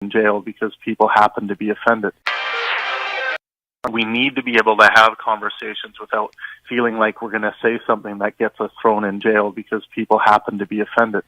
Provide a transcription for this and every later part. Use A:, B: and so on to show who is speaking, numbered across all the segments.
A: in jail because people happen to be offended. We need to be able to have conversations without feeling like we're going to say something that gets us thrown in jail because people happen to be offended.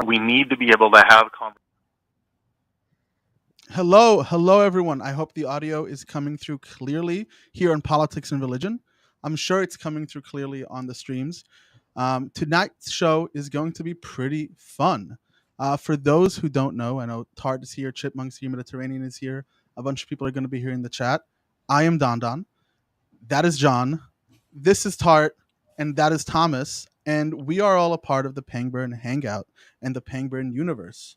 A: We need to be able to have conversations.
B: Hello, everyone. I hope the audio is coming through clearly here on Politics and Religion. I'm sure it's coming through clearly on the streams. Tonight's show is going to be pretty fun. For those who don't know, I know Tart is here, Chipmunk's here, Mediterranean is here. A bunch of people are going to be here in the chat. I am Don Don. That is John. This is Tart. And that is Thomas. And we are all a part of the Pangburn Hangout and the Pangburn universe.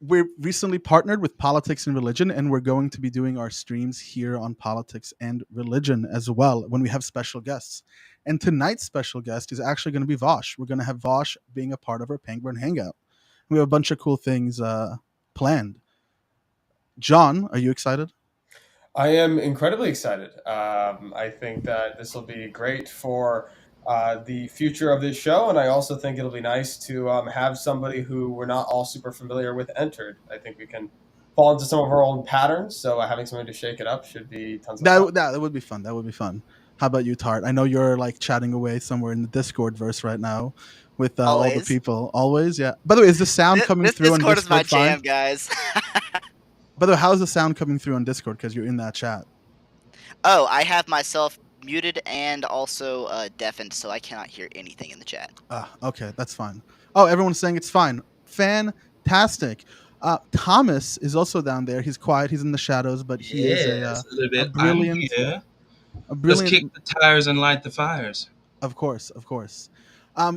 B: We're recently partnered with Politics and Religion, and we're going to be doing our streams here on Politics and Religion as well when we have special guests. And tonight's special guest is actually going to be Vosh. We're going to have Vosh being a part of our Pangburn Hangout. We have a bunch of cool things planned. John, are you excited?
C: I am incredibly excited. I think that this will be great for the future of this show, and I also think it'll be nice to have somebody who we're not all super familiar with entered. I think we can fall into some of our own patterns, so having somebody to shake it up should be tons of fun.
B: That would be fun. That would be fun. How about you, Tart? I know you're like chatting away somewhere in the Discord verse right now with all the people. Always, yeah. By the way, is the sound coming through on Discord?
D: Discord is my jam, guys.
B: By the way, how's the sound coming through on Discord? Because you're in that chat.
D: Oh, I have myself muted and also deafened, so I cannot hear anything in the chat.
B: Okay, that's fine. Oh, everyone's saying it's fine. Fantastic. Thomas is also down there. He's quiet. He's in the shadows, but he is
E: a little bit.
B: a brilliant.
E: Let's kick the tires and light the fires.
B: Of course.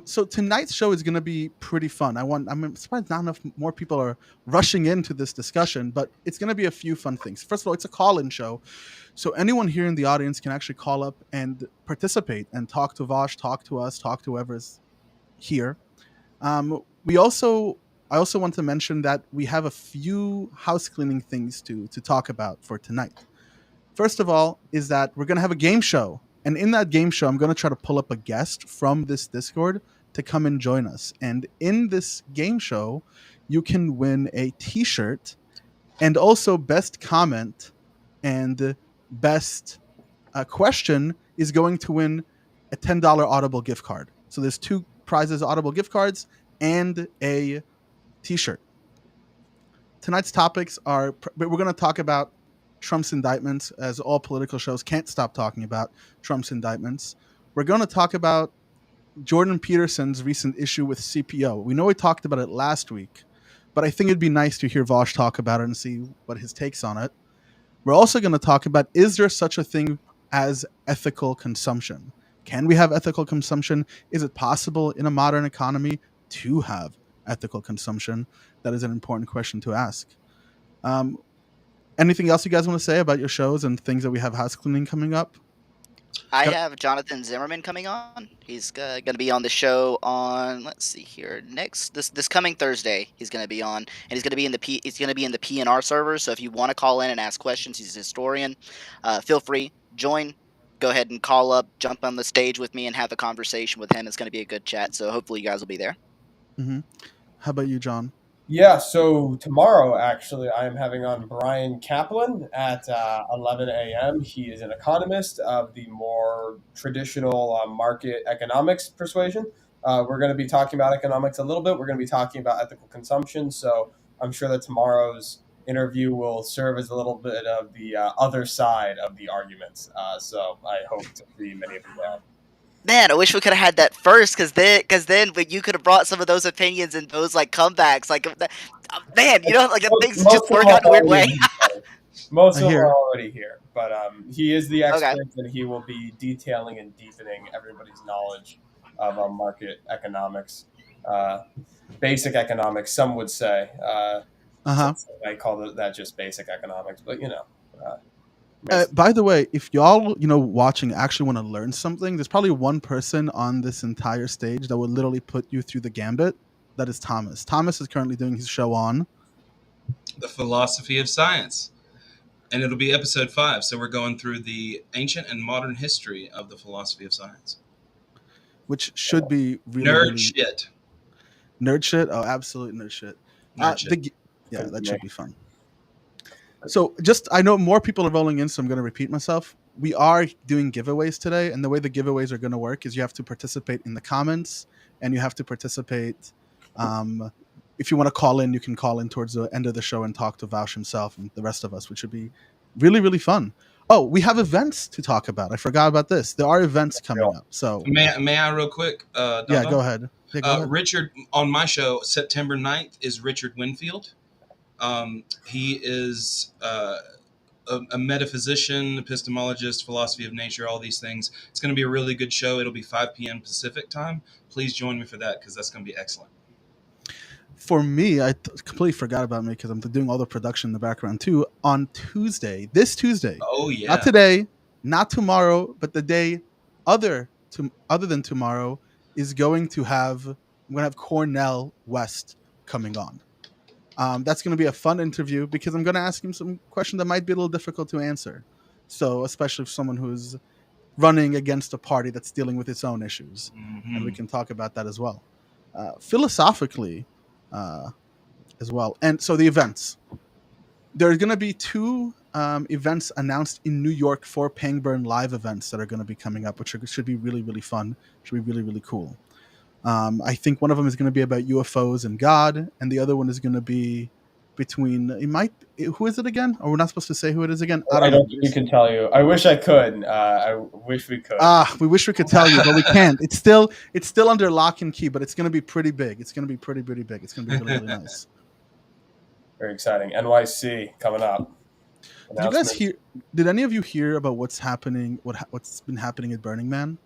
B: So tonight's show is going to be pretty fun. I'm surprised not enough more people are rushing into this discussion, but it's going to be a few fun things. First of all, it's a call-in show, so anyone here in the audience can actually call up and participate and talk to Vosh, talk to us, talk to whoever's here. I also want to mention that we have a few house cleaning things to talk about for tonight. First of all is that we're going to have a game show. And in that game show, I'm going to try to pull up a guest from this Discord to come and join us. And in this game show, you can win a t-shirt and also best comment and best question is going to win a $10 Audible gift card. So there's two prizes, Audible gift cards and a t-shirt. Tonight's topics are, we're going to talk about Trump's indictments, as all political shows can't stop talking about Trump's indictments. We're going to talk about Jordan Peterson's recent issue with CPO. We know we talked about it last week, but I think it'd be nice to hear Vosh talk about it and see what his takes on it. We're also going to talk about, is there such a thing as ethical consumption? Can we have ethical consumption? Is it possible in a modern economy to have ethical consumption? That is an important question to ask. Anything else you guys want to say about your shows and things that we have house cleaning coming up?
D: I have Jonathan Zimmerman coming on. He's going to be on the show on, let's see here, this coming Thursday. He's going to be on, and he's going to be in the PNR server. So if you want to call in and ask questions, he's a historian. Feel free, join. Go ahead and call up, jump on the stage with me, and have a conversation with him. It's going to be a good chat. So hopefully you guys will be there.
B: Mm-hmm. How about you, John?
C: Yeah, so tomorrow, actually, I am having on Brian Kaplan at 11 a.m. He is an economist of the more traditional market economics persuasion. We're going to be talking about economics a little bit. We're going to be talking about ethical consumption. So I'm sure that tomorrow's interview will serve as a little bit of the other side of the arguments. So I hope to see many of you there.
D: Man, I wish we could have had that first, because then you could have brought some of those opinions and those like comebacks. Like, man, things just work out in a weird way.
C: Most of them are already here, but he is the expert, and he will be detailing and deepening everybody's knowledge of market economics, basic economics. Some would say. I call that just basic economics, but
B: By the way, if y'all, watching actually want to learn something, there's probably one person on this entire stage that will literally put you through the gambit. That is Thomas. Thomas is currently doing his show on
E: The Philosophy of Science. And it'll be episode 5. So we're going through the ancient and modern history of the philosophy of science.
B: which should be really
E: Nerd shit.
B: Nerd shit? Oh, absolute nerd shit.
E: Nerd shit.
B: That should be fun. So I know more people are rolling in, so I'm going to repeat myself. We are doing giveaways today, and the way the giveaways are going to work is you have to participate in the comments, and you have to participate. If you want to call in, you can call in towards the end of the show and talk to Vaush himself and the rest of us, which would be really, really fun. Oh, we have events to talk about. I forgot about this. There are events coming up. So
E: may I real quick?
B: Yeah, go ahead. Yeah, go ahead.
E: Richard, on my show, September 9th, is Richard Winfield. He is a metaphysician, epistemologist, philosophy of nature, all these things. It's going to be a really good show. It'll be 5 p.m. Pacific time. Please join me for that because that's going to be excellent.
B: For me, I completely forgot about me because I'm doing all the production in the background too. On this Tuesday.
E: Oh yeah.
B: Not today, not tomorrow, but the day other than tomorrow is going to have Cornell West coming on. That's going to be a fun interview because I'm going to ask him some questions that might be a little difficult to answer. So, especially for someone who's running against a party that's dealing with its own issues, and we can talk about that as well, philosophically, as well. And so the events. There's going to be 2 events announced in New York for Pangburn live events that are going to be coming up, which should be really, really fun. Should be really, really cool. I think one of them is going to be about UFOs and God, and the other one is going to be between. Who is it again? Or we're not supposed to say who it is again?
C: I don't think we can tell you. I wish I could. I wish we could.
B: We wish we could tell you, but we can't. It's still under lock and key, but it's going to be pretty big. It's going to be pretty big. It's going to be really, really nice.
C: Very exciting. NYC coming up.
B: Did you guys hear? Did any of you hear about what's happening? What's been happening at Burning Man?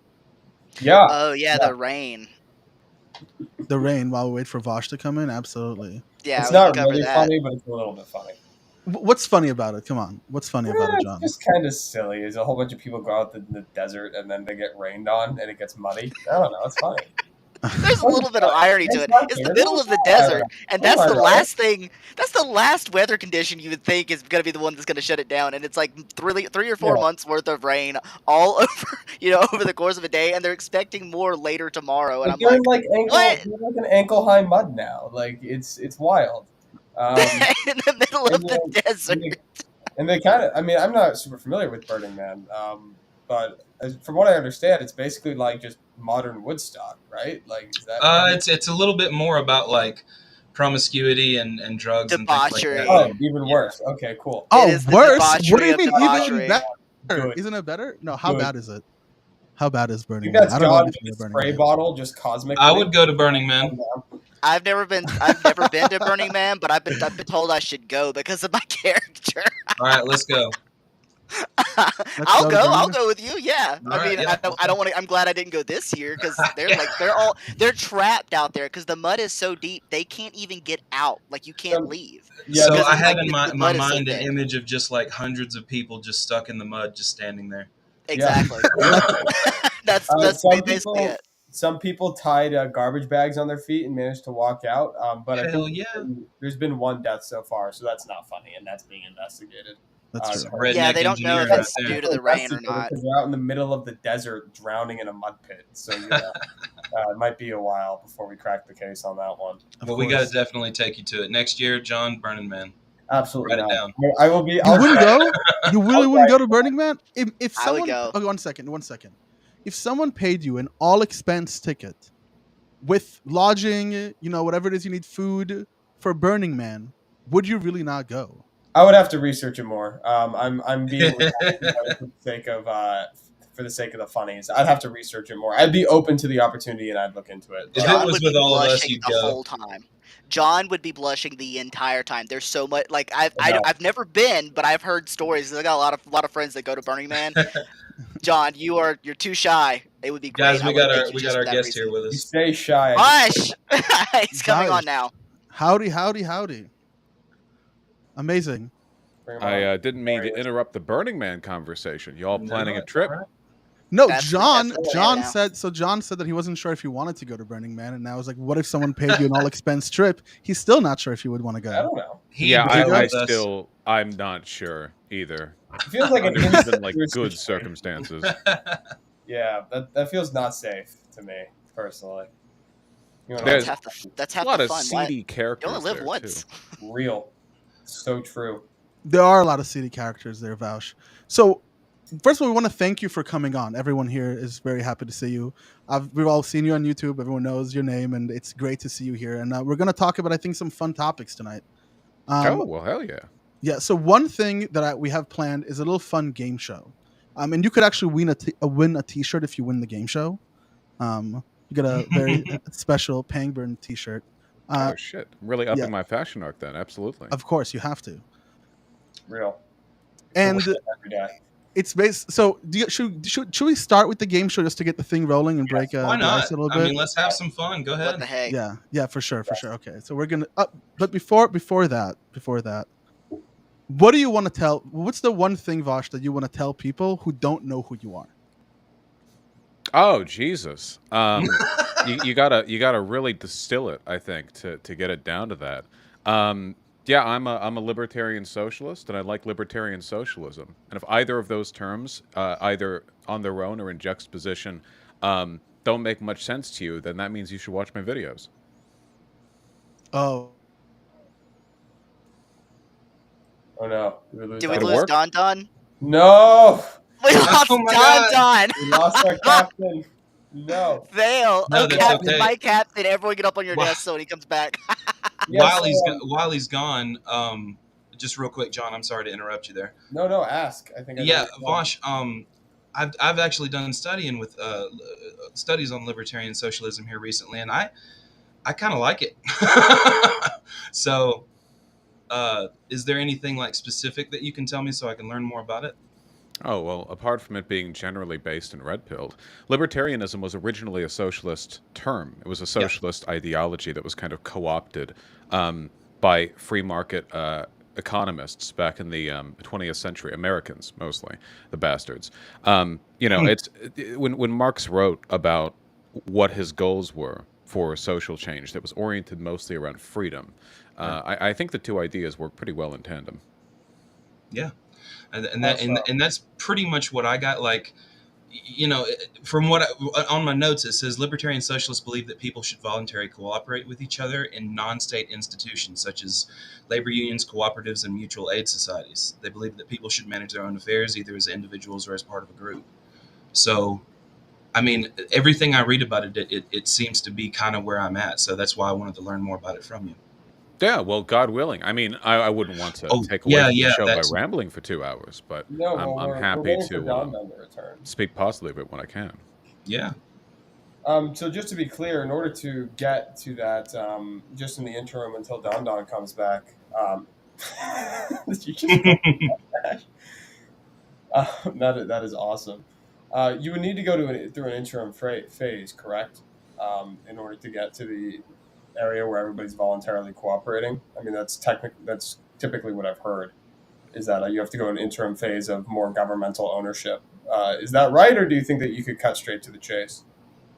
C: Yeah.
D: Oh yeah, the rain.
B: The rain. While we wait for Vaush to come in, absolutely.
D: Yeah,
C: it's not really funny, but it's a little bit funny.
B: What's funny about it? Come on, what's funny about it, John?
C: It's just kind of silly. There's a whole bunch of people go out in the desert and then they get rained on and it gets muddy. I don't know. It's funny.
D: There's a little bit of irony to it. It's the middle of the desert, and that's the last thing. That's the last weather condition you would think is going to be the one that's going to shut it down. And it's like 3 or 4 months worth of rain all over, over the course of a day, and they're expecting more later tomorrow. And I'm like, what?
C: You're like an ankle high mud now. Like it's wild.
D: In the middle of the desert.
C: And they kind of. I mean, I'm not super familiar with Burning Man, but from what I understand, it's basically like just modern Woodstock, right? Like is that
E: it's a little bit more about like promiscuity and drugs
D: debauchery.
E: and things like that.
C: Oh, even worse. Okay, cool.
B: Oh, worse? What do you mean even better?
C: Good.
B: Isn't it better? No, how bad is it? How bad is Burning
C: Man?
B: I don't know anything
C: about
B: about
C: Burning Man. Bottle, just cosmic.
E: I would go to Burning Man.
D: I've never been to Burning Man, but I've been told I should go because of my character.
E: All right, let's go.
D: I'll go with you. Yeah.
E: All right, yeah.
D: I don't want to. I'm glad I didn't go this year because they're trapped out there because the mud is so deep they can't even get out. Like you can't leave.
E: Yeah, so I have in my mind an image of just like hundreds of people just stuck in the mud, just standing there.
D: Exactly. That's basically it.
C: Some people tied garbage bags on their feet and managed to walk out. But I think there's been 1 death so far, so that's not funny, and that's being investigated.
B: That's true.
D: Yeah, they don't know if it's due to the rain or not.
C: Because they're out in the middle of the desert drowning in a mud pit. So it might be a while before we crack the case on that one.
E: Well, we got to definitely take you to it. Next year, John, Burning Man.
C: Absolutely.
E: Write it down.
C: I will be.
B: You wouldn't go? You really wouldn't go to Burning Man? If someone,
D: I would go.
B: Okay, 1 second. If someone paid you an all-expense ticket with lodging, whatever it is you need, food for Burning Man, would you really not go?
C: I would have to research it more. I'm being for the sake of the funnies. I'd have to research it more. I'd be open to the opportunity and I'd look into it.
E: If it was with all of us, you'd go.
D: Whole time. John would be blushing the entire time. There's so much. Like I've never been, but I've heard stories. I got a lot of friends that go to Burning Man. John, you're too shy. It would be great.
E: Guys, we got our guest here with us.
C: You stay shy.
D: Hush! He's coming on now.
B: Howdy. Amazing.
C: Bring him
F: I
C: on.
F: didn't mean to
C: Hilarious.
F: interrupt the Burning Man conversation. You all planning a
E: No,
F: trip?
E: all right.
B: No,
D: That's
B: John.
D: the plan
B: John
D: now.
B: said so. John said that he wasn't sure if he wanted to go to Burning Man, and I was like, "What if someone paid you an all-expense trip?" He's still not sure if he would want to
C: I
B: go.
C: don't know.
E: He
F: Yeah,
B: Would you
E: agreed
B: go?
E: with us.
F: I'm not sure either.
C: It feels like an
F: Under even like
C: incestuous
F: good
C: situation.
F: circumstances.
C: Yeah, that feels not safe to me personally. You know,
F: There's
D: That's
F: a
D: half
F: lot
D: the
F: of
D: fun. Why?
F: seedy
D: You
F: characters
D: only live
F: there
D: once.
F: too.
C: real, so true.
B: There are a lot of city characters there, Vaush. So, first of all, we want to thank you for coming on. Everyone here is very happy to see you. We've all seen you on YouTube. Everyone knows your name, and it's great to see you here. And we're going to talk about, I think, some fun topics tonight.
F: Oh well, hell yeah!
B: Yeah. So one thing that we have planned is a little fun game show. And you could actually win a T-shirt if you win the game show. You get a very special Pangburn T-shirt.
F: Oh shit! I'm really upping
B: yeah.
F: my fashion arc then. Absolutely.
B: Of course, you have to.
C: Real.
B: And
C: Every day.
B: it's based. So, should we start with the game show just to get the thing rolling and break
E: Why
B: the ice
E: not?
B: a little
E: I
B: bit?
E: mean, let's have some fun. Go
D: What
E: ahead.
D: the heck?
B: Yeah, for sure. Okay, so we're gonna. But before that, what do you want to tell? What's the one thing, Vosh, that you want to tell people who don't know who you are?
F: Oh Jesus! You gotta really distill it, I think, to get it down to that. Yeah, I'm a libertarian socialist, and I like libertarian socialism. And if either of those terms, either on their own or in juxtaposition, don't make much sense to you, then that means you should watch my videos.
B: Oh,
C: Oh no.
D: Did we
F: It'll
D: lose
F: work.
D: Don?
C: No.
D: We lost
E: Oh my
D: Don.
C: We lost our captain. No.
D: Fail.
E: No,
D: Oh,
E: that's
D: captain,
E: okay.
D: my captain. Everyone get up on your
E: Wha-
D: desk so when he comes back.
C: Yes,
E: While he's gone, just real quick, John. I'm sorry to interrupt you there.
C: No. Ask. I think. I know
E: Yeah,
C: what
E: Vosh. I've actually done studying with studies on libertarian socialism here recently, and I kind of like it. So, is there anything like specific that you can tell me so I can learn more about it?
F: Oh, well, apart from it being generally based in red-pilled, libertarianism was originally a socialist term. It was a socialist ideology that was kind of co-opted by free market economists back in the 20th century, Americans mostly, the bastards. It's when Marx wrote about what his goals were for social change that was oriented mostly around freedom. I think the two ideas work pretty well in tandem.
E: Yeah. And that's pretty much what I got. Like, from what on my notes, it says libertarian socialists believe that people should voluntarily cooperate with each other in non-state institutions such as labor unions, cooperatives, and mutual aid societies. They believe that people should manage their own affairs either as individuals or as part of a group. So, I mean, everything I read about it seems to be kind of where I'm at. So that's why I wanted to learn more about it from you.
F: Yeah, well, God willing. I mean, I wouldn't want to take away from the show by rambling for 2 hours, but I'm happy to speak positively of it when I can.
E: Yeah.
C: So just to be clear, in order to get to that, just in the interim until Don comes back, that is awesome. You would need to go through an interim phase, correct? In order to get to the area where everybody's voluntarily cooperating. I mean, that's typically what I've heard, is that you have to go an interim phase of more governmental ownership. Is that right, or do you think that you could cut straight to the chase?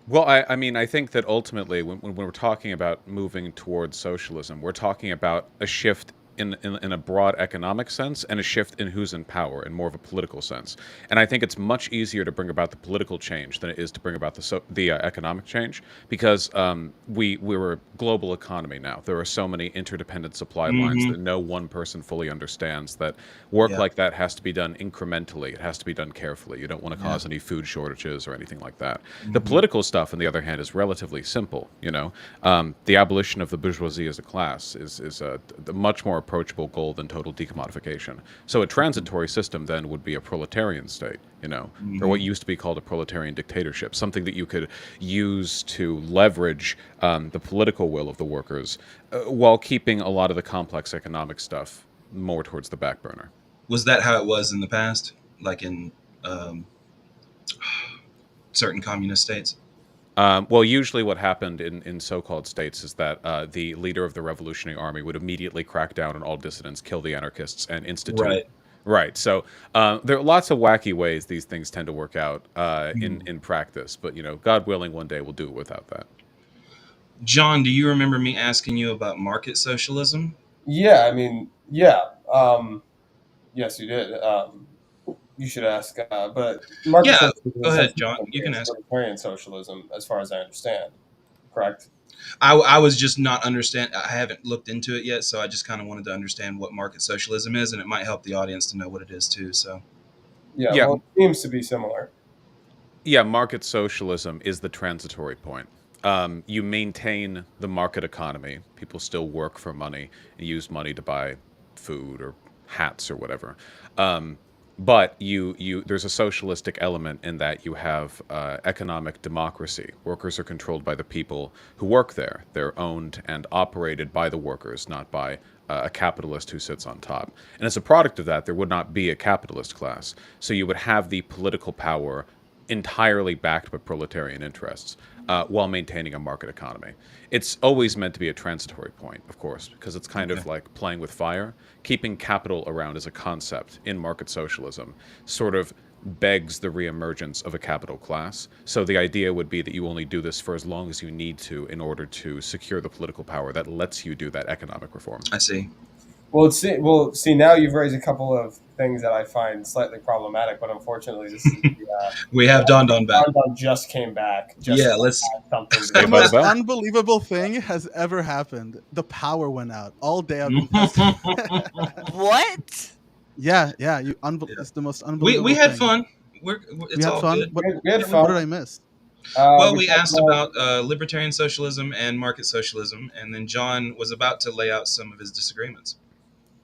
F: Well, I mean, I think that ultimately, when we're talking about moving towards socialism, we're talking about a shift in a broad economic sense and a shift in who's in power in more of a political sense. And I think it's much easier to bring about the political change than it is to bring about the economic change, because we're a global economy now. There are so many interdependent supply lines that no one person fully understands, that work like that has to be done incrementally. It has to be done carefully. You don't want to cause any food shortages or anything like that. The political stuff, on the other hand, is relatively simple. The abolition of the bourgeoisie as a class is a much more approachable goal than total decommodification. So a transitory system then would be a proletarian state, or what used to be called a proletarian dictatorship, something that you could use to leverage the political will of the workers while keeping a lot of the complex economic stuff more towards the back burner.
E: Was that how it was in the past, like in certain communist states?
F: Well, usually what happened in so-called states is that the leader of the Revolutionary Army would immediately crack down on all dissidents, kill the anarchists, and institute.
E: Right.
F: Right. So there are lots of wacky ways these things tend to work out in practice. But, God willing, one day we'll do it without that.
E: John, do you remember me asking you about market socialism?
C: Yeah, I mean, yeah. Yes, you did. You should ask. But market
E: Yeah,
C: socialism
E: go ahead,
C: essentially
E: John. You can
C: is
E: ask.
C: libertarian socialism, as far as I understand. Correct?
E: I was just not understand. I haven't looked into it yet, so I just kind of wanted to understand what market socialism is, and it might help the audience to know what it is too. So,
C: Yeah,
F: Yeah.
C: well, it seems to be similar.
F: Yeah, market socialism is the transitory point. You maintain the market economy. People still work for money and use money to buy food or hats or whatever. But there's a socialistic element in that you have economic democracy. Workers are controlled by the people who work there. They're owned and operated by the workers, not by a capitalist who sits on top. And as a product of that, there would not be a capitalist class. So you would have the political power entirely backed by proletarian interests while maintaining a market economy. It's always meant to be a transitory point, of course, because it's kind of like playing with fire. Keeping capital around as a concept in market socialism sort of begs the reemergence of a capital class. So the idea would be that you only do this for as long as you need to in order to secure the political power that lets you do that economic reform.
E: I see.
C: Well, see. Now you've raised a couple of things that I find slightly problematic, but unfortunately, this is
E: We have Don back.
C: Don just came back.
E: Yeah, let's.
C: Something.
B: The
F: by the
B: most
F: bell.
B: unbelievable thing has ever happened. The power went out all day. I've been testing.
D: What?
B: Yeah. It's the most unbelievable.
E: We had
B: thing.
E: fun. It's
B: We had
E: all
B: fun.
E: good.
C: We had
B: What
C: fun.
B: did I miss?
E: Well, we asked about libertarian socialism and market socialism, and then John was about to lay out some of his disagreements.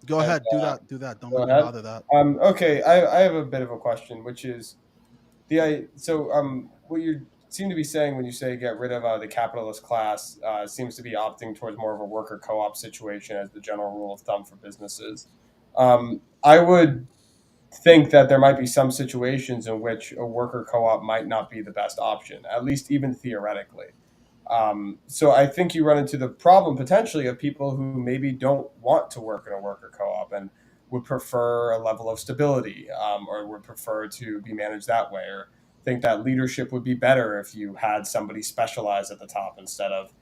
B: Go ahead. Do that. Don't
C: go
B: let me
C: ahead.
B: bother that.
C: Okay, I have a bit of a question, which is what you seem to be saying when you say get rid of the capitalist class seems to be opting towards more of a worker co-op situation as the general rule of thumb for businesses. I would think that there might be some situations in which a worker co-op might not be the best option, at least even theoretically. So I think you run into the problem potentially of people who maybe don't want to work in a worker co-op and would prefer a level of stability, or would prefer to be managed that way, or think that leadership would be better if you had somebody specialized at the top instead of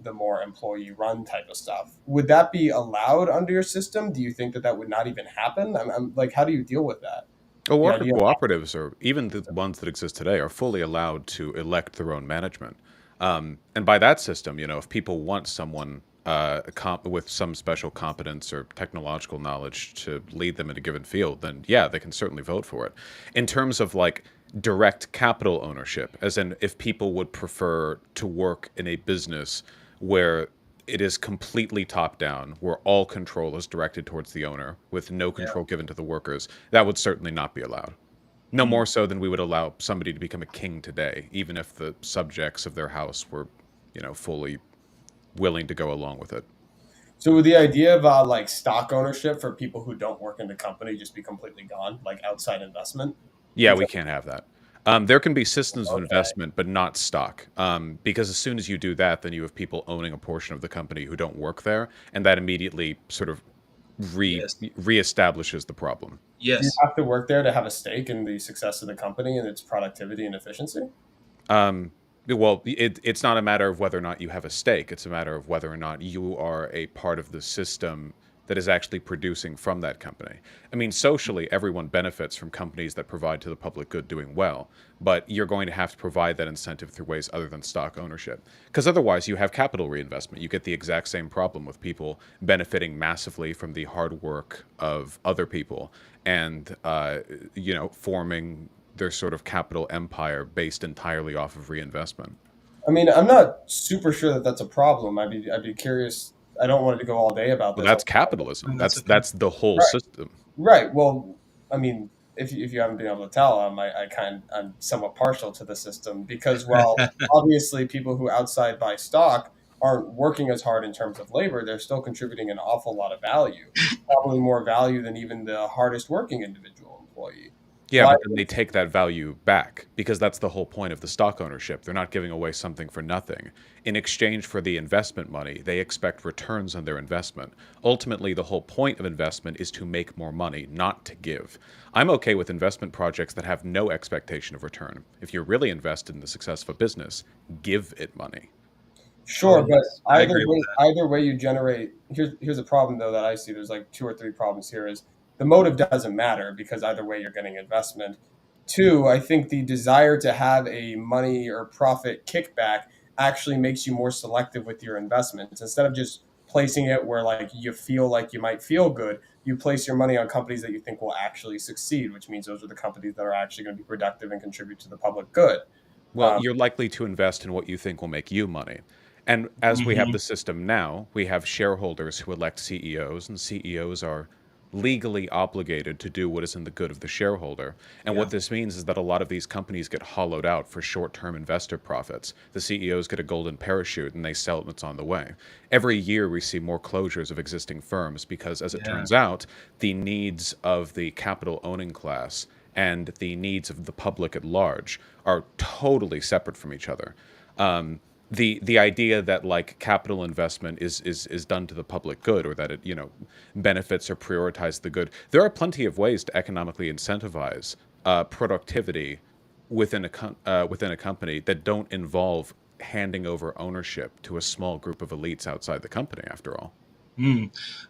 C: the more employee-run type of stuff. Would that be allowed under your system? Do you think that would not even happen? I'm like, how do you deal with that?
F: Well,
C: The
F: worker
C: idea of-
F: cooperatives, or even the ones that exist today, are fully allowed to elect their own management. And by that system, if people want someone with some special competence or technological knowledge to lead them in a given field, then yeah, they can certainly vote for it. In terms of like direct capital ownership, as in if people would prefer to work in a business where it is completely top down, where all control is directed towards the owner with no control given to the workers, that would certainly not be allowed. No more so than we would allow somebody to become a king today, even if the subjects of their house were, fully willing to go along with it.
C: So would the idea of like stock ownership for people who don't work in the company just be completely gone, like outside investment?
F: Yeah, we can't have that. There can be systems of
C: Okay.
F: investment, but not stock. Because as soon as you do that, then you have people owning a portion of the company who don't work there, and that immediately sort of
E: Yes.
F: reestablishes the problem.
C: Do you
E: Yes.
C: have to work there to have a stake in the success of the company and its productivity and efficiency?
F: Well, it's not a matter of whether or not you have a stake. It's a matter of whether or not you are a part of the system that is actually producing from that company. I mean, socially, everyone benefits from companies that provide to the public good doing well, but you're going to have to provide that incentive through ways other than stock ownership. Because otherwise, you have capital reinvestment. You get the exact same problem with people benefiting massively from the hard work of other people and, forming their sort of capital empire based entirely off of reinvestment.
C: I mean, I'm not super sure that that's a problem. I'd be curious. I don't want it to go all day about
F: Well,
C: this.
F: that's capitalism.
E: That's okay.
F: That's the whole
C: Right.
F: system.
C: Right. Well, I mean, if you haven't been able to tell, I'm somewhat partial to the system because, well, obviously, people who outside buy stock aren't working as hard in terms of labor. They're still contributing an awful lot of value, probably more value than even the hardest working individual employee.
F: Yeah,
C: Why?
F: but then they take that value back because that's the whole point of the stock ownership. They're not giving away something for nothing. In exchange for the investment money, they expect returns on their investment. Ultimately, the whole point of investment is to make more money, not to give. I'm okay with investment projects that have no expectation of return. If you're really invested in the success of a business, give it money.
C: Sure,
E: Oh,
C: but
E: yes. I agree with that.
C: either way you generate. Here's a problem though that I see. There's like 2 or 3 problems here. Is the motive doesn't matter because either way you're getting investment. Two, I think the desire to have a money or profit kickback actually makes you more selective with your investments. Instead of just placing it where like you feel like you might feel good, you place your money on companies that you think will actually succeed, which means those are the companies that are actually going to be productive and contribute to the public good.
F: Well, you're likely to invest in what you think will make you money. And as we have
E: Mhm.
F: the system now, we have shareholders who elect CEOs, and CEOs are legally obligated to do what is in the good of the shareholder. And what
E: Yeah.
F: this means is that a lot of these companies get hollowed out for short-term investor profits. The CEOs get a golden parachute and they sell it and it's on the way. Every year we see more closures of existing firms because, as it
E: Yeah.
F: turns out, the needs of the capital owning class and the needs of the public at large are totally separate from each other. The idea that like capital investment is done to the public good, or that it benefits or prioritize the good. There are plenty of ways to economically incentivize productivity within a company that don't involve handing over ownership to a small group of elites outside the company. After all.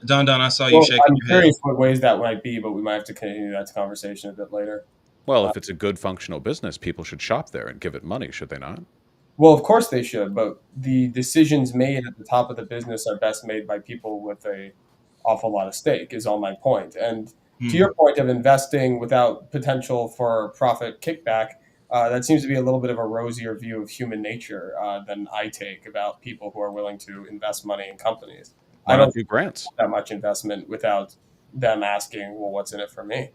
E: Don, I saw you
C: Well,
E: shaking
C: I'm
E: your head.
C: curious what ways that might be, but we might have to continue that conversation a bit later.
F: Well, if it's a good functional business, people should shop there and give it money, should they not?
C: Well, of course they should, but the decisions made at the top of the business are best made by people with a awful lot of stake, is all my point. And to
E: Hmm.
C: your point of investing without potential for profit kickback, that seems to be a little bit of a rosier view of human nature than I take about people who are willing to invest money in companies. I
F: Why
C: don't
F: not
C: think
F: do grants?
C: that much investment without them asking, well, what's in it for me?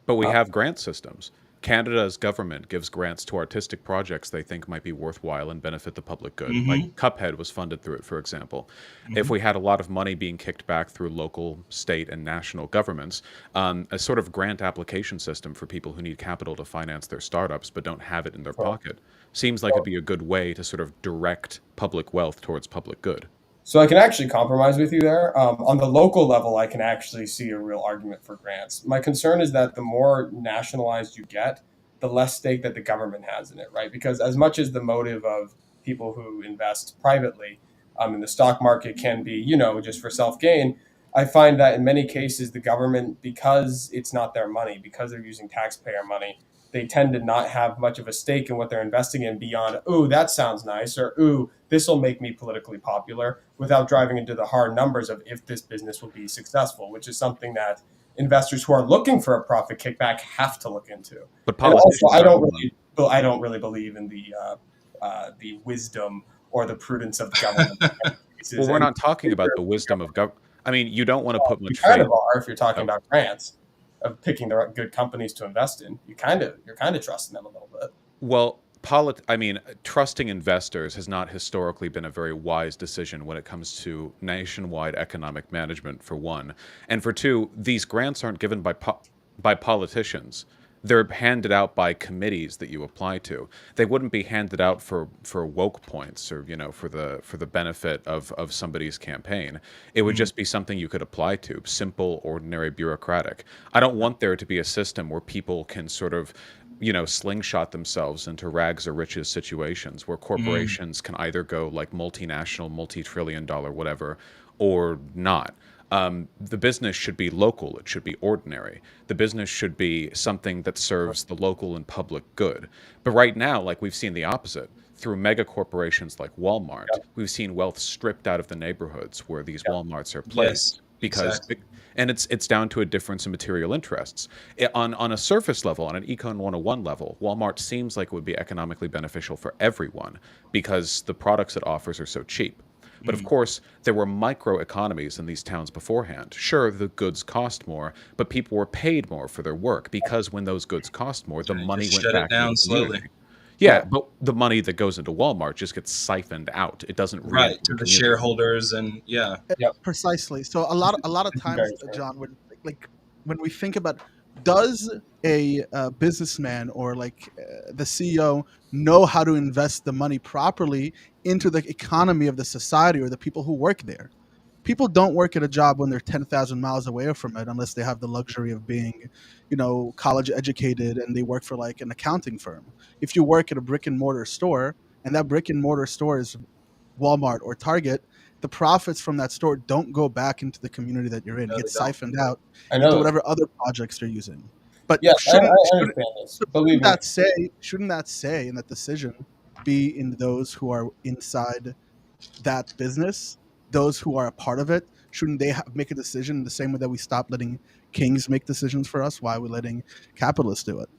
F: But we
C: Uh,
F: have grant systems. Canada's government gives grants to artistic projects they think might be worthwhile and benefit the public good. Like
E: Hmm.
F: Cuphead was funded through it, for example. If
E: Hmm.
F: we had a lot of money being kicked back through local, state, and national governments, a sort of grant application system for people who need capital to finance their startups but don't have it in their
C: so,
F: pocket seems like it'd be a good way to sort of direct public wealth towards public good.
C: So I can actually compromise with you there. On the local level, I can actually see a real argument for grants. My concern is that the more nationalized you get, the less stake that the government has in it, right? Because as much as the motive of people who invest privately in the stock market can be, just for self gain, I find that in many cases, the government, because it's not their money, because they're using taxpayer money, they tend to not have much of a stake in what they're investing in beyond, ooh, that sounds nice, or ooh, this will make me politically popular, without driving into the hard numbers of if this business will be successful, which is something that investors who are looking for a profit kickback have to look into.
F: But
C: And also,
F: politicians aren't allowed.
C: I don't really believe in the wisdom or the prudence of the government in many
F: Well,
C: cases.
F: we're
C: And
F: not talking about the wisdom of government. I mean, you don't want to put
C: you
F: much
C: kind
F: faith.
C: of are if you're talking
F: Oh,
C: about grants of picking the right, good companies to invest in. You're kind of trusting them a little bit.
F: well, I mean, trusting investors has not historically been a very wise decision when it comes to nationwide economic management, for one. And for two, these grants aren't given by politicians. They're handed out by committees that you apply to. They wouldn't be handed out for woke points or for the benefit of somebody's campaign. It would just be something you could apply to, simple, ordinary, bureaucratic. I don't want there to be a system where people can sort of slingshot themselves into rags or riches situations where
E: Mm.
F: corporations can either go like multinational, multi-trillion dollar, whatever, or not. The business should be local. It should be ordinary. The business should be something that serves the local and public good. But right now, like we've seen the opposite. Through mega corporations like Walmart,
C: Yep,
F: we've seen wealth stripped out of the neighborhoods where these
C: yep.
F: Walmarts are
E: Yes,
F: placed because
E: exactly.
F: and it's down to a difference in material interests. On a surface level, on an Econ 101 level, Walmart seems like it would be economically beneficial for everyone because the products it offers are so cheap. But of
E: Mm.
F: course, there were microeconomies in these towns beforehand. Sure, the goods cost more, but people were paid more for their work because when those goods cost more, the
E: Trying to
F: money
E: just
F: went
E: shut it
F: back into
E: down
F: the
E: slowly.
F: community. Yeah,
C: Yeah.
F: but the money that goes into Walmart just gets siphoned out. It doesn't re-enter
E: Right,
F: the
E: to the
F: community.
E: shareholders and yeah.
C: Yep.
B: Precisely. So a lot of times,
C: Very true.
B: John, when like when we think about does a businessman or like the CEO know how to invest the money properly into the economy of the society or the people who work there? People don't work at a job when they're 10,000 miles away from it unless they have the luxury of being, college educated and they work for like an accounting firm. If you work at a brick and mortar store and that brick and mortar store is Walmart or Target, the profits from that store don't go back into the community that you're in. It
C: No, they
B: gets
C: don't.
B: siphoned out
C: I
B: into
C: know.
B: whatever other projects they're using. But
C: Yes, I
B: shouldn't shouldn't
C: understand this.
B: so
C: Believe me.
B: shouldn't that say in that decision be in those who are inside that business, those who are a part of it? Shouldn't they make a decision the same way that we stop letting kings make decisions for us? Why are we letting capitalists do it?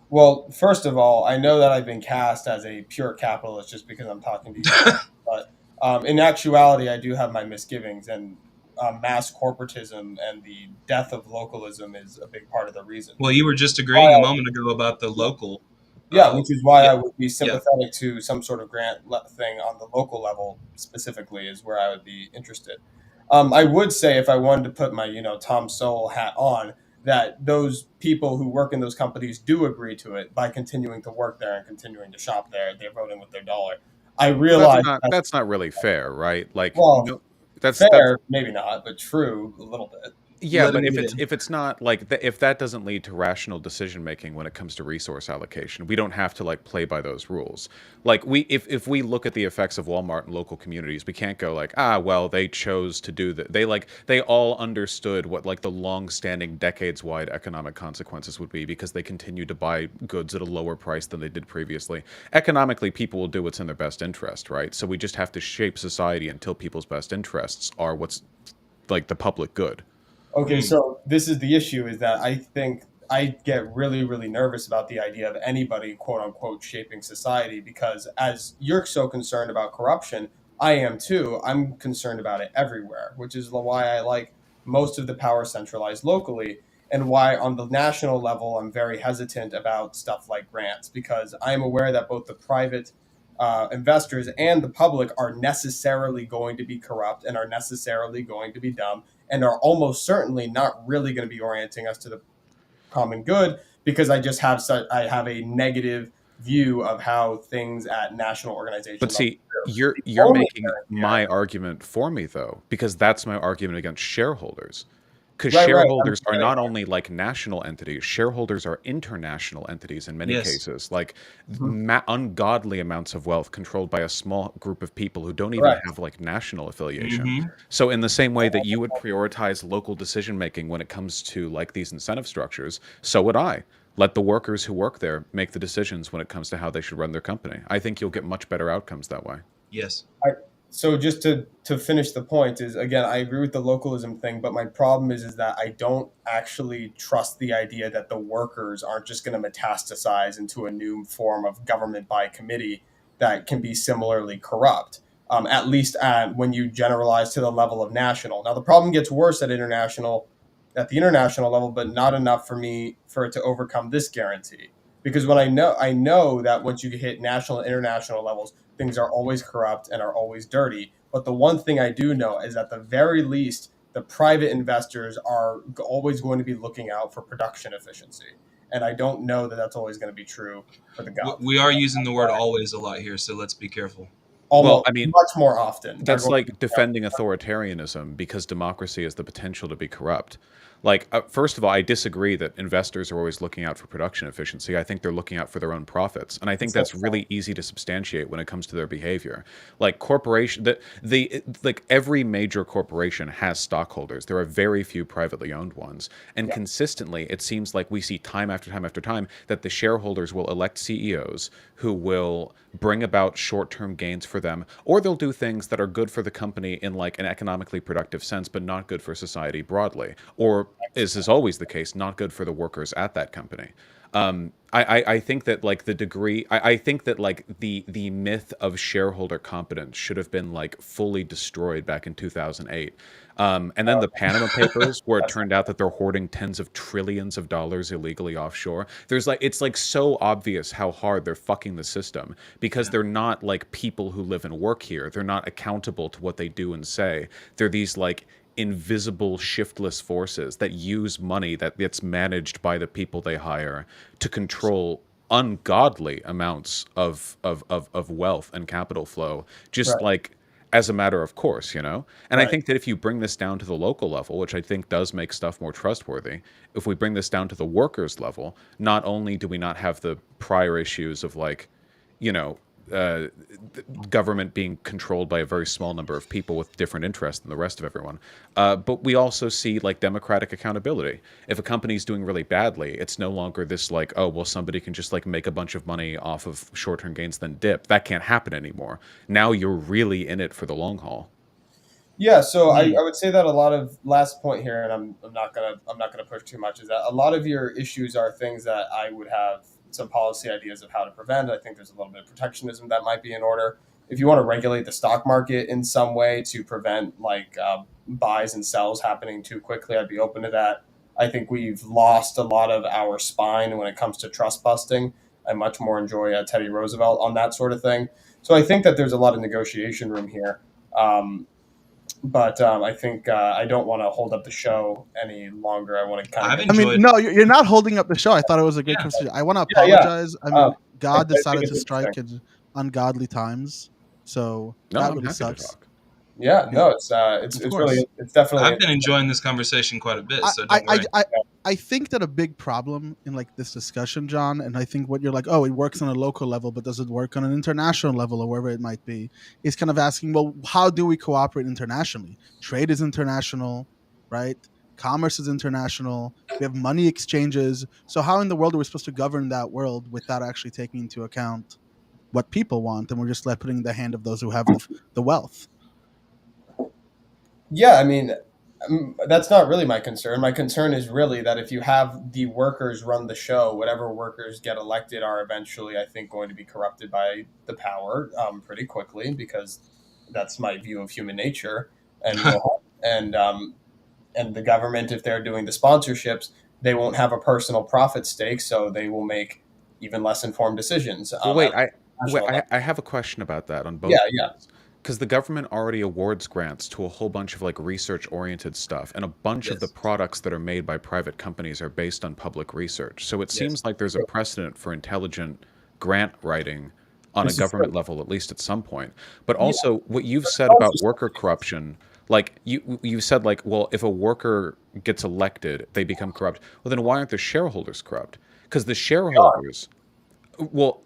C: Well, first of all, I know that I've been cast as a pure capitalist just because I'm talking to you. But in actuality, I do have my misgivings, and mass corporatism and the death of localism is a big part of the reason.
E: Well, you were just
C: Why
E: agreeing a
C: I-
E: moment ago about the local.
C: Yeah, which is why
E: yeah,
C: I would be sympathetic to some sort of thing on the local level specifically is where I would be interested. I would say if I wanted to put my Tom Sowell hat on, that those people who work in those companies do agree to it by continuing to work there and continuing to shop there. They're voting with their dollar. I
F: Well, that's
C: realize
F: not that's not really fair, right? Like,
C: well,
F: no, that's
C: fair, maybe not, but true a little bit.
F: yeah, but
E: Limited.
F: if it's not like if that doesn't lead to rational decision making when it comes to resource allocation, we don't have to like play by those rules. Like if we look at the effects of Walmart in local communities, we can't go like, well, they chose to do that. They all understood what like the long-standing decades-wide economic consequences would be because they continued to buy goods at a lower price than they did previously. Economically, people will do what's in their best interest, right? So we just have to shape society until people's best interests are what's like the public good.
C: Okay, so this is the issue is that I think I get really, really nervous about the idea of anybody, quote unquote, shaping society because as you're so concerned about corruption, I am too. I'm concerned about it everywhere, which is why I like most of the power centralized locally and why on the national level I'm very hesitant about stuff like grants because I'm aware that both the private investors and the public are necessarily going to be corrupt and are necessarily going to be dumb and are almost certainly not really going to be orienting us to the common good because I have a negative view of how things at national organization
F: But
C: level
F: see,
C: do. The
F: you're
C: only
F: making
C: guarantee
F: my argument for me though, because that's my argument against shareholders. Because
C: right, I'm
F: shareholders are
C: getting
F: not only like national entities, shareholders are international entities in many
E: Yes.
F: cases, like
C: Mhm.
F: ungodly amounts of wealth controlled by a small group of people who don't even
C: Correct.
F: have like national affiliation.
E: Mm-hmm.
F: So in the same way that you would prioritize local decision making when it comes to like these incentive structures, so would I. Let the workers who work there make the decisions when it comes to how they should run their company. I think you'll get much better outcomes that way.
E: Yes.
C: So just to finish the point is again I agree with the localism thing, but my problem is that I don't actually trust the idea that the workers aren't just going to metastasize into a new form of government by committee that can be similarly corrupt. At least when you generalize to the level of national. Now the problem gets worse at the international level, but not enough for it to overcome this guarantee. Because when I know that once you hit national and international levels, things are always corrupt and are always dirty. But the one thing I do know is at the very least, the private investors are always going to be looking out for production efficiency. And I don't know that that's always going to be true for the government.
E: We are using the word always a lot here, so let's be careful.
C: Almost
F: I mean,
C: much more often.
F: that's like defending authoritarianism because democracy has the potential to be corrupt. Like, first of all, I disagree that investors are always looking out for production efficiency. I think they're looking out for their own profits, and I think that's really easy to substantiate when it comes to their behavior. Like like every major corporation has stockholders. There are very few privately owned ones, and consistently, it seems like we see time after time after time that the shareholders will elect CEOs who will bring about short-term gains for them, or they'll do things that are good for the company in like an economically productive sense, but not good for society broadly, or as is always the case, not good for the workers at that company. I think that like I think that like the myth of shareholder competence should have been like fully destroyed back in 2008. And then the Panama Papers, where it turned out that they're hoarding tens of trillions of dollars illegally offshore. It's like so obvious how hard they're fucking the system because they're not like people who live and work here. They're not accountable to what they do and say. They're these like invisible, shiftless forces that use money that gets managed by the people they hire to control ungodly amounts of wealth and capital flow, just
C: Right.
F: like as a matter of course, you know? And I
C: Right.
F: think that if you bring this down to the local level, which I think does make stuff more trustworthy, if we bring this down to the workers level, not only do we not have the prior issues of like, you know, government being controlled by a very small number of people with different interests than the rest of everyone. But we also see like democratic accountability. If a company's doing really badly, it's no longer this like, oh, well, somebody can just like make a bunch of money off of short-term gains then dip. That can't happen anymore. Now you're really in it for the long haul.
C: Yeah, so I would say that a lot of last point here, and I'm not gonna push too much, is that a lot of your issues are things that I would have some policy ideas of how to prevent. I think there's a little bit of protectionism that might be in order. If you want to regulate the stock market in some way to prevent like buys and sells happening too quickly, I'd be open to that. I think we've lost a lot of our spine when it comes to trust busting. I much more enjoy Teddy Roosevelt on that sort of thing. So I think that there's a lot of negotiation room here. But I think I don't want to hold up the show any longer. I want to kind
E: I've
C: of.
B: I mean,
E: enjoyed.
B: no, you're not holding up the show. I thought it was a great
E: Yeah.
B: conversation. I want to
C: Yeah, yeah.
B: apologize. I mean, God
C: I think
B: decided
C: it's
B: to strike
C: interesting.
B: in ungodly times, so
F: No,
B: that
F: I'm
B: really
F: happy to
B: sucks.
F: talk.
C: Yeah, no, it's
B: Of course.
C: really it's definitely.
E: I've been enjoying this conversation quite a bit, so
B: I,
E: don't worry.
B: I think that a big problem in like this discussion, John, and I think what you're like, oh, it works on a local level, but does it work on an international level or wherever it might be, is kind of asking, well, how do we cooperate internationally? Trade is international, right? Commerce is international. We have money exchanges. So how in the world are we supposed to govern that world without actually taking into account what people want, and we're just putting in the hand of those who have the wealth?
C: Yeah, I mean, that's not really my concern. My concern is really that if you have the workers run the show, whatever workers get elected are eventually, I think, going to be corrupted by the power pretty quickly, because that's my view of human nature. And will and the government, if they're doing the sponsorships, they won't have a personal profit stake, so they will make even less informed decisions.
F: Well, wait,
C: at the national level.
F: I have a question about that on both.
C: Yeah.
F: Because the government already awards grants to a whole bunch of like research-oriented stuff, and a bunch of the
C: Yes.
F: products that are made by private companies are based on public research. So it seems like there's a precedent for intelligent grant writing on
C: This
F: a
C: is
F: government
C: true.
F: level, at least at some point. But
C: Yeah.
F: also, what you've said
C: Also
F: about worker corruption, like you said, like, well, if a worker gets elected, they become corrupt. Well, then why aren't the shareholders corrupt? Because the shareholders, well,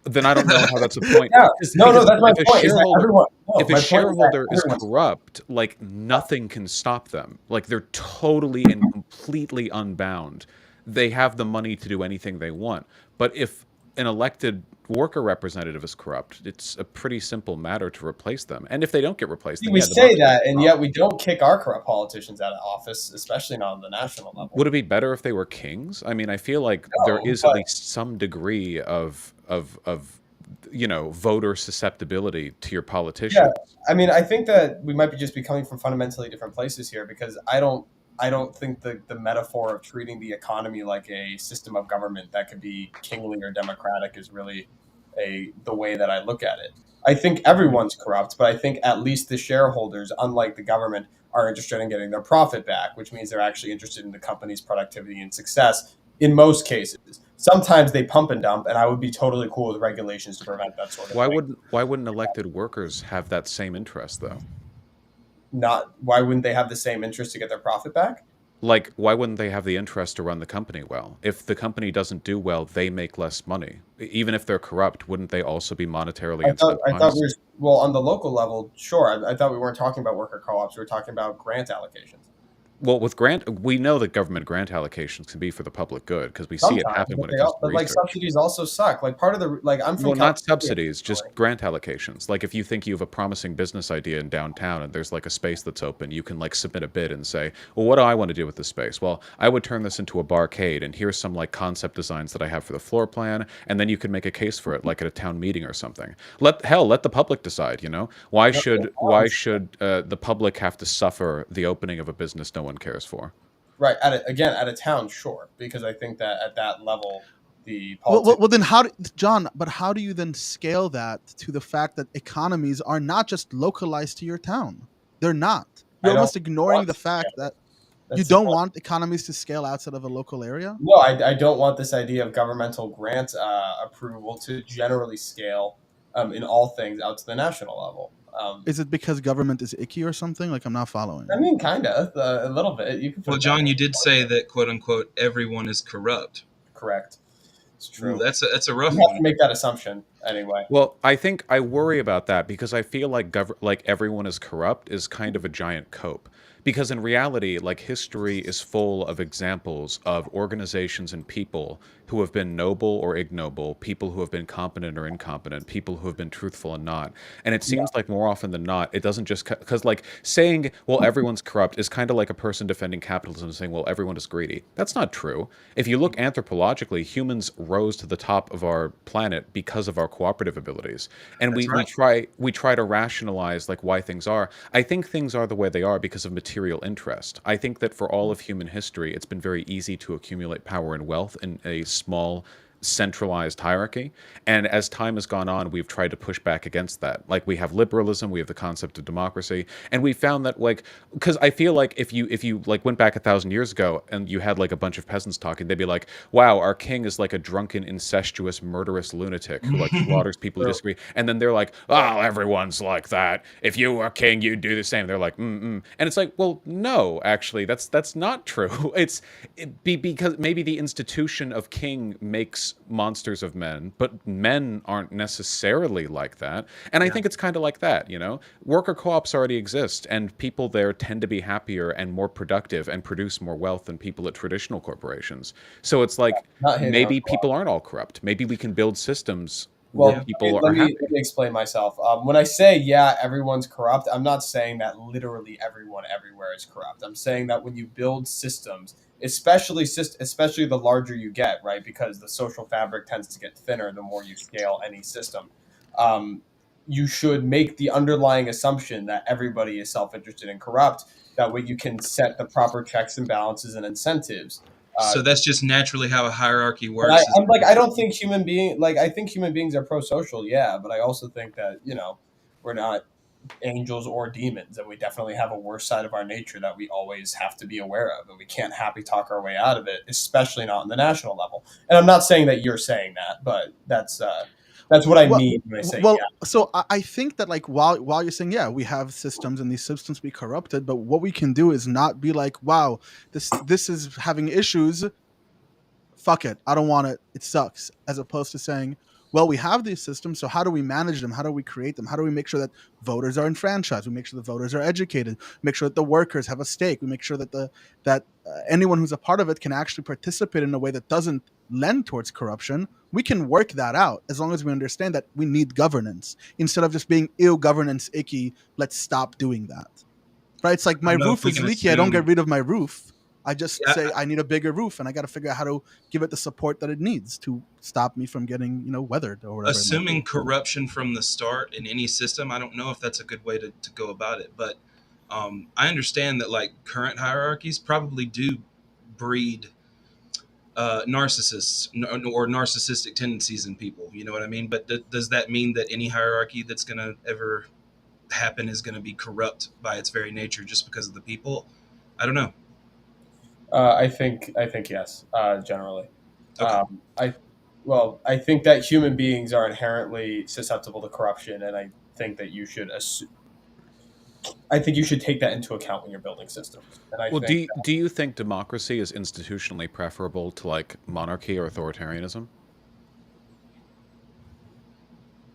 F: then I don't know how that's a point.
C: Yeah. No,
F: Because
C: that's my
F: if a
C: point. Is that
F: shareholder,
C: everyone? No,
F: if a
C: my point is that
F: shareholder is
C: everyone's
F: corrupt, like nothing can stop them. Like they're totally and completely unbound. They have the money to do anything they want. But if an elected worker representative is corrupt, it's a pretty simple matter to replace them. And if they don't get replaced, then
C: We
F: yeah,
C: say
F: democracy
C: that,
F: is a
C: and
F: problem.
C: yet we don't kick our corrupt politicians out of office, especially not on the national level.
F: Would it be better if they were kings? I mean, I feel like there
C: No,
F: is at
C: but
F: least some degree of voter susceptibility to your
C: yeah,
F: politicians.
C: I mean, I think that we might be just be coming from fundamentally different places here, because I don't think the metaphor of treating the economy like a system of government that could be kingly or democratic is really the way that I look at it. I think everyone's corrupt, but I think at least the shareholders, unlike the government, are interested in getting their profit back, which means they're actually interested in the company's productivity and success in most cases. Sometimes they pump and dump, and I would be totally cool with regulations to prevent that sort of thing.
F: Why wouldn't elected workers have that same interest though?
C: Not why wouldn't they have the same interest to get their profit back?
F: Like why wouldn't they have the interest to run the company well? If the company doesn't do well, they make less money. Even if they're corrupt, wouldn't they also be monetarily
C: I thought
F: incentivized?
C: well, on the local level, sure. I thought we weren't talking about worker co-ops. We were talking about grant allocations.
F: Well, with grant, we know that government grant allocations can be for the public good because we see it
C: Sometimes,
F: happen when it comes to
C: but like
F: research.
C: subsidies also suck. Like part of the I'm from
F: Well, not
C: California.
F: subsidies, just grant allocations. Like if you think you have a promising business idea in downtown and there's like a space that's open, you can like submit a bid and say, well, what do I want to do with this space? Well, I would turn this into a barcade, and here's some like concept designs that I have for the floor plan, and then you could make a case for it, like at a town meeting or something. Let the public decide. You know, why should the public have to suffer the opening of a business no one cares for?
C: Right. At a town, sure, because I think that at that level, the
B: Well,
C: politics.
B: then John? But how do you then scale that to the fact that economies are not just localized to your town? They're not. You're
C: I don't
B: almost ignoring
C: want
B: the
C: to
B: fact
C: scale.
B: that you
C: That's the
B: don't
C: point.
B: want economies to scale outside of a local area.
C: No, I don't want this idea of governmental grant approval to generally scale in all things out to the national level.
B: Is it because government is icky or something? Like I'm not following.
C: I mean, kind of a little bit. You can put
E: Well,
C: it that
E: John,
C: way.
E: you did say that quote unquote everyone is corrupt.
C: Correct. It's
E: Ooh,
C: true.
E: that's a
C: You
E: rough
C: have to
E: one.
C: make that assumption anyway.
F: Well, I think I worry about that because I feel like like everyone is corrupt is kind of a giant cope. Because in reality, like history is full of examples of organizations and people who have been noble or ignoble, people who have been competent or incompetent, people who have been truthful and not. And it
C: Yeah.
F: seems like more often than not, it doesn't just because like saying, well, everyone's corrupt is kind of like a person defending capitalism and saying, well, everyone is greedy. That's not true. If you look anthropologically, humans rose to the top of our planet because of our cooperative abilities. And
E: That's right.
F: we try to rationalize like why things are. I think things are the way they are because of material interest. I think that for all of human history, it's been very easy to accumulate power and wealth in a small centralized hierarchy. And as time has gone on, we've tried to push back against that. Like we have liberalism, we have the concept of democracy, and we found that like because I feel like if you like went back 1,000 years ago and you had like a bunch of peasants talking, they'd be like, "Wow, our king is like a drunken, incestuous, murderous lunatic who like slaughters people who
C: True.
F: disagree." And then they're like, "Oh, everyone's like that. If you were king, you'd do the same." They're like, "Mm-mm," and it's like, well, no, actually, that's not true. Because maybe the institution of king makes monsters of men, but men aren't necessarily like that. And I
E: Yeah.
F: think it's kind of like that, Worker co-ops already exist, and people there tend to be happier and more productive and produce more wealth than people at traditional corporations. So it's like
C: Not hating on
F: maybe
C: co-op.
F: people aren't all corrupt. Maybe we can build systems where
C: Well,
E: Yeah.
F: people
C: let
F: are
C: me
F: happy.
C: let me explain myself. When I say yeah, everyone's corrupt, I'm not saying that literally everyone everywhere is corrupt. I'm saying that when you build systems, especially the larger you get, right? Because the social fabric tends to get thinner the more you scale any system. Um, you should make the underlying assumption that everybody is self-interested and corrupt. That way, you can set the proper checks and balances and incentives.
E: So that's just naturally how a hierarchy
C: But I,
E: works.
C: I'm like, I don't think I think human beings are pro-social, yeah, but I also think that we're not angels or demons, and we definitely have a worse side of our nature that we always have to be aware of, and we can't happy talk our way out of it, especially not on the national level. And I'm not saying that you're saying that, but that's what I
B: Well,
C: mean when I say
B: well,
C: yeah.
B: so I think that like while you're saying yeah, we have systems and these systems be corrupted, but what we can do is not be like, wow, this is having issues. Fuck it, I don't want it. It sucks. As opposed to saying, well, we have these systems, so how do we manage them? How do we create them? How do we make sure that voters are enfranchised? We make sure the voters are educated. Make sure that the workers have a stake. We make sure that anyone who's a part of it can actually participate in a way that doesn't lend towards corruption. We can work that out as long as we understand that we need governance instead of just being ill governance icky. Let's stop doing that. Right? It's like
E: I
B: my
E: don't know if
B: roof
E: we
B: is
E: can
B: leaky. I don't get
E: assume.
B: rid of my roof. I just
E: Yeah,
B: say I need a bigger roof, and I got to figure out how to give it the support that it needs to stop me from getting, weathered or whatever it might
E: assuming
B: be.
E: corruption from the start in any system, I don't know if that's a good way to go about it. But I understand that like current hierarchies probably do breed narcissists or narcissistic tendencies in people. You know what I mean? But does that mean that any hierarchy that's going to ever happen is going to be corrupt by its very nature just because of the people? I don't know.
C: I think yes, generally.
E: Okay.
C: I well, I think that human beings are inherently susceptible to corruption, and I think that I think you should take that into account when you're building systems. And I
F: Well,
C: think
F: do you think democracy is institutionally preferable to like monarchy or authoritarianism?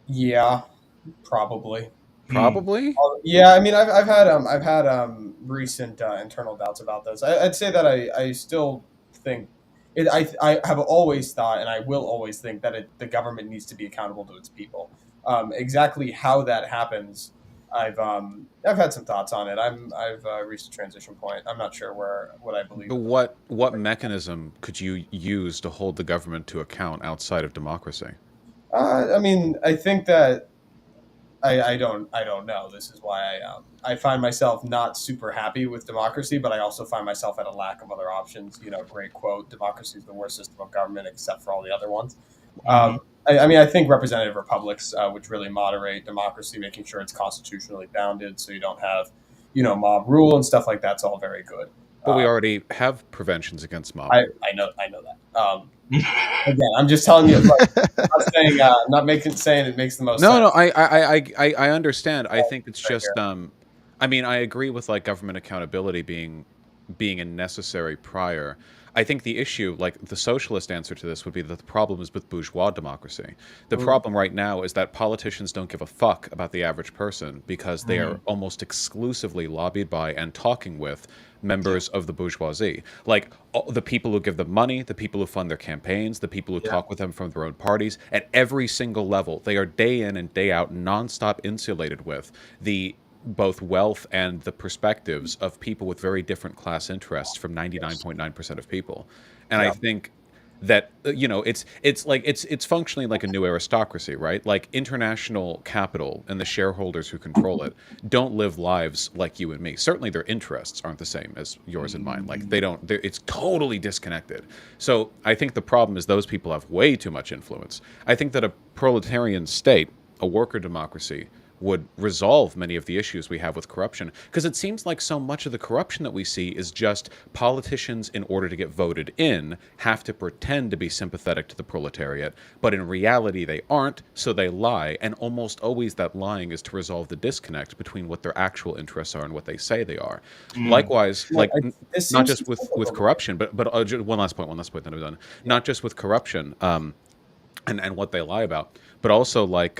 C: yeah, probably.
E: Hmm.
F: Probably.
C: Yeah, I mean, I've had recent internal doubts about this. I'd say that I still think I have always thought, and I will always think that the government needs to be accountable to its people. Exactly how that happens, I've had some thoughts on it. I've reached a transition point. I'm not sure what I believe
F: But
C: in the
F: what mechanism could you use to hold the government to account outside of democracy?
C: I mean, I think that I don't know. This is why I find myself not super happy with democracy, but I also find myself at a lack of other options. Great quote: "Democracy is the worst system of government except for all the other ones."
E: Hmm.
C: I mean, I think representative republics, which really moderate democracy, making sure it's constitutionally bounded, so you don't have mob rule and stuff like that's all very good.
F: But we already have preventions against mob.
C: I know that. Again, I'm just telling you. I'm not saying it makes the most sense.
F: No, I understand. I think it's just I mean, I agree with like government accountability being a necessary prior. I think the issue, like the socialist answer to this would be that the problem is with bourgeois democracy. The problem right now is that politicians don't give a fuck about the average person because they are almost exclusively lobbied by and talking with members of the bourgeoisie. Like the people who give them money, the people who fund their campaigns, the people who talk with them from their own parties, at every single level, they are day in and day out nonstop insulated with the both wealth and the perspectives of people with very different class interests from 99.9% of people. And I think that it's functionally like a new aristocracy, right? Like international capital and the shareholders who control it don't live lives like you and me. Certainly their interests aren't the same as yours and mine. Like it's totally disconnected. So I think the problem is those people have way too much influence. I think that a proletarian state, a worker democracy, would resolve many of the issues we have with corruption, because it seems like so much of the corruption that we see is just politicians, in order to get voted in, have to pretend to be sympathetic to the proletariat, but in reality they aren't, so they lie, and almost always that lying is to resolve the disconnect between what their actual interests are and what they say they are. Likewise, not just with corruption, but one last point, then I'm done. Not just with corruption and what they lie about, but also like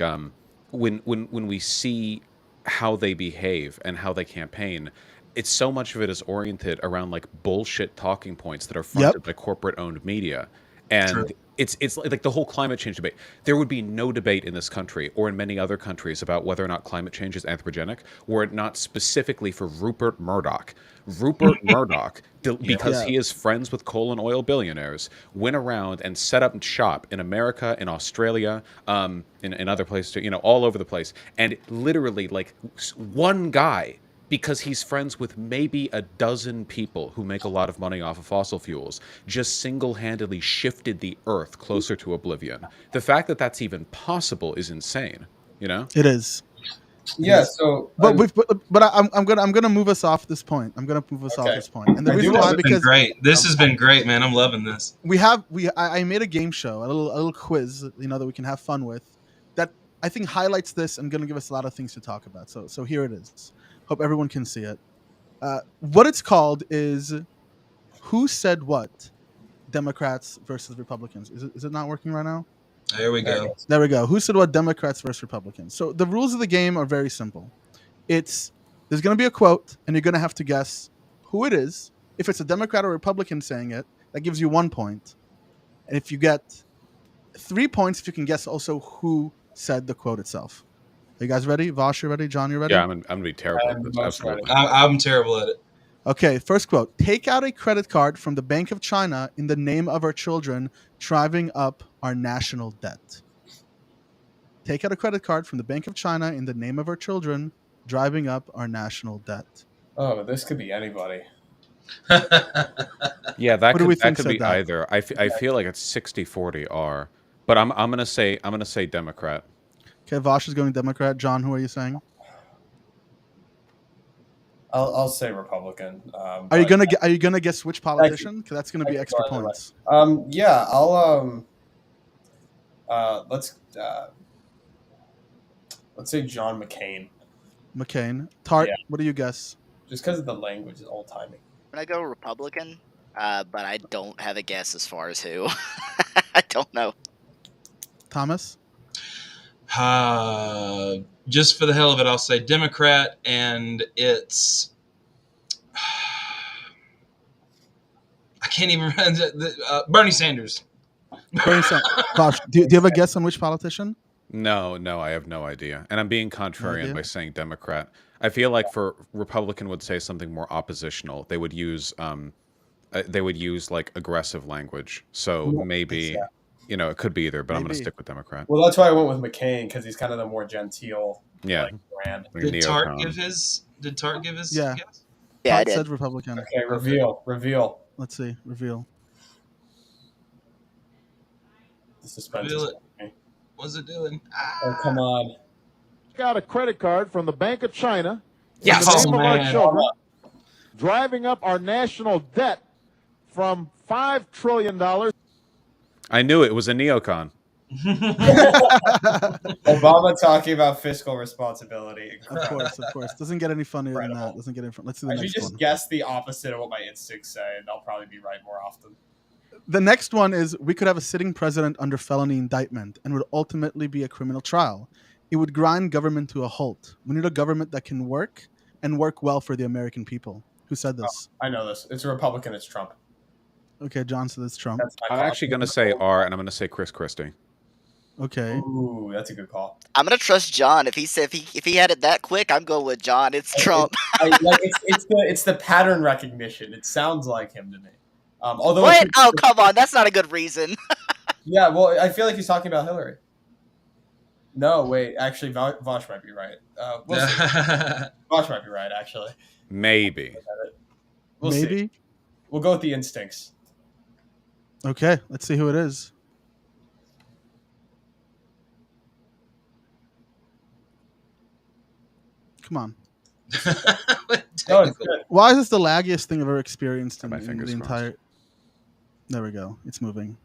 F: when we see how they behave and how they campaign, it's so much of it is oriented around like bullshit talking points that are funded by corporate owned media. And it's like the whole climate change debate. There would be no debate in this country or in many other countries about whether or not climate change is anthropogenic, were it not specifically for Rupert Murdoch. Rupert Murdoch, because he is friends with coal and oil billionaires, went around and set up shop in America, in Australia, in other places too, all over the place. And literally, like one guy, because he's friends with maybe a dozen people who make a lot of money off of fossil fuels, just single-handedly shifted the Earth closer to oblivion. The fact that that's even possible is insane.
B: It is.
C: Yeah. So,
B: but I'm gonna move us off this point. I'm gonna move us off this point, and the reason why, because
E: this has been great, man. I'm loving this.
B: I made a game show, a little quiz, that we can have fun with, that I think highlights this and gonna give us a lot of things to talk about. So here it is. Hope everyone can see it. What it's called is Who Said What? Democrats versus Republicans. Is it not working right now?
E: There we go.
B: There we go. Who Said What? Democrats versus Republicans. So the rules of the game are very simple. There's going to be a quote, and you're going to have to guess who it is. If it's a Democrat or Republican saying it, that gives you 1 point. And if you get 3 points, if you can guess also who said the quote itself. Are you guys ready? Vosh, you ready? John, you ready?
F: Yeah, I'm going to be terrible at this. Absolutely.
E: I'm terrible at it.
B: Okay, first quote. Take out a credit card from the Bank of China in the name of our children, driving up our national debt. Take out a credit card from the Bank of China in the name of our children, driving up our national debt.
C: Oh, this could be anybody.
F: Yeah, that could be either. I feel like it's 60-40 R, but I'm gonna say Democrat.
B: Okay, Vosh is going Democrat. John, who are you saying?
C: I'll say Republican.
B: Are you gonna guess which politician? Because that's gonna be extra points.
C: Yeah, I'll let's say John McCain.
B: McCain. Tart, what do you guess?
C: Just because of the language is old timey.
D: I'm gonna go Republican, but I don't have a guess as far as who. I don't know.
B: Thomas?
E: Just for the hell of it, I'll say Democrat, and it's I can't even remember Bernie Sanders.
B: Bernie Sanders. Gosh, do you have a guess on which politician?
F: No, I have no idea, and I'm being contrarian by saying Democrat. I feel like for Republican would say something more oppositional. They would use like aggressive language. So maybe. It could be either, but I'm going to stick with Democrat.
C: Well, that's why I went with McCain, because he's kind of the more genteel brand.
E: Did Tart give his
B: Yeah.
E: guess?
D: Yeah,
B: Tart said Republican.
C: Okay, reveal.
B: Let's see. Reveal.
C: The suspense.
E: What's it doing?
C: Oh, come on.
G: Got a credit card from the Bank of China Yes.
H: In the name of our
E: man.
H: children, driving up our national debt from $5 trillion.
F: I knew it was a neocon.
C: Obama talking about fiscal responsibility.
B: Of course. Doesn't get any funnier than that. Doesn't get any fun. Let's do the
C: I should
B: next
C: just
B: one.
C: guess the opposite of what my instincts say, and I'll probably be right more often.
B: The next one is we could have a sitting president under felony indictment and would ultimately be a criminal trial. It would grind government to a halt. We need a government that can work and work well for the American people. Who said this?
C: I know this. It's a Republican. It's Trump.
B: Okay, John said it's Trump.
C: That's my
F: I'm
C: call.
F: actually going to say R, and I'm going to say Chris Christie.
B: Okay.
C: Ooh, that's a good call.
D: I'm gonna trust John. If he said if he had it that quick, I'm going with John. It's Trump.
C: It's the pattern recognition. It sounds like him to me. Although
D: What? Oh, come on. That's not a good reason.
C: yeah, well, I feel like he's talking about Hillary. No, wait. Actually, Vosh might be right. We'll see. Vosh might be right. Actually,
F: Maybe.
C: we'll
B: Maybe.
C: see. We'll go with the instincts.
B: Okay, let's see who it is. Come on.
C: No, it's good.
B: Why is this the laggiest thing I've ever experienced in
F: My
B: the
F: fingers
B: entire... There we go. It's moving.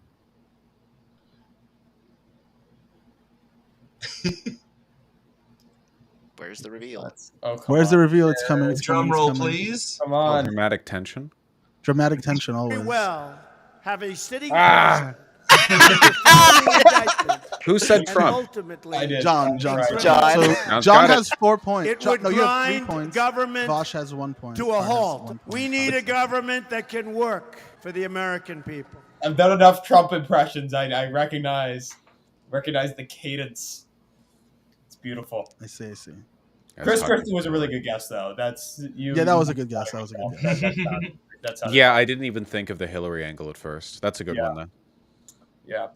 D: Where's the reveal?
C: Oh, come
B: Where's
C: on.
B: the reveal? It's coming. It's
E: Drum
B: coming.
E: roll,
B: It's coming.
E: please.
C: Come on.
F: Dramatic tension.
B: Dramatic tension always.
I: Well, have a sitting
F: Ah.
I: president.
F: Who said
I: And
F: Trump?
I: ultimately,
C: I did.
B: John.
C: Right.
B: John.
C: Right.
D: John.
B: So
F: John's
B: John
F: got it.
B: has 4 points.
I: it
B: John,
I: would
B: no, you have 3
I: grind
B: points.
I: government
B: Vosh has 1 point.
I: to a
B: Bart has
I: halt.
B: 1 point.
I: We need a government that can work for the American people.
C: I've done enough Trump impressions. I recognize the cadence. It's beautiful.
B: I see.
C: Chris Christie was a really good guess, though. That's you.
B: Yeah, that was a good guess.
C: That's how
F: Yeah, I didn't even think of the Hillary angle at first. That's a good
C: Yeah.
F: one, though.
C: Yeah.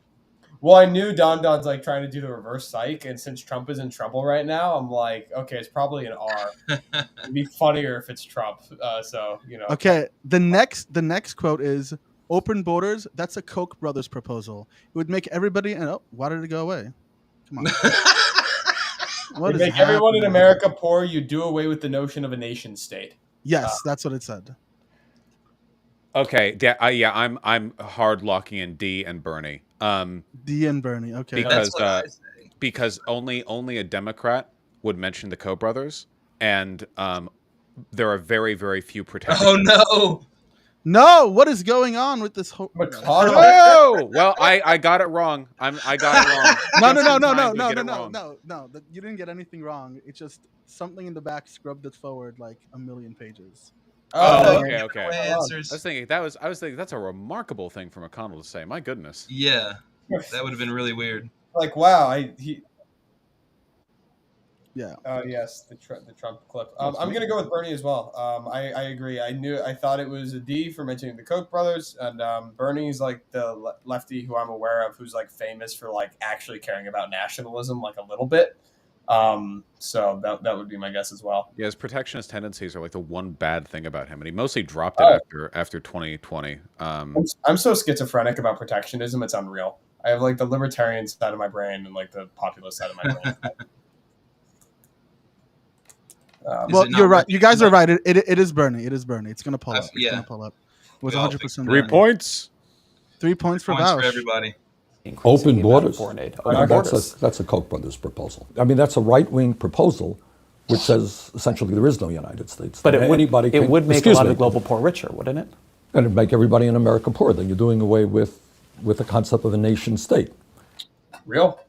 C: Well, I knew Don's like trying to do the reverse psych, and since Trump is in trouble right now, I'm like, okay, it's probably an R. It'd be funnier if it's Trump. So you know.
B: Okay, the next quote is open borders. That's a Koch brothers proposal. It would make everybody. And why did it go away? Come on. What
C: You
B: is
C: make everyone in
B: happening?
C: America poor. You do away with the notion of a nation state.
B: Yes, that's what it said.
F: Okay, I'm hard locking in D and Bernie.
B: D and Bernie. Okay.
F: Because
E: That's what I say.
F: because only a Democrat would mention the Koch brothers, and there are very, very few protections.
E: Oh no!
B: No, what is going on with this whole?
C: McConnell.
F: Oh well, I got it wrong. I got it wrong.
B: No,
F: Just in time to get it wrong.
B: no. You didn't get anything wrong. It's just something in the back scrubbed it forward like a million pages.
C: Oh,
F: Okay.
E: Answers.
F: I was thinking that's a remarkable thing for McConnell to say. My goodness.
E: Yeah, that would have been really weird.
C: Like wow,
B: Yeah.
C: Yes, the Trump clip. I'm gonna go with Bernie as well. I agree. I thought it was a D for mentioning the Koch brothers, and Bernie's like the lefty who I'm aware of who's like famous for like actually caring about nationalism like a little bit. So that would be my guess as well.
F: Yeah, his protectionist tendencies are like the one bad thing about him, and he mostly dropped it after 2020.
C: I'm so schizophrenic about protectionism; it's unreal. I have like the libertarian side of my brain and like the populist side of my brain.
B: Well, you're right. You guys are right. It is Bernie. It is Bernie. It's gonna pull up. It's
E: yeah.
B: gonna pull up. It was
E: We all
B: 100%.
F: 3 points.
B: 3 points for
E: Points
B: Bausch.
E: for everybody.
G: Open borders.
C: Borders.
G: That's a Koch brothers proposal. I mean, that's a right-wing proposal, which says essentially there is no United States.
J: But
G: That
J: it
G: can-
J: would make a
G: excuse
J: lot
G: me,
J: of global poor richer, wouldn't it?
G: and it'd make everybody in America poor. Then you're doing away with the concept of a nation state.
C: Real.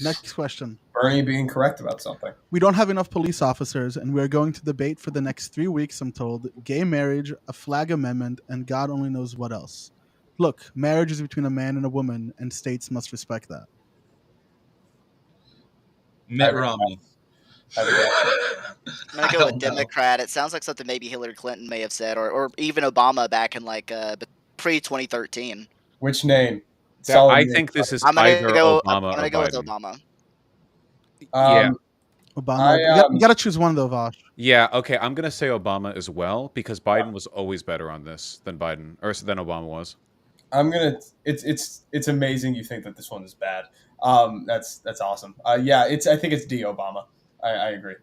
B: Next question.
C: Bernie being correct about something.
B: We don't have enough police officers, and we are going to debate for the next 3 weeks, I'm told, gay marriage, a flag amendment, and God only knows what else. Look, marriage is between a man and a woman, and states must respect that.
E: Mitt Romney.
D: I'm gonna go with Democrat. It sounds like something maybe Hillary Clinton may have said, or even Obama back in like pre-2013.
C: Which name?
F: I think this is
D: I'm gonna
F: either
D: go.
F: Obama
D: I'm gonna
F: or
D: go with
F: Biden.
D: Obama.
F: Yeah.
B: Obama. You got to choose one though, Vosh.
F: Yeah, okay, I'm going to say Obama as well, because Biden was always better on this than Obama was.
C: I'm gonna. It's amazing you think that this one is bad. That's awesome. Yeah, I think it's D Obama. I agree.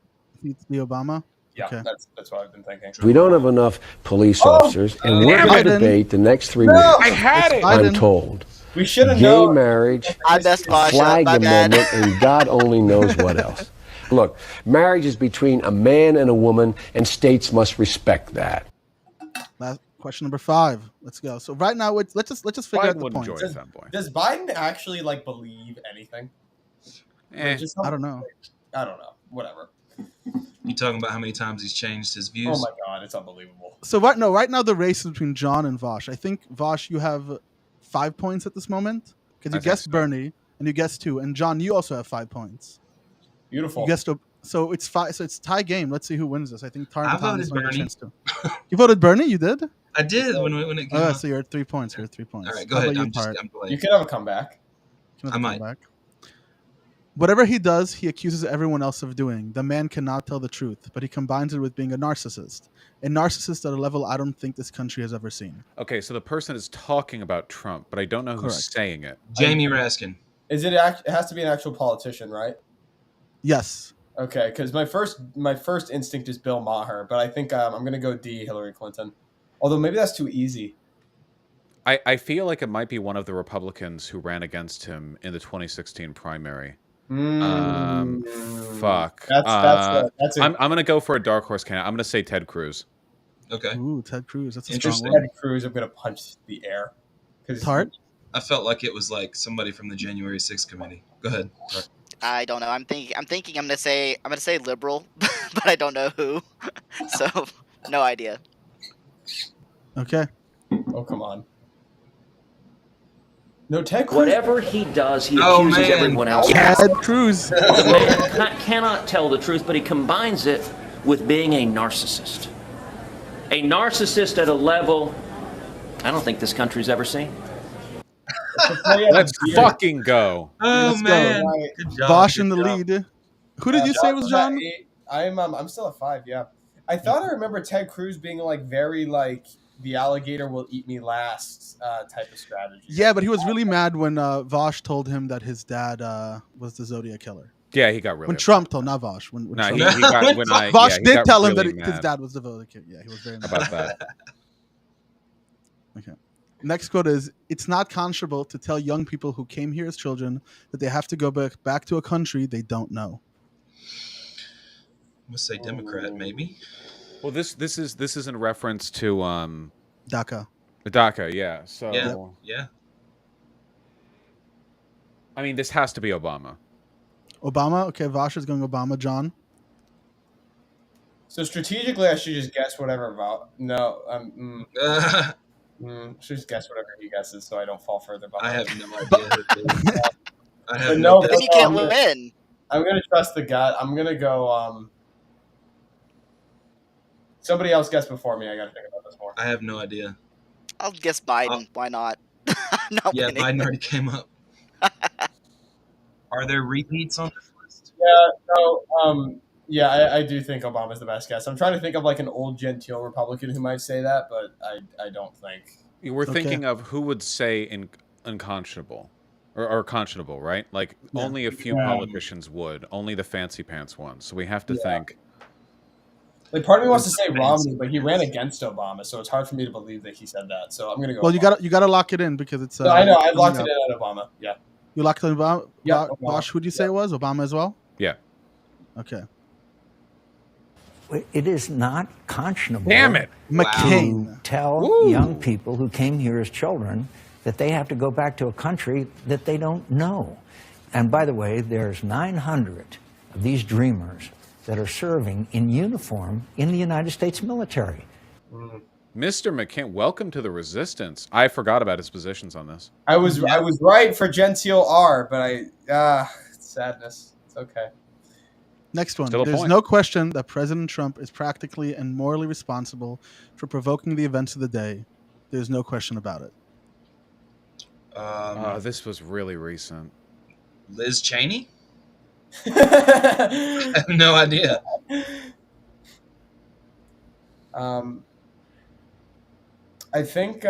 B: It's the Obama.
C: Yeah,
B: Okay.
C: that's what I've been thinking.
J: We don't have enough police officers, and we're going to
B: Biden.
J: debate the next 3
C: No!
J: weeks.
F: I had it.
J: I'm
B: Biden.
J: told.
C: We should have
J: Gay
C: known.
J: marriage,
D: I messed Bosh up.
J: flag
D: My bad.
J: amendment, and God only knows what else. Look, marriage is between a man and a woman, and states must respect that.
B: Last question number 5. Let's go. So right now, let's just figure out
F: Biden
B: the
F: wouldn't
B: points.
F: join Femboy.
C: Does Biden actually like believe anything?
F: Eh.
C: Just
B: I don't know.
C: I don't know. Whatever.
E: You talking about how many times he's changed his views?
C: Oh my God, it's unbelievable.
B: So right now the race is between John and Vosh. I think Vosh, you have 5 points at this moment because you
F: I think
B: guessed
F: so.
B: Bernie and you guessed 2, and John, you also have 5 points.
C: Beautiful.
B: You guessed so it's 5. So it's tie game. Let's see who wins this. I think
E: I
B: Thomas
E: voted
B: might have a
E: Bernie.
B: chance to. You voted Bernie. You did.
E: I did when it came
B: Oh,
E: out.
B: so you're at 3 points. You're at 3 points.
E: All right, go
B: How
E: ahead.
B: about
E: I'm
B: you,
E: just
B: Tart?
E: I'm
C: You
E: delayed.
C: could have a comeback.
B: Can
E: I might.
B: come back? Whatever he does, he accuses everyone else of doing. The man cannot tell the truth, but he combines it with being a narcissist. A narcissist at a level I don't think this country has ever seen.
F: Okay, so the person is talking about Trump, but I don't know who's
B: Correct.
F: saying it.
E: Jamie Raskin.
C: Is it? It has to be an actual politician, right?
B: Yes.
C: Okay, because my first instinct is Bill Maher, but I think I'm going to go D, Hillary Clinton. Although maybe that's too easy.
F: I feel like it might be one of the Republicans who ran against him in the 2016 primary. Fuck.
C: That's
F: I'm gonna go for a dark horse candidate. I'm gonna say Ted Cruz.
E: Okay.
B: Ooh, Ted Cruz. That's a strong
E: Interesting.
B: one.
C: Ted Cruz. I'm going to punch the air.
B: Tart?
E: I felt like it was like somebody from the January 6th committee. Go ahead. Tart.
D: I don't know. I'm gonna say liberal, but I don't know who. So no idea.
B: Okay.
C: Oh, come on. No, Ted Cruz.
K: Whatever he does, he
E: Oh,
K: accuses
E: man.
K: everyone else.
B: Ted Cruz.
K: The man cannot tell the truth, but he combines it with being a narcissist. A narcissist at a level I don't think this country's ever seen.
F: Let's fucking go.
E: Oh,
B: Let's go.
E: man. Good job.
B: Bosh
E: good
B: in the
E: job.
B: lead. Who did you say was John?
C: At 8. I'm still at 5. Yeah, I thought I remember Ted Cruz being like very like the alligator will eat me last type of strategy.
B: Yeah, but he was really mad when Vosh told him that his dad was the Zodiac killer.
F: Yeah, he got really
B: When
F: upset.
B: Trump told, not Vosh. When
F: No,
B: Trump,
F: he got when I
B: Vosh
F: he
B: did
F: got
B: tell him
F: really
B: that his
F: mad
B: dad was the Zodiac killer. Yeah, he was very mad
F: about that.
B: Okay. Next quote is, "It's not conscionable to tell young people who came here as children that they have to go back to a country they don't know."
E: I'm gonna say Democrat, maybe.
F: Well, this is in reference to
B: DACA.
F: DACA, yeah. So
E: Yeah.
F: I mean, this has to be Obama.
C: Obama.
B: Okay, Vosh is going Obama. John?
C: So strategically, I should just guess whatever about. No, should just guess whatever he guesses, so I don't fall further behind.
E: I have no idea. I have
C: no.
D: Then you can't win.
C: I'm gonna trust the gut. I'm gonna go. Somebody else guessed before me. I gotta think about this more.
E: I have no idea.
D: I'll guess Biden. Why not? Not
E: Yeah,
D: winning.
E: Biden already came up. Are there repeats on this list?
C: Yeah. No. Yeah, I do think Obama's the best guess. I'm trying to think of like an old genteel Republican who might say that, but I don't think.
F: We're thinking of who would say unconscionable or conscionable, right? Like only a few politicians would, only the fancy pants ones. So we have to think.
C: Like part of me wants to say Romney, but he ran against Obama, so it's hard for me to believe that he said that. So I'm gonna go.
B: Well,
C: Obama.
B: you gotta lock it in because it's.
C: No, I know. I've locked it in at Obama. Yeah.
B: You locked it in Obama.
C: Yeah.
B: Bosh, who did you say it was? Obama as well.
F: Yeah.
B: Okay.
L: It is not conscionable.
F: Damn it,
B: McCain.
L: To tell young people who came here as children that they have to go back to a country that they don't know. And by the way, there's 900 of these dreamers that are serving in uniform in the United States military.
F: Mr. McCain, welcome to the resistance. I forgot about his positions on this.
C: I was right for genteel R, but it's sadness. It's okay.
B: Next one.
F: Still a
B: There's
F: point.
B: no question that President Trump is practically and morally responsible for provoking the events of the day. There's no question about it.
F: This was really recent.
E: Liz Cheney? I have no idea.
C: I think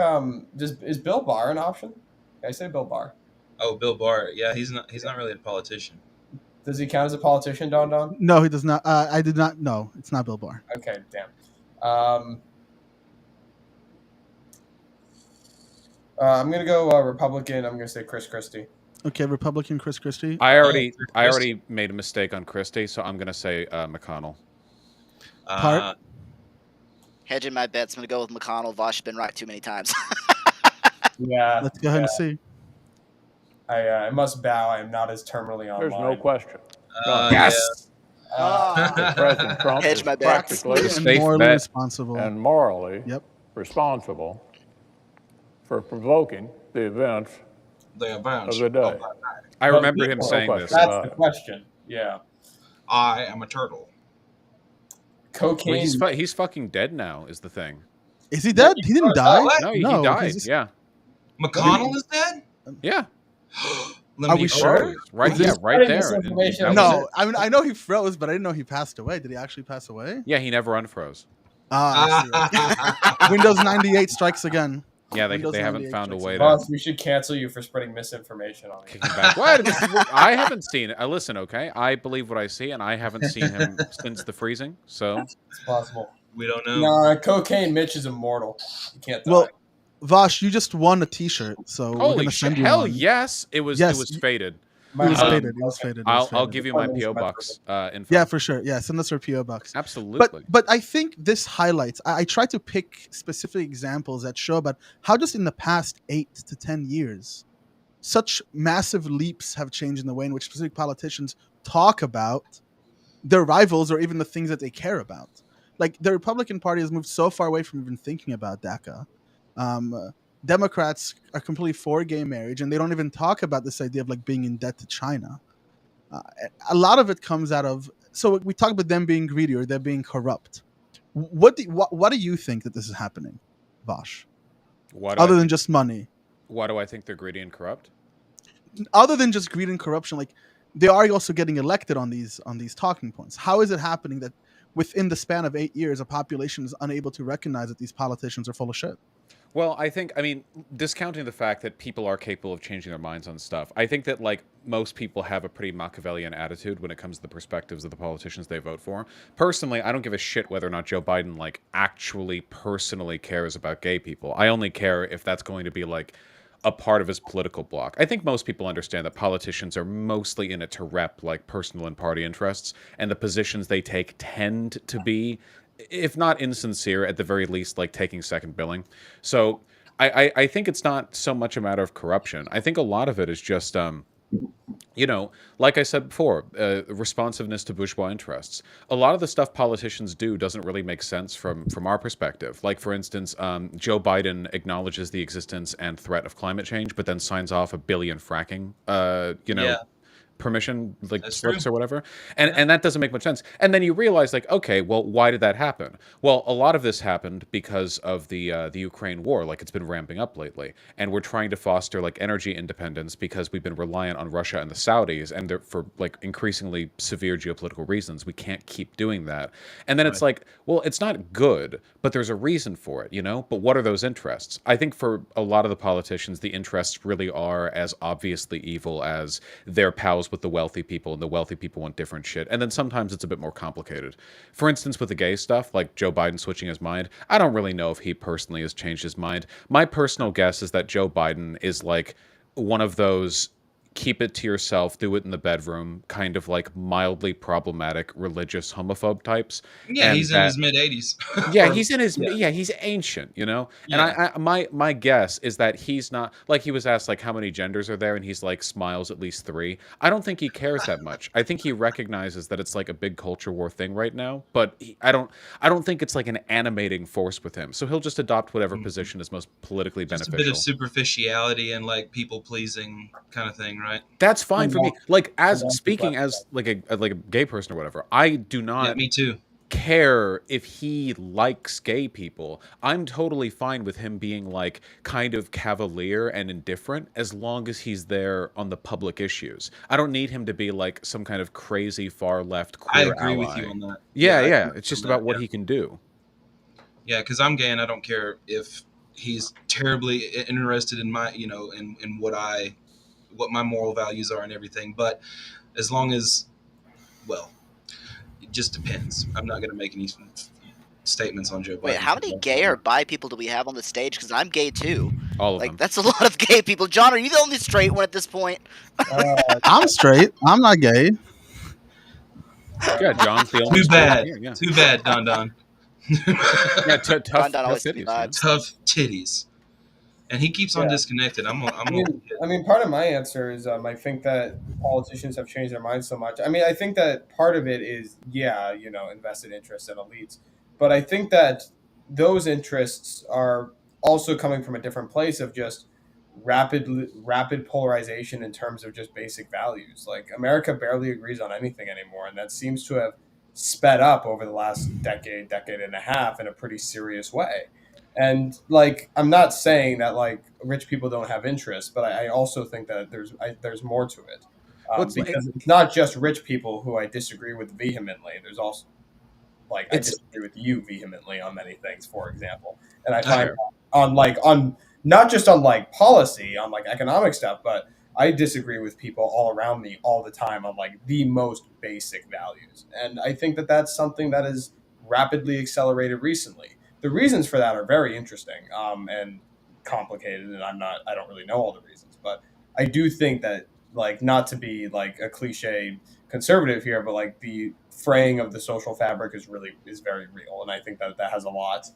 C: is Bill Barr an option? I say Bill Barr.
E: Oh, Bill Barr. Yeah, he's not really a politician.
C: Does he count as a politician, Don Don?
B: No, he does not. I did not. No, it's not Bill Barr.
C: Okay, damn. I'm gonna go Republican. I'm gonna say Chris Christie.
B: Okay, Republican Chris Christie.
F: I already made a mistake on Christie, so I'm gonna say McConnell.
B: Part.
D: Hedging my bets, I'm gonna go with McConnell. Vosh has been right too many times.
C: Yeah.
B: Let's go ahead and see.
C: I must bow. I am not as terminally online.
H: There's no question.
F: Yes.
H: President Trump
D: Hedge
H: is
D: my bets.
H: practically
B: And morally responsible.
H: and morally
B: Yep.
H: responsible for provoking the events of the day.
F: I remember him saying this.
C: That's the question. Yeah.
E: I am a turtle.
C: Cocaine.
F: He's fucking dead now. Is the thing?
B: Is he dead? He didn't die.
F: No, he died. Yeah.
E: McConnell is dead?
F: Yeah.
B: Are we sure?
F: Right. Yeah. Right there.
B: No, I mean I know he froze, but I didn't know he passed away. Did he actually pass away?
F: Yeah, he never unfroze.
B: Windows 98 strikes again.
F: Yeah, they haven't found a way to.
C: Boss, we should cancel you for spreading misinformation on me.
F: What? I haven't seen it. Listen, okay, I believe what I see, and I haven't seen him since the freezing. So
C: it's possible.
E: We don't know.
C: No, Cocaine Mitch is immortal. You can't die.
B: Well, Vosh, you just won a T-shirt, so we're
F: holy
B: gonna
F: shit!
B: send you
F: Hell
B: one.
F: yes, it was faded.
B: It was faded.
F: I'll give you my PO box info.
B: Yeah, for sure. Yeah, send us our PO box.
F: Absolutely.
B: But I think this highlights. I try to pick specific examples that show about how just in the past 8 to 10 years, such massive leaps have changed in the way in which specific politicians talk about their rivals or even the things that they care about. Like the Republican Party has moved so far away from even thinking about DACA. Democrats are completely for gay marriage, and they don't even talk about this idea of like being in debt to China. A lot of it comes out of, so we talk about them being greedy or they're being corrupt. What do you think that this is happening, Vosh? Other than just money.
F: Why do I think they're greedy and corrupt?
B: Other than just greed and corruption, like they are also getting elected on these talking points. How is it happening that within the span of 8 years, a population is unable to recognize that these politicians are full of shit?
F: Well, I mean, discounting the fact that people are capable of changing their minds on stuff, I think that, like, most people have a pretty Machiavellian attitude when it comes to the perspectives of the politicians they vote for. Personally, I don't give a shit whether or not Joe Biden, like, actually personally cares about gay people. I only care if that's going to be, like, a part of his political bloc. I think most people understand that politicians are mostly in it to rep, like, personal and party interests, and the positions they take tend to be, if not insincere, at the very least, like taking second billing. So I think it's not so much a matter of corruption. I think a lot of it is just, you know, like I said before, responsiveness to bourgeois interests. A lot of the stuff politicians do doesn't really make sense from our perspective. Like, for instance, Joe Biden acknowledges the existence and threat of climate change, but then signs off 1 billion fracking, permission, like slips or whatever, and that doesn't make much sense. And then you realize, like, okay, well, why did that happen? Well, a lot of this happened because of the Ukraine war. Like, it's been ramping up lately, and we're trying to foster like energy independence because we've been reliant on Russia and the Saudis, and for like increasingly severe geopolitical reasons, we can't keep doing that. And then it's like, well, it's not good, but there's a reason for it, you know. But what are those interests? I think for a lot of the politicians, the interests really are as obviously evil as their pals with the wealthy people, and the wealthy people want different shit. And then sometimes it's a bit more complicated. For instance, with the gay stuff, like Joe Biden switching his mind, I don't really know if he personally has changed his mind. My personal guess is that Joe Biden is like one of those keep it to yourself, do it in the bedroom, kind of like mildly problematic religious homophobe types.
E: Yeah,
F: and
E: he's in his mid-80s.
F: Yeah, he's in his he's ancient, you know. And my guess is that he's not, like, he was asked like how many genders are there, and he's like smiles at least 3. I don't think he cares that much. I think he recognizes that it's like a big culture war thing right now, but I don't think it's like an animating force with him. So he'll just adopt whatever position is most politically beneficial.
E: A bit of superficiality and like people pleasing kind of thing, right?
F: That's fine for me. Like, as speaking as like a gay person or whatever, I do not.
E: Yeah, me too.
F: Care if he likes gay people. I'm totally fine with him being like kind of cavalier and indifferent as long as he's there on the public issues. I don't need him to be like some kind of crazy far left queer
E: I agree
F: ally.
E: with you on that.
F: Yeah. It's just about what he can do.
E: Yeah, because I'm gay and I don't care if he's terribly interested in my, you know, in what my moral values are and everything. But as long as well, it just depends. I'm not going to make any statements on Joe Biden.
D: Wait, how many gay or bi people do we have on the stage? Because I'm gay too.
F: All of them.
D: That's a lot of gay people. John, are you the only straight one at this point?
B: I'm straight. I'm not gay.
F: Yeah, John's the only.
E: Too bad.
F: Yeah.
E: Too bad, Don Don.
F: Yeah, tough titties. Man.
E: Tough titties. And he keeps on disconnected.
C: I mean, part of my answer is I think that politicians have changed their minds so much. I mean, I think that part of it is, invested interests and elites. But I think that those interests are also coming from a different place of just rapid polarization in terms of just basic values. Like, America barely agrees on anything anymore, and that seems to have sped up over the last decade and a half in a pretty serious way. And I'm not saying that rich people don't have interests, but I also think that there's more to it, because it's not just rich people who I disagree with vehemently. There's also I disagree with you vehemently on many things, for example. And I find on not just on policy, on economic stuff, but I disagree with people all around me all the time on the most basic values. And I think that that's something that is rapidly accelerated recently. The reasons for that are very interesting and complicated, and I don't really know all the reasons, but I do think that not to be a cliche conservative here, but the fraying of the social fabric is very real, and I think that has a lot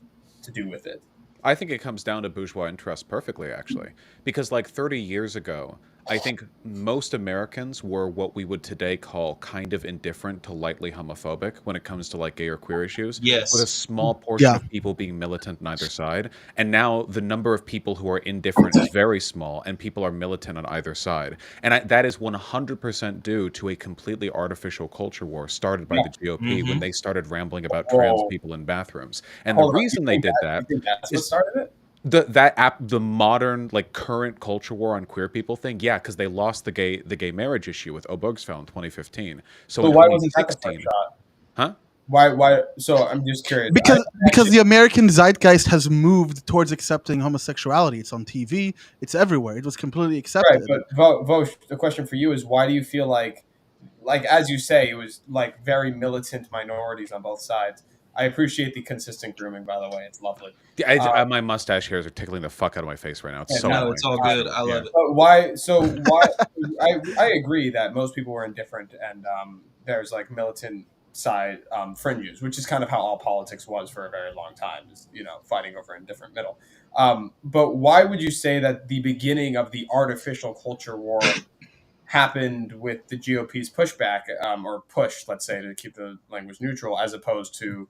C: to do with it.
F: I think it comes down to bourgeois interest perfectly, actually, because 30 years ago, I think most Americans were what we would today call kind of indifferent to lightly homophobic when it comes to gay or queer issues.
E: Yes.
F: With a small portion of people being militant on either side. And now the number of people who are indifferent is very small, and people are militant on either side. And that is 100% due to a completely artificial culture war started by the GOP when they started rambling about trans people in bathrooms. And the reason they did that
C: that's what started it?
F: The modern current culture war on queer people thing, because they lost the gay marriage issue with Obergefell in 2015. So
C: why wasn't that the first shot?
F: Huh?
C: Why? So I'm just curious.
B: Because the American zeitgeist has moved towards accepting homosexuality. It's on TV. It's everywhere. It was completely accepted.
C: Right, but Vosh, the question for you is, why do you feel like as you say, it was very militant minorities on both sides? I appreciate the consistent grooming, by the way. It's lovely.
F: My mustache hairs are tickling the fuck out of my face right now. It's
E: it's all good. I love it.
C: But why? I agree that most people were indifferent, and there's militant side fringes, which is kind of how all politics was for a very long time, is fighting over indifferent middle. But why would you say that the beginning of the artificial culture war happened with the GOP's pushback, or push, let's say, to keep the language neutral, as opposed to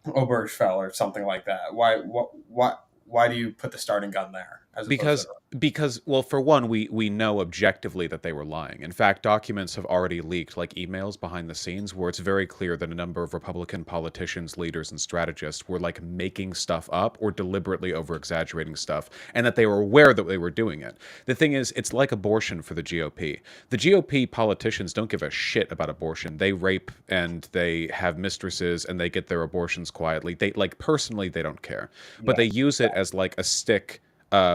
C: Obergefell or something like that? Why do you put the starting gun there?
F: Because well, for one, we know objectively that they were lying. In fact, documents have already leaked, emails behind the scenes, where it's very clear that a number of Republican politicians, leaders, and strategists were making stuff up or deliberately over-exaggerating stuff, and that they were aware that they were doing it. The thing is, it's like abortion for the GOP. The GOP politicians don't give a shit about abortion. They rape and they have mistresses and they get their abortions quietly. They personally, they don't care, but they use it as a stick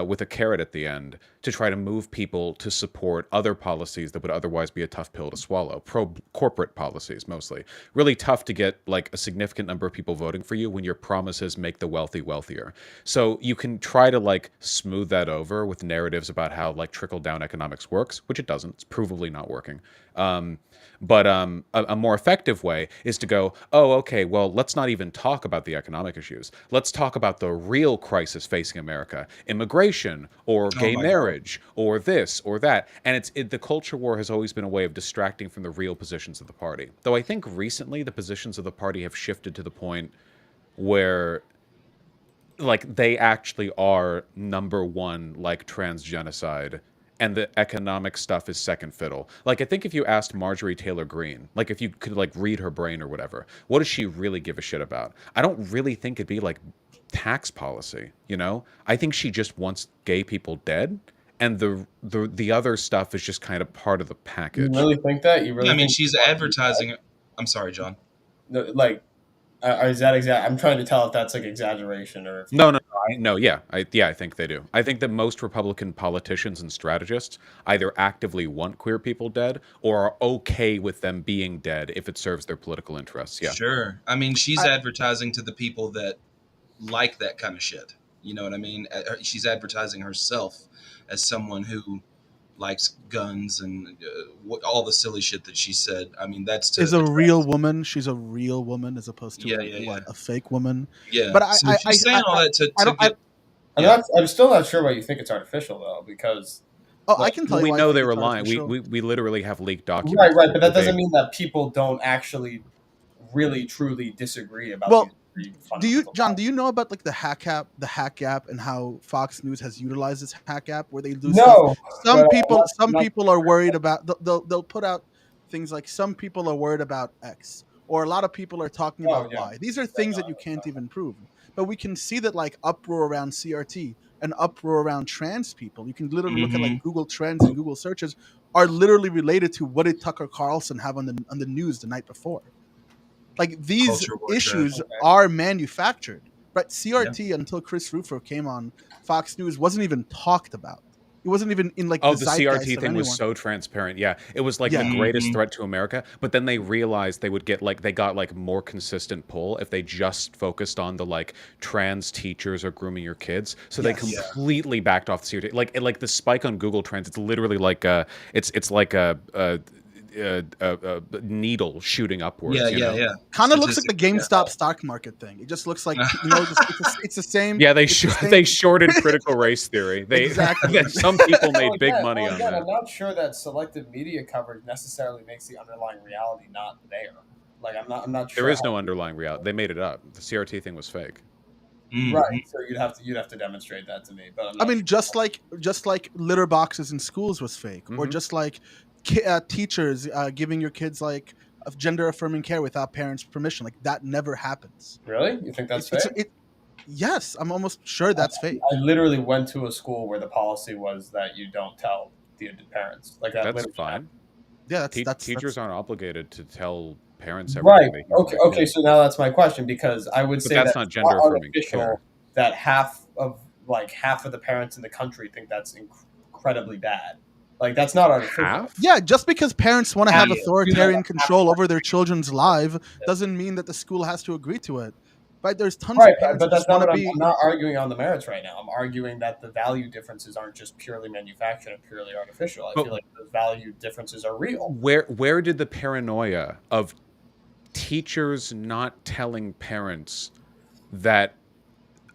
F: with a carrot at the end to try to move people to support other policies that would otherwise be a tough pill to swallow. Pro-corporate policies, mostly. Really tough to get a significant number of people voting for you when your promises make the wealthy wealthier. So you can try to smooth that over with narratives about how trickle-down economics works, which it doesn't. It's provably not working. But a more effective way is to go, oh, okay, well, let's not even talk about the economic issues. Let's talk about the real crisis facing America, immigration or gay marriage or this or that. And the culture war has always been a way of distracting from the real positions of the party. Though I think recently the positions of the party have shifted to the point where they actually are number one, transgenocide, and the economic stuff is second fiddle. I think if you asked Marjorie Taylor Greene, if you could read her brain or whatever, what does she really give a shit about? I don't really think it'd be tax policy, I think she just wants gay people dead, and the other stuff is just kind of part of the package.
C: You really think that?
E: I mean, she's advertising. I'm sorry, John.
C: Is that exact? I'm trying to tell if that's exaggeration or.
F: No. I think they do. I think that most Republican politicians and strategists either actively want queer people dead or are okay with them being dead if it serves their political interests. Yeah.
E: Sure. I mean, she's advertising to the people that like that kind of shit. You know what I mean? She's advertising herself as someone who likes guns and all the silly shit that she said. I mean, that's to
B: is a real woman. She's a real woman as opposed to a fake woman.
E: Yeah.
B: But
E: So she's saying all that to get.
C: I'm still not sure why you think it's artificial though, because
B: I can tell you.
F: We
B: why
F: know
B: I
F: they
B: think
F: were
B: it's
F: lying.
B: artificial.
F: We literally have leaked documents.
C: Right, but that doesn't mean that people don't actually really truly disagree about.
B: Well,
C: these
B: do you know about like the hack app, and how Fox News has utilized this hack app where they do some people are worried about they'll put out things like some people are worried about X, or a lot of people are talking about Y. These are things that you can't even prove, but we can see that like uproar around CRT and uproar around trans people. You can literally look at like Google Trends and Google searches are literally related to what did Tucker Carlson have on the news the night before. Like these issues are manufactured, right? CRT until Chris Rufo came on Fox News wasn't even talked about. It wasn't even in like
F: the
B: zeitgeist
F: CRT
B: of
F: thing
B: anyone.
F: was so transparent. Yeah, it was like the greatest threat to America. But then they realized they got like more consistent pull if they just focused on the like trans teachers are grooming your kids. So they completely backed off the CRT. Like the spike on Google Trends. It's literally like it's like a needle shooting upwards.
E: Yeah.
B: Kind of looks like the GameStop stock market thing. It just looks like it's the same.
F: Yeah, they shorted critical race theory.
B: Exactly.
F: Some people made big money on that.
C: I'm not sure that selective media coverage necessarily makes the underlying reality not there. Like I'm not sure.
F: There is no underlying reality. They made it up. The CRT thing was fake.
C: Right. So you'd have to demonstrate that to me. But
B: I mean, just like litter boxes in schools was fake, or just like teachers giving your kids like gender affirming care without parents' permission. Like that never happens.
C: Really? You think that's fake?
B: Yes, I'm almost sure that's fake.
C: I literally went to a school where the policy was that you don't tell the parents. Like that.
F: That's fine.
B: Yeah,
F: teachers aren't obligated to tell parents
C: everything.
F: Right.
C: Okay. So now that's my question, because I would say
F: that's not gender affirming
C: care. That half of the parents in the country think that's incredibly bad. Like that's not artificial.
B: Yeah, just because parents want to have authoritarian control over their children's life doesn't mean that the school has to agree to it. Right? There's tons of parents
C: but that's
B: want
C: not
B: to
C: what
B: be.
C: I'm not arguing on the merits right now. I'm arguing that the value differences aren't just purely manufactured and purely artificial. I feel like those value differences are real.
F: Where did the paranoia of teachers not telling parents that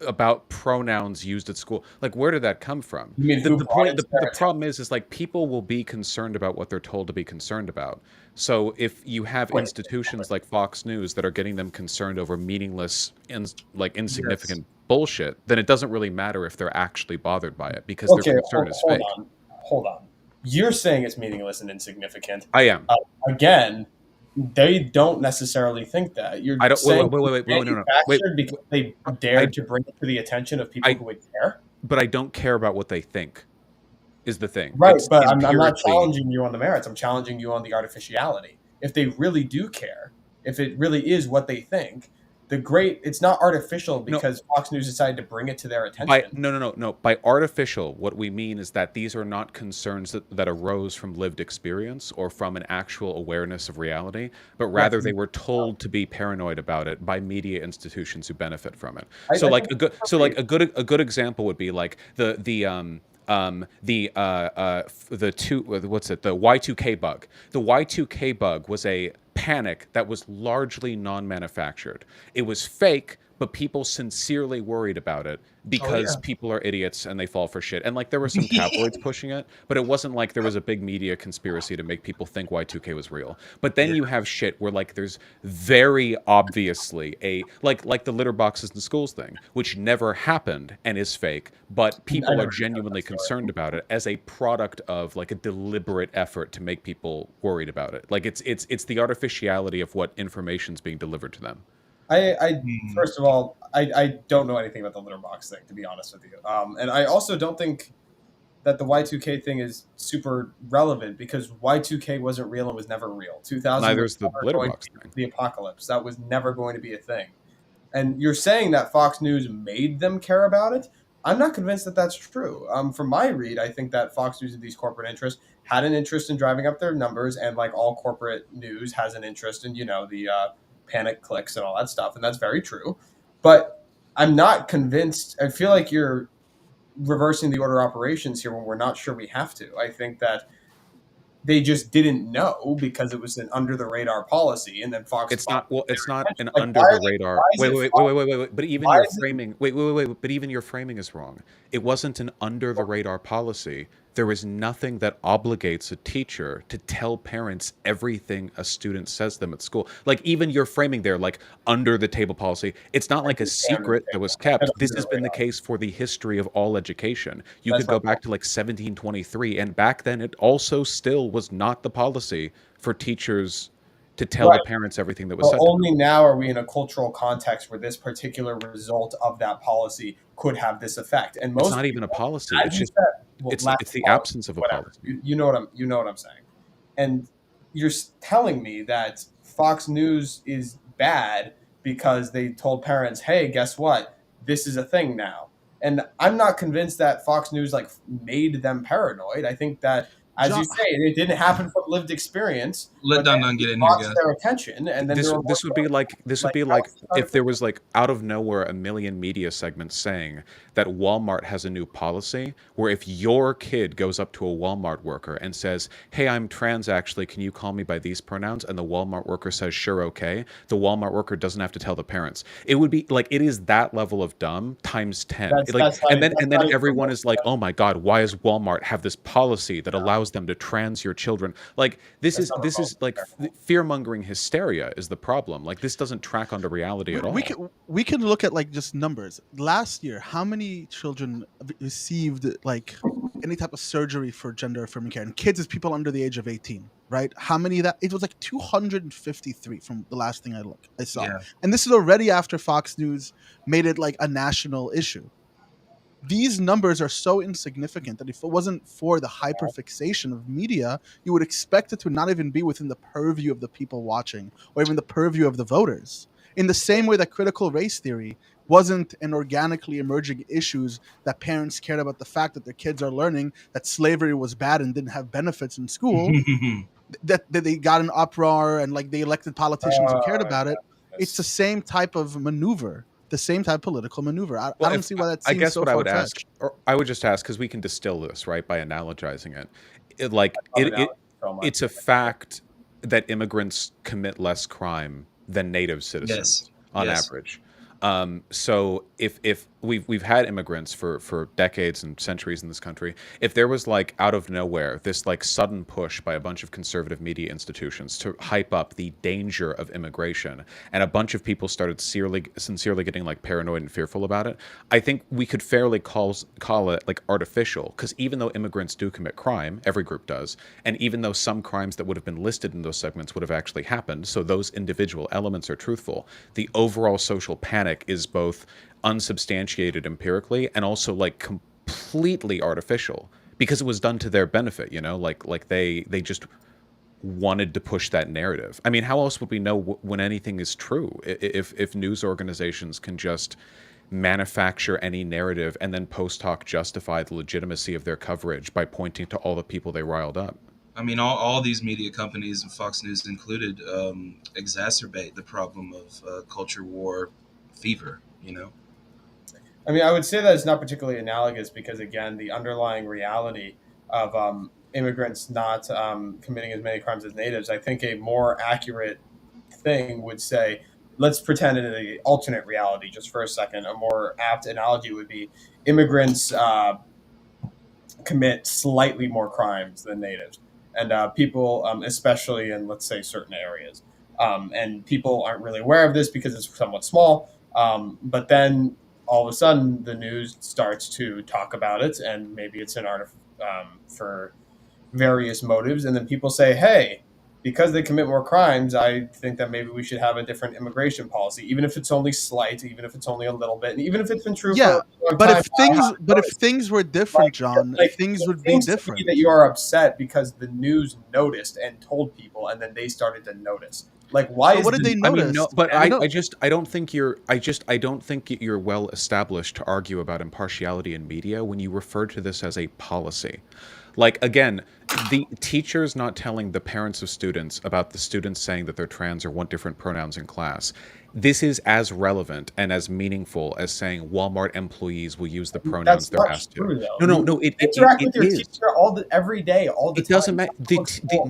F: about pronouns used at school, like where did that come from?
C: You mean
F: the problem is like people will be concerned about what they're told to be concerned about. So if you have institutions like Fox News that are getting them concerned over meaningless and like insignificant bullshit, then it doesn't really matter if they're actually bothered by it, because their concern is fake.
C: Hold on. You're saying it's meaningless and insignificant.
F: I am.
C: Again, they don't necessarily think that. You're saying wait, because they dared to bring it to the attention of people who would care.
F: But I don't care about what they think, is the thing.
C: Right, but I'm not challenging you on the merits. I'm challenging you on the artificiality. If they really do care, if it really is what they think, it's not artificial because Fox News decided to bring it to their attention.
F: No. By artificial, what we mean is that these are not concerns that arose from lived experience or from an actual awareness of reality, but rather they were told to be paranoid about it by media institutions who benefit from it. A good example would be like the Y2K bug. The Y2K bug was a panic that was largely non-manufactured. It was fake, but people sincerely worried about it because people are idiots and they fall for shit. And like there were some tabloids pushing it, but it wasn't like there was a big media conspiracy to make people think Y2K was real. But then you have shit where like there's very obviously like the litter boxes in schools thing, which never happened and is fake, but people are genuinely concerned about it as a product of like a deliberate effort to make people worried about it. Like it's the artificiality of what information's being delivered to them.
C: First of all, I don't know anything about the litter box thing, to be honest with you. And I also don't think that the Y2K thing is super relevant, because Y2K wasn't real and was never real. 2000
F: Neither is the litter box thing.
C: The apocalypse. That was never going to be a thing. And you're saying that Fox News made them care about it. I'm not convinced that that's true. From my read, I think that Fox News and these corporate interests had an interest in driving up their numbers, and like all corporate news has an interest in, the panic clicks and all that stuff, and that's very true. But I'm not convinced. I feel like you're reversing the order of operations here when we're not sure we have to. I think that they just didn't know because it was an under the radar policy, and then Fox.
F: It's not. Well, it's not an
C: Like,
F: under
C: why
F: the
C: is it-
F: radar.
C: why is
F: Wait,
C: it
F: wait,
C: Fox-
F: wait, wait, wait, wait. But even
C: why
F: your
C: is it-
F: framing. Wait, wait, wait, wait. But even your framing is wrong. It wasn't an under the radar policy. There is nothing that obligates a teacher to tell parents everything a student says to them at school. Like even your framing there, like under the table policy. It's not like a secret that was kept. This has been the case for the history of all education. You could go back to like 1723, and back then it also still was not the policy for teachers to tell the parents everything that was said.
C: But only now are we in a cultural context where this particular result of that policy could have this effect. And most
F: It's not even a policy. It's just it's the absence of a policy.
C: You know what I'm saying. And you're telling me that Fox News is bad because they told parents, "Hey, guess what? This is a thing now." And I'm not convinced that Fox News like made them paranoid. I think that, as you say, it didn't happen from lived experience.
E: Let Don get in here, guys.
C: Their attention, and then
F: this would be like if there was like out of nowhere a million media segments saying that Walmart has a new policy where if your kid goes up to a Walmart worker and says, "Hey, I'm trans actually, can you call me by these pronouns?" and the Walmart worker says, "Sure, okay," the Walmart worker doesn't have to tell the parents. It would be like it is that level of dumb times 10. And then everyone is like, "Oh my God, why does Walmart have this policy that allows them to trans your children?" Like this is like fear mongering hysteria is the problem. Like this doesn't track onto reality at all.
B: We can look at like just numbers. Last year, how many children received like any type of surgery for gender affirming care? And kids is people under the age of 18, right? How many of that? It was like 253 from the last thing I saw. Yeah. And this is already after Fox News made it like a national issue. These numbers are so insignificant that if it wasn't for the hyperfixation of media, you would expect it to not even be within the purview of the people watching or even the purview of the voters. In the same way that critical race theory wasn't an organically emerging issues that parents cared about the fact that their kids are learning that slavery was bad and didn't have benefits in school, that they got an uproar and like they elected politicians who cared about it. It's the same type of maneuver. The same type of political maneuver. I don't see why that seems
F: I guess
B: so
F: what I would
B: far-fetched.
F: ask, or I would just ask, because we can distill this, right, by analogizing it. It's a fact that immigrants commit less crime than native citizens on average. So if we've had immigrants for decades and centuries in this country, if there was like out of nowhere this like sudden push by a bunch of conservative media institutions to hype up the danger of immigration, and a bunch of people started sincerely getting like paranoid and fearful about it, I think we could fairly call it like artificial, because even though immigrants do commit crime, every group does, and even though some crimes that would have been listed in those segments would have actually happened, so those individual elements are truthful, the overall social panic is both unsubstantiated empirically and also like completely artificial because it was done to their benefit, like they just wanted to push that narrative. I mean, how else would we know when anything is true if news organizations can just manufacture any narrative and then post hoc justify the legitimacy of their coverage by pointing to all the people they riled up?
E: I mean, all these media companies, and Fox News included, exacerbate the problem of culture war fever,
C: I mean, I would say that it's not particularly analogous because, again, the underlying reality of immigrants not committing as many crimes as natives, I think a more accurate thing would say, let's pretend in an alternate reality just for a second. A more apt analogy would be immigrants commit slightly more crimes than natives. And people, especially in, let's say, certain areas. And people aren't really aware of this because it's somewhat small. But then all of a sudden the news starts to talk about it, and maybe it's an art for various motives. And then people say, hey, because they commit more crimes, I think that maybe we should have a different immigration policy, even if it's only slight, even if it's only a little bit, and even if it's been true for a long time.
B: If things were different, John, things would be different.
C: That you are upset because the news noticed and told people, and then they started to notice. Like, why
B: So
C: is
B: what did they
F: I mean,
B: notice?
F: no, but
B: I know.
F: I don't think you're well established to argue about impartiality in media when you refer to this as a policy. Like, again, the teachers not telling the parents of students about the students saying that they're trans or want different pronouns in class. This is as relevant and as meaningful as saying Walmart employees will use the pronouns
C: That's
F: they're
C: not
F: asked
C: true,
F: to.
C: though.
F: No,
C: You interact
F: it
C: with your
F: is.
C: teacher every day, all the
F: It
C: time.
F: doesn't matter.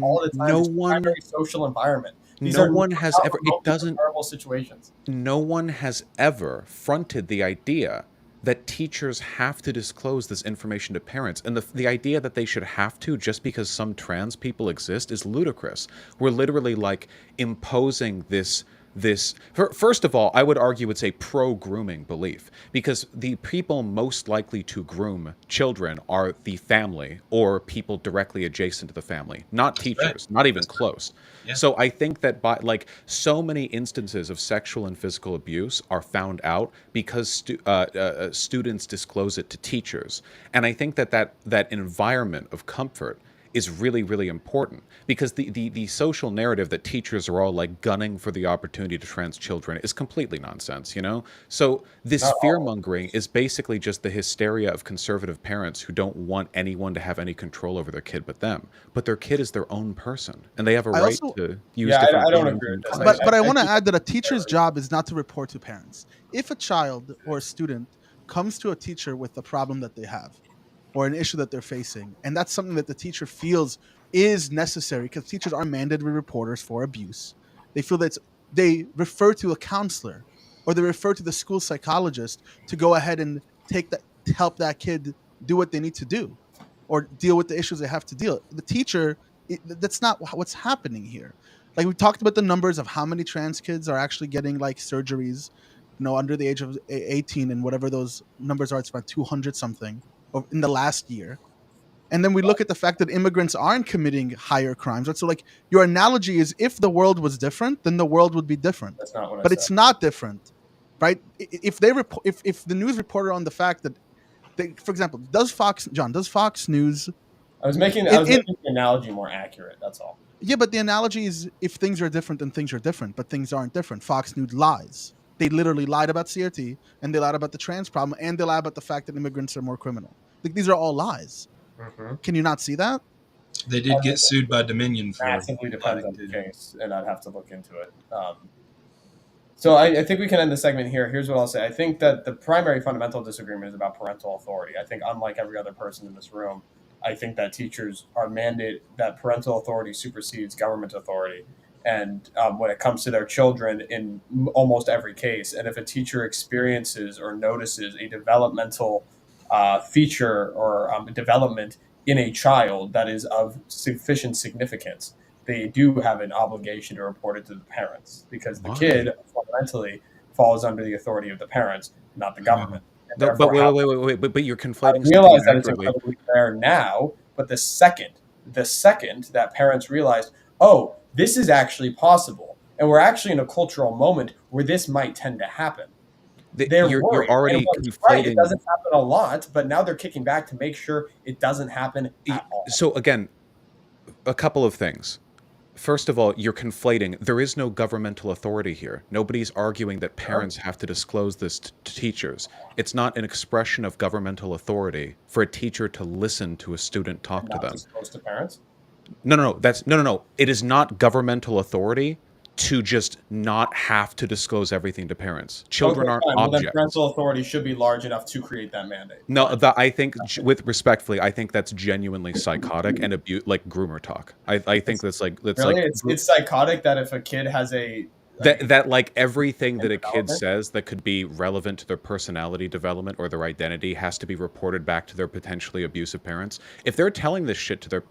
C: All the time.
F: No
C: It's a
F: one,
C: primary social environment. These
F: no
C: are
F: one has
C: not
F: ever. It
C: remotely
F: doesn't.
C: comparable situations.
F: No one has ever fronted the idea that teachers have to disclose this information to parents. And the idea that they should have to just because some trans people exist is ludicrous. We're literally like imposing this. First of all, I would argue it's a pro-grooming belief because the people most likely to groom children are the family or people directly adjacent to the family, not teachers, not even close.
E: Yeah.
F: So I think that by like so many instances of sexual and physical abuse are found out because students disclose it to teachers, and I think that environment of comfort is really, really important because the social narrative that teachers are all like gunning for the opportunity to trans children is completely nonsense, you know? So this fear mongering is basically just the hysteria of conservative parents who don't want anyone to have any control over their kid but them. But their kid is their own person and they have a right to use different
C: I don't
F: pronouns
C: agree
F: in
C: with this.
F: class.
B: But I want to add that a teacher's job is not to report to parents. If a child or a student comes to a teacher with the problem that they have or an issue that they're facing, and that's something that the teacher feels is necessary because teachers are mandatory reporters for abuse, they feel that they refer to a counselor or they refer to the school psychologist to go ahead and take that, help that kid do what they need to do or deal with the issues they have to deal. The teacher, that's not what's happening here. Like we talked about the numbers of how many trans kids are actually getting like surgeries, under the age of 18, and whatever those numbers are, it's about 200 something in the last year. And then we look at the fact that immigrants aren't committing higher crimes. Right? So like your analogy is if the world was different, then the world would be different.
C: That's not what I
B: but
C: said.
B: It's not different, right? If they if the news reporter on the fact that for example, does Fox News?
C: I was making the analogy more accurate. That's all.
B: Yeah, but the analogy is if things are different, then things are different. But things aren't different. Fox News lies. They literally lied about CRT, and they lied about the trans problem, and they lied about the fact that immigrants are more criminal. Like, these are all lies.
C: Mm-hmm.
B: Can you not see that?
E: They did get sued by Dominion for
C: massively depends on the case, and I'd have to look into it. So I think we can end the segment here. Here's what I'll say. I think that the primary fundamental disagreement is about parental authority. I think unlike every other person in this room, I think that teachers are mandated that parental authority supersedes government authority. And when it comes to their children in almost every case, and if a teacher experiences or notices a developmental feature or development in a child that is of sufficient significance, they do have an obligation to report it to the parents because the kid fundamentally falls under the authority of the parents, not the government.
F: No, but wait, but you're conflating.
C: I realize that it's incredibly fair now, but the second that parents realize, oh, this is actually possible, and we're actually in a cultural moment where this might tend to happen. You're already conflating. Right, it doesn't happen a lot, but now they're kicking back to make sure it doesn't happen at all.
F: So again, a couple of things. First of all, you're conflating. There is no governmental authority here. Nobody's arguing that parents have to disclose this to teachers. It's not an expression of governmental authority for a teacher to listen to a student talk to them.
C: Disclose to parents?
F: No. It is not governmental authority to just not have to disclose everything to parents. Children aren't objects.
C: Well, then parental authority should be large enough to create that mandate.
F: No, I think, respectfully, I think that's genuinely psychotic and like groomer talk. I think that's like
C: it's psychotic that if a kid has
F: that like everything that a kid says that could be relevant to their personality development or their identity has to be reported back to their potentially abusive parents. If they're telling this shit to the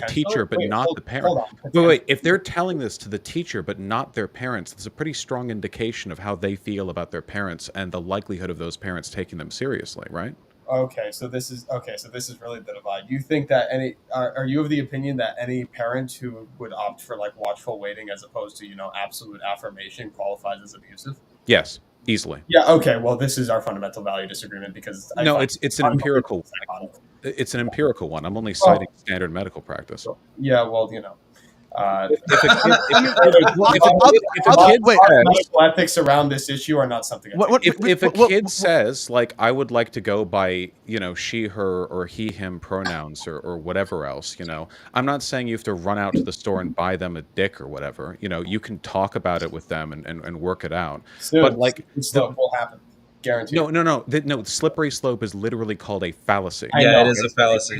F: teacher but not the parent. Wait, if they're telling this to the teacher but not their parents, there's a pretty strong indication of how they feel about their parents and the likelihood of those parents taking them seriously, right?
C: Okay, so this is really the divide. You think that are you of the opinion that any parent who would opt for like watchful waiting as opposed to, absolute affirmation qualifies as abusive?
F: Yes, easily.
C: Yeah, okay. Well, this is our fundamental value disagreement because
F: it's an empirical one. It's an empirical one. I'm only citing standard medical practice.
C: Yeah, well,
F: If a kid,
B: I mean,
F: if a kid
B: wait.
F: says,
C: medical ethics around this issue are not something.
F: If a kid says, like, I would like to go by, she, her, or he, him pronouns, or whatever else, I'm not saying you have to run out to the store and buy them a dick or whatever. You can talk about it with them and work it out.
C: Soon,
F: but like,
C: slope will happen. Guaranteed.
F: No. No, slippery slope is literally called a fallacy.
E: Yeah, it is a fallacy.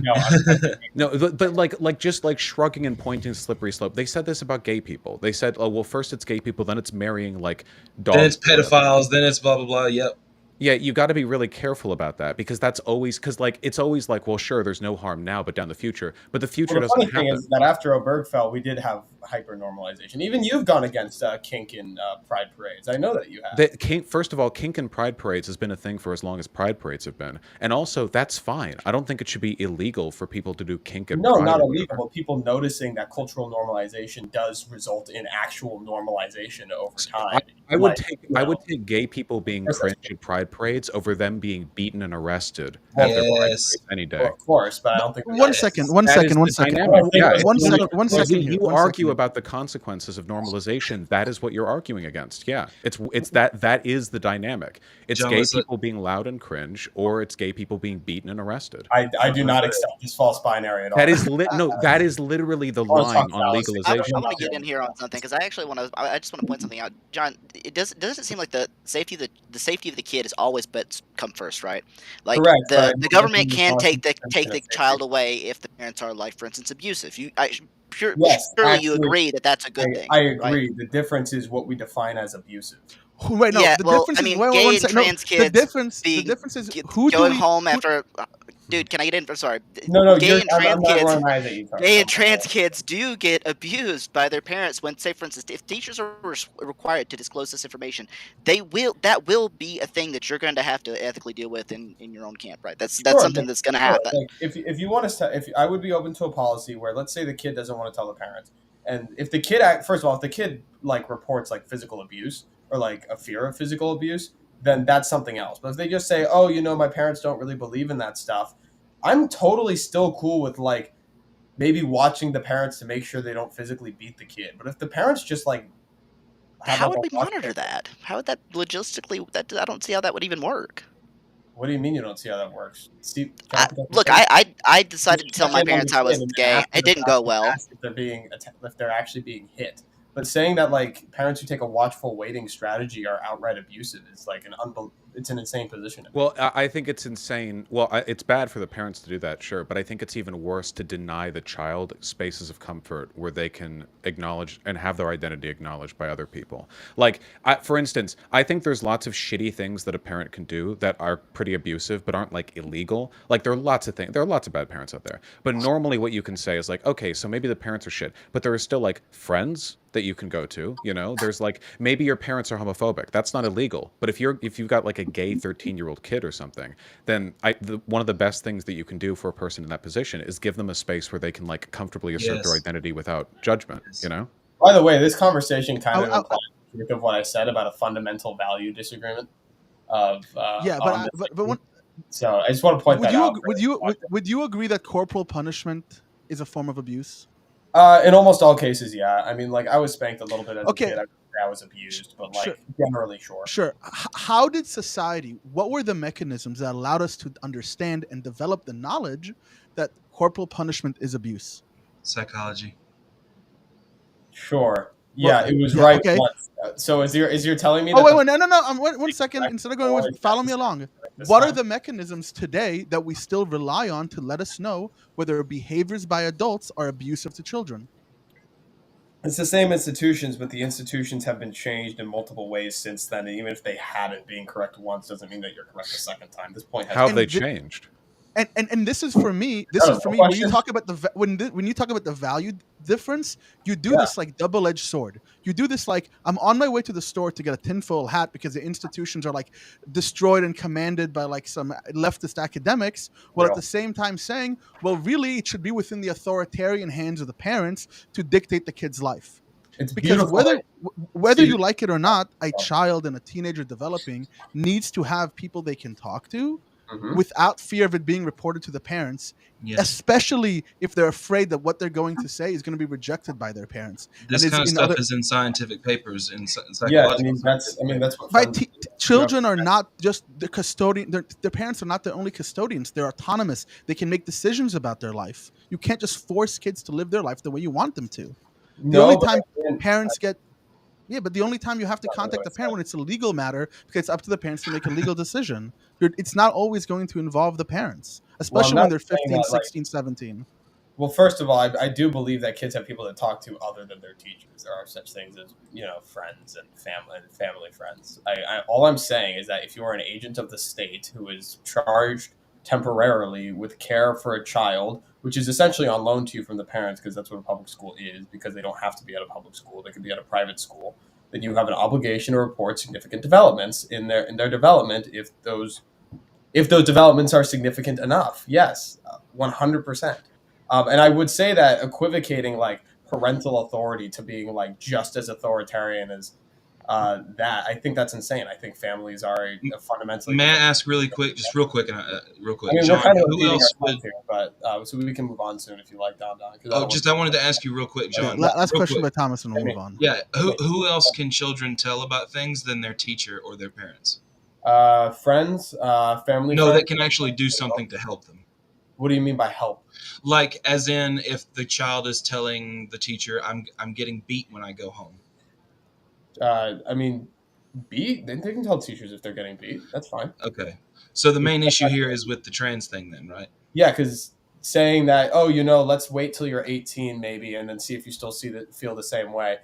F: No, but like just like shrugging and pointing to slippery slope. They said this about gay people. They said, oh, well, first it's gay people, then it's marrying like dogs.
E: Then it's pedophiles, then it's blah, blah, blah. Yep.
F: Yeah, you got to be really careful about that because that's always it's always like, well, sure, there's no harm now, but down the future. But the future doesn't happen.
C: The funny thing is that after Obergefell, we did have hyper normalization. Even you've gone against kink in pride parades. I know that you have.
F: First of all, kink in pride parades has been a thing for as long as pride parades have been, and also that's fine. I don't think it should be illegal for people to do kink and
C: no,
F: pride.
C: Not illegal, but people noticing that cultural normalization does result in actual normalization over time.
F: I would take gay people being cringe at pride parades over them being beaten and arrested at their pride parades any day.
C: Well, of course, but I don't think
B: one second.
F: You argue about the consequences of normalization. That is what you're arguing against. Yeah, it's that is the dynamic. It's gay people being loud and cringe, or it's gay people being beaten and arrested.
C: I do not accept this false binary at all.
F: That is literally the line on legalization.
D: I want to get in here on something because I just want to point something out, John. It doesn't seem like the safety of the kid is always but come first, right? Like
C: correct,
D: the government can't take the child away if the parents are, like, for instance, abusive. Surely you agree that that's a good thing.
C: I agree.
D: Right?
C: The difference is what we define as abusive.
B: Wait, no.
D: Yeah,
B: the difference is
D: gay and trans kids.
B: The difference is who
D: going home after. Dude, can I get in? I'm sorry.
C: No.
D: Gay and trans kids do get abused by their parents when, say, for instance, if teachers are required to disclose this information, that will be a thing that you're going to have to ethically deal with in your own camp, right? That's something that's going to happen.
C: Like, if you want to, if I would be open to a policy where, let's say, the kid doesn't want to tell the parents, and if the kid first of all, if the kid like reports like physical abuse or like a fear of physical abuse, then that's something else. But if they just say, oh, my parents don't really believe in that stuff, I'm totally still cool with like maybe watching the parents to make sure they don't physically beat the kid. But if the parents just like
D: how would we monitor that? How would that logistically? I don't see how that would even work.
C: What do you mean you don't see how that works?
D: Look, I decided to tell my parents I was gay. It didn't go well.
C: If they're actually being hit. But saying that like parents who take a watchful waiting strategy are outright abusive is like it's an insane position.
F: Well, I think it's insane. Well, it's bad for the parents to do that, sure, but I think it's even worse to deny the child spaces of comfort where they can acknowledge and have their identity acknowledged by other people. Like, for instance, I think there's lots of shitty things that a parent can do that are pretty abusive but aren't like illegal. Like, there are lots of things. There are lots of bad parents out there. But normally what you can say is like, okay, so maybe the parents are shit, but there are still like friends that you can go to, there's like, maybe your parents are homophobic. That's not illegal. But if you've got like a gay 13-year-old kid or something, then one of the best things that you can do for a person in that position is give them a space where they can like comfortably assert their identity without judgment,
C: By the way, this conversation kind of implies of what I said about a fundamental value disagreement of so I just want to point that out.
B: Would you agree that corporal punishment is a form of abuse?
C: In almost all cases, yeah. I mean, like, I was spanked a little bit as a kid. I was abused, but like generally, sure.
B: Sure. How did society? What were the mechanisms that allowed us to understand and develop the knowledge that corporal punishment is abuse?
E: Psychology.
C: Sure. Yeah, it was right. Okay. So is you're telling me?
B: Oh wait, no. One second. Instead of going with, follow me along. What are the mechanisms today that we still rely on to let us know whether behaviors by adults are abusive to children?
C: It's the same institutions, but the institutions have been changed in multiple ways since then. And even if they hadn't, being correct once doesn't mean that you're correct the second time. This point has
F: how have they changed?
B: And this is for me. When you talk about when you talk about the value difference, you do this like double-edged sword. You do this like, I'm on my way to the store to get a tinfoil hat because the institutions are like destroyed and commanded by like some leftist academics, while at the same time saying, well, really it should be within the authoritarian hands of the parents to dictate the kid's life.
C: It's
B: because whether you like it or not, a child and a teenager developing needs to have people they can talk to without fear of it being reported to the parents,
E: Yes.
B: especially if they're afraid that what they're going to say is going to be rejected by their parents.
E: This
B: And
E: kind of
B: in
E: stuff
B: other,
E: is in scientific papers, in
C: Yeah,
E: psychological.
C: that's what
B: right.
C: friends.
B: Children are not just the custodian. Their parents are not the only custodians. They're autonomous. They can make decisions about their life. You can't just force kids to live their life the way you want them to. The
C: No,
B: only
C: but
B: time
C: again,
B: parents get but the only time you have to contact the parent when it's a legal matter, because it's up to the parents to make a legal decision. It's not always going to involve the parents,
C: well, I'm
B: especially
C: not
B: when they're
C: saying
B: 15,
C: that, like,
B: 16, 17.
C: well, first of all, I do believe that kids have people to talk to other than their teachers. There are such things as, friends and family friends. All I'm saying is that if you are an agent of the state who is charged temporarily with care for a child, which is essentially on loan to you from the parents, because that's what a public school is, because they don't have to be at a public school, they could be at a private school, then you have an obligation to report significant developments in their development if those developments are significant enough. Yes, 100%. And I would say that equivocating like parental authority to being like just as authoritarian as that, I think that's insane. I think families are a fundamentally.
E: May I ask real quick,
C: real
E: quick,
C: I mean,
E: John,
C: we're kind of
E: who else would?
C: here, but so we can move on soon if you like, Don.
E: I wanted to ask you real quick, John.
B: Last
E: real
B: question
E: quick.
B: by Thomas, and we'll move on.
E: Yeah, who else can children tell about things than their teacher or their parents?
C: Friends, family.
E: No,
C: friends.
E: that can actually do something to help them.
C: What do you mean by help?
E: Like, as in, if the child is telling the teacher, "I'm getting beat when I go home."
C: I mean, beat. They can tell teachers if they're getting beat. That's fine.
E: Okay, so the main issue here is with the trans thing, then, right?
C: Yeah, because saying that, let's wait till you're 18 maybe, and then see if you still feel the same way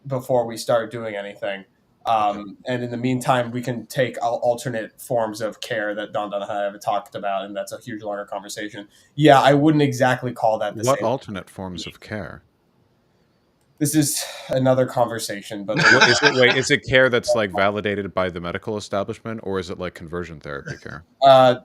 C: before we start doing anything. And in the meantime, we can take alternate forms of care that Don and I have talked about, and that's a huge longer conversation. Yeah, I wouldn't exactly call that the
F: What
C: same.
F: alternate forms of care?
C: This is another conversation, but
F: is it care that's like validated by the medical establishment, or is it like conversion therapy care?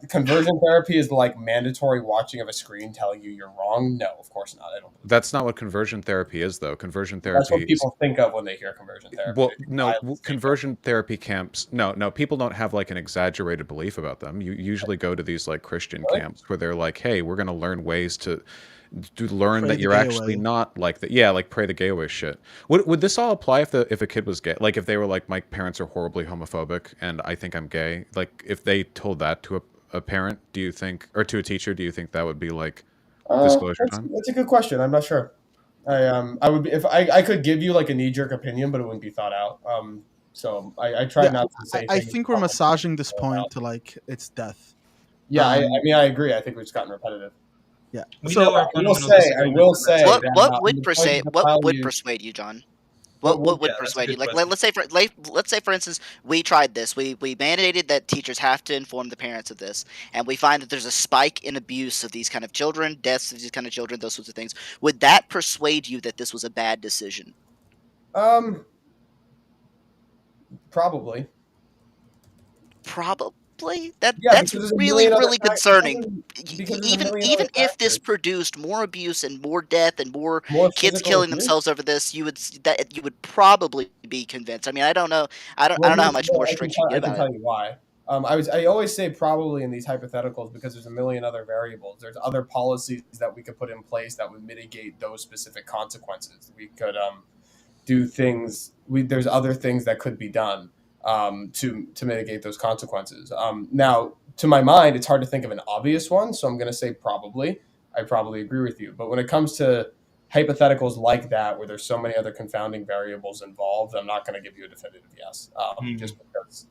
C: Conversion therapy is like mandatory watching of a screen telling you you're wrong. No, of course not. I don't.
F: That's not what conversion therapy is, though. Conversion therapy.
C: That's what people think of when they hear conversion therapy.
F: Well, no, conversion therapy camps. No, people don't have like an exaggerated belief about them. You usually go to these like Christian camps where they're like, "Hey, we're going to learn ways to learn
B: Pray
F: that
B: the
F: you're
B: gay
F: actually
B: away.
F: not like that." Yeah, like pray the gay away shit. Would this all apply if a kid was gay? Like if they were like, my parents are horribly homophobic and I think I'm gay. Like if they told that to a parent, do you think, or to a teacher, do you think that would be like disclosure time?
C: That's a good question. I'm not sure. I would be, if I could give you like a knee jerk opinion, but it wouldn't be thought out. So I try not to say.
B: I think we're massaging this point to like its death.
C: Yeah, I mean, I agree. I think we've just gotten repetitive.
B: Yeah.
C: So I will say,
D: what would persuade you, John? What would persuade you? Like, let's say for instance, we tried this. We mandated that teachers have to inform the parents of this, and we find that there's a spike in abuse of these kind of children, deaths of these kind of children, those sorts of things. Would that persuade you that this was a bad decision?
C: Probably.
D: That's really concerning. Even if this produced more abuse and more death and more kids killing themselves over this, you would probably be convinced. I mean, I don't know how much more strict you get about it.
C: I can tell you why. I always say probably in these hypotheticals because there's a million other variables. There's other policies that we could put in place that would mitigate those specific consequences. We could do things. There's other things that could be done to mitigate those consequences. Now, to my mind, it's hard to think of an obvious one, so I'm going to say probably. I probably agree with you. But when it comes to hypotheticals like that, where there's so many other confounding variables involved, I'm not going to give you a definitive yes. Just because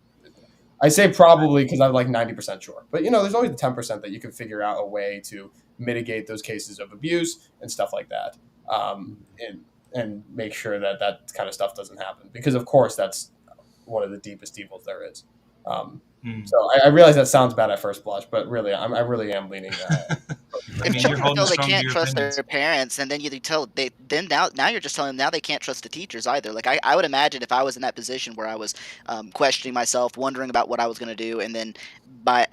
C: I say probably because I'm like 90% sure. But, there's always the 10% that you can figure out a way to mitigate those cases of abuse and stuff like that, and make sure that that kind of stuff doesn't happen. Because, of course, that's one of the deepest evils there is. So I realize that sounds bad at first blush, but really, I really am leaning.
D: If children feel they can't trust their parents, and then now you're just telling them now they can't trust the teachers either. Like I would imagine if I was in that position where I was questioning myself, wondering about what I was going to do, and then my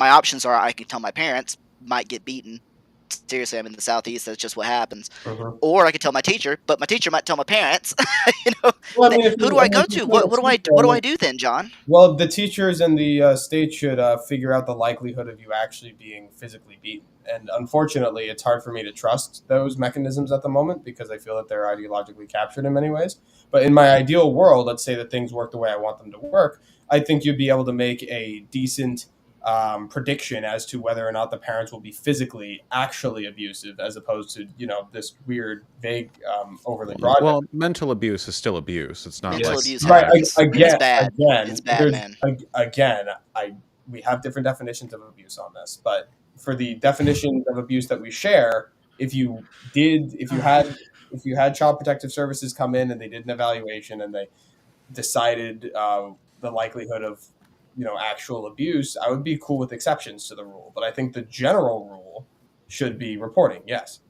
D: options are I can tell my parents, might get beaten. seriously, I'm in the Southeast. That's just what happens.
C: Mhm.
D: Or I could tell my teacher, but my teacher might tell my parents. You know,
C: Well, I mean,
D: who do I go to? What do I do then, John?
C: Well, the teachers in the state should figure out the likelihood of you actually being physically beaten. And unfortunately, it's hard for me to trust those mechanisms at the moment because I feel that they're ideologically captured in many ways. But in my ideal world, let's say that things work the way I want them to work, I think you'd be able to make a decent prediction as to whether or not the parents will be physically actually abusive as opposed to, this weird, vague, overly broad.
F: Well, mental abuse is still abuse. It's not
D: Mental
F: like
D: abuse
C: Right.
D: happens.
C: Again,
D: It's bad.
C: again,
D: It's bad,
C: there's-
D: man.
C: again, we have different definitions of abuse on this, but for the definitions of abuse that we share, if you had Child Protective Services come in and they did an evaluation and they decided the likelihood of actual abuse, I would be cool with exceptions to the rule. But I think the general rule should be reporting. Yes.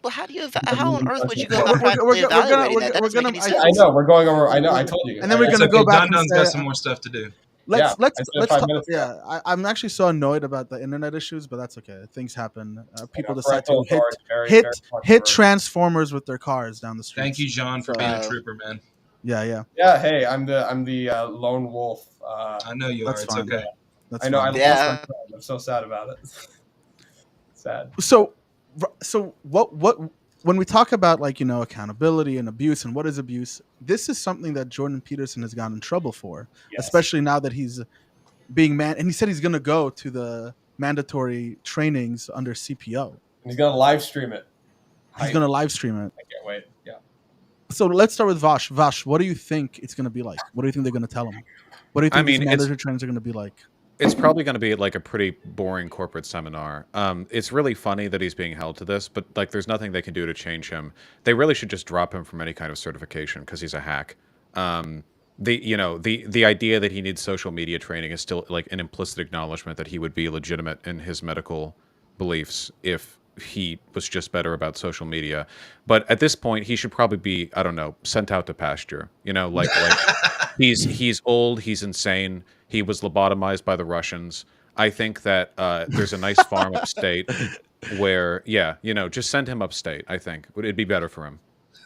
D: Well, how on earth would you go about practically
B: we're gonna-
D: evaluating
B: we're
D: that? That
B: gonna-
D: doesn't make any sense.
C: I know we're going over. I know. I told you.
B: And then we're
C: I-
B: gonna
E: It's
B: go
E: okay.
B: back
E: Don
B: and
E: Don's got
B: say,
E: some more stuff to do.
B: let's
C: I said 5
B: talk,
C: minutes ago.
B: yeah. I'm actually so annoyed about the internet issues, but that's okay. Things happen. People decide
C: parental
B: to
C: authority, very,
B: hit
C: very much
B: hit
C: for-
B: transformers with their cars down the street.
E: Thank you, John, for being a trooper, man.
B: Yeah.
C: Yeah. Hey, I'm the lone wolf.
E: I know you
B: That's
E: are. It's
B: fine.
E: okay.
B: That's
C: I know.
B: fine.
C: I
D: Yeah.
C: lost my friend. I'm so sad about it. Sad.
B: So what when we talk about accountability and abuse and what is abuse, this is something that Jordan Peterson has gotten in trouble for,
C: Yes.
B: especially now that he's being and he said he's going to go to the mandatory trainings under CPO.
C: He's gonna live stream it.
B: He's going to live stream it.
C: I can't wait. Yeah.
B: So let's start with Vash. Vash, what do you think it's going to be like? What do you think they're going to tell him? What do you think these mandatory trainings are going to be like?
F: it's probably going to be like a pretty boring corporate seminar. It's really funny that he's being held to this, but like, there's nothing they can do to change him. They really should just drop him from any kind of certification because he's a hack. The idea that he needs social media training is still like an implicit acknowledgement that he would be legitimate in his medical beliefs if he was just better about social media. But at this point, he should probably be, I don't know, sent out to pasture. Like he's old, he's insane. He was lobotomized by the Russians. I think that there's a nice farm upstate where, just send him upstate. I think it'd be better for him.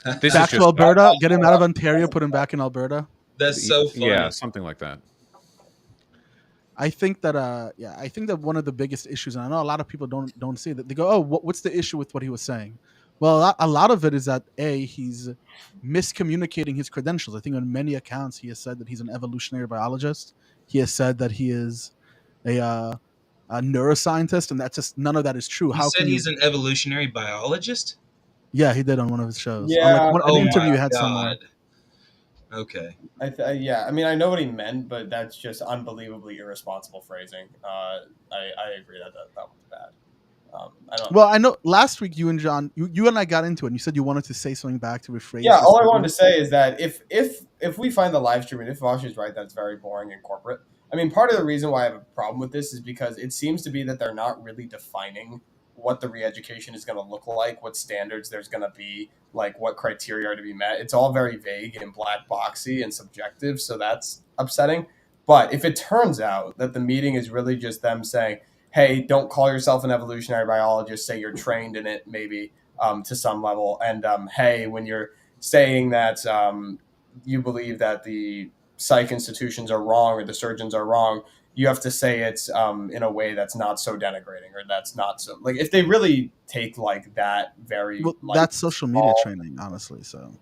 B: Back to Alberta, get him out of Ontario, put him back in Alberta.
E: That's so funny.
F: Yeah, something like that.
B: I think that I think that one of the biggest issues, and I know a lot of people don't see that, they go, oh, what's the issue with what he was saying? Well, a lot of it is that he's miscommunicating his credentials. I think on many accounts he has said that he's an evolutionary biologist. He has said that he is a neuroscientist, and that's just none of that is true.
E: He said he's an evolutionary biologist?
B: Yeah, he did on one of his shows.
C: Yeah.
B: An interview he had somewhere.
E: Okay.
C: I mean, I know what he meant, but that's just unbelievably irresponsible phrasing. I agree that was bad.
B: Well, I know last week you and John, you and I got into it, and you said you wanted to say something back to rephrase.
C: Yeah, all I wanted to say is that if we find the live stream, and if Vosh is right, that's very boring and corporate. I mean, part of the reason why I have a problem with this is because it seems to be that they're not really defining what the re-education is going to look like, what standards there's going to be, like what criteria are to be met. It's all very vague and black boxy and subjective, so that's upsetting. But if it turns out that the meeting is really just them saying, hey, don't call yourself an evolutionary biologist, say you're trained in it maybe to some level, and hey, when you're saying that you believe that the psych institutions are wrong or the surgeons are wrong, you have to say it's in a way that's not so denigrating or that's not so, like, if they really take like that very
B: that's social media training, honestly. So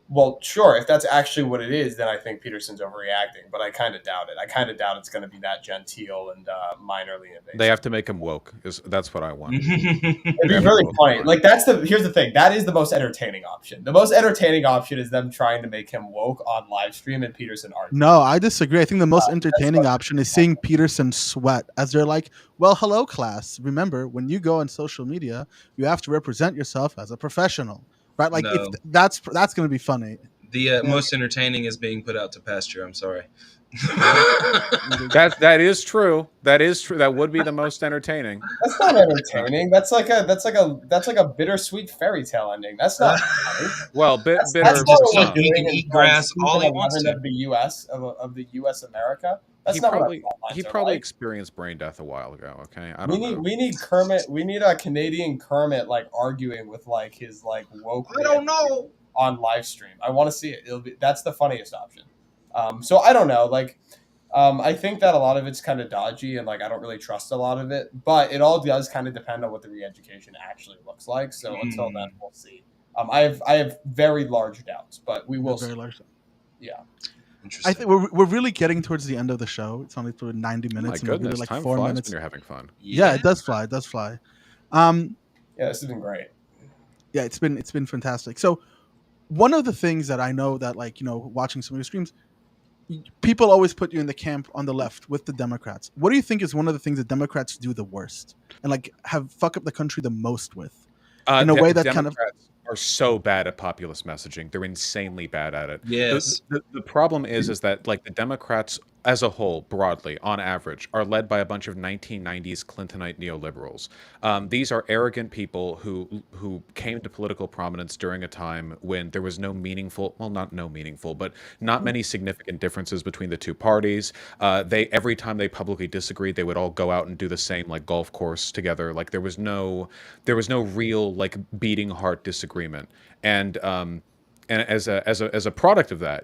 C: well, sure, if that's actually what it is, then I think Peterson's overreacting, but I kind of doubt it. I kind of doubt it's going to be that genteel and minorly invasive.
F: They have to make him woke. That's what I want.
C: It'd be really funny. Like, here's the thing. That is the most entertaining option. The most entertaining option is them trying to make him woke on live stream and Peterson arguing.
B: No, I disagree. I think the most entertaining option is seeing Peterson sweat as they're like, well, hello, class. Remember, when you go on social media, you have to represent yourself as a professional. Right, like
E: No.
B: that's going to be funny.
E: The most entertaining is being put out to pasture. I'm sorry.
F: That is true. That is true. That would be the most entertaining.
C: That's not entertaining. That's like a bittersweet fairy tale ending. That's not funny.
F: Well,
C: That's
F: bitter.
C: what we're
E: He
C: doing
E: can
C: in
E: eat grass all he
C: season
E: wants
C: 11
E: to.
C: of the U.S. of the U.S. America. That's
F: he
C: not what our
F: probably
C: fault
F: he
C: lines are
F: probably
C: like.
F: experienced brain death a while ago. Okay, I
C: We
F: don't
C: need
F: know.
C: we need Kermit. We need a Canadian Kermit like arguing with like his like woke
E: I don't know.
C: on live stream. I want to see it. That's the funniest option. So I don't know. Like, I think that a lot of it's kind of dodgy, and like I don't really trust a lot of it. But it all does kind of depend on what the re-education actually looks like. So until then, we'll see. I have very large doubts, but we will
B: Very
C: see.
B: large.
C: Yeah.
B: I think we're really getting towards the end of the show. It's only through 90
F: Oh my
B: minutes, and we're really
F: goodness,
B: like
F: time
B: 4
F: flies
B: minutes.
F: when you're having fun.
B: Yeah, it does fly. It does fly.
C: Yeah, this has been great.
B: Yeah, it's been fantastic. So one of the things that I know that, like, watching some of your streams, people always put you in the camp on the left with the Democrats. What do you think is one of the things that Democrats do the worst and like have fuck up the country the most with? In a way that
F: Democrats
B: kind of
F: are so bad at populist messaging. They're insanely bad at it.
E: Yes.
F: The problem is that like the Democrats as a whole, broadly, on average, are led by a bunch of 1990s Clintonite neoliberals. These are arrogant people who came to political prominence during a time when there was no meaningful, well, not no meaningful, but not many significant differences between the two parties. They every time they publicly disagreed, they would all go out and do the same like golf course together. Like there was no real like beating heart disagreement. And as a product of that,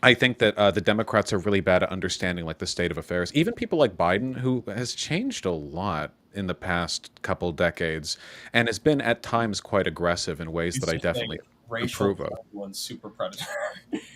F: I think that the Democrats are really bad at understanding like the state of affairs. Even people like Biden, who has changed a lot in the past couple decades, and has been at times quite aggressive in ways that I definitely approve of.
C: One's super predator.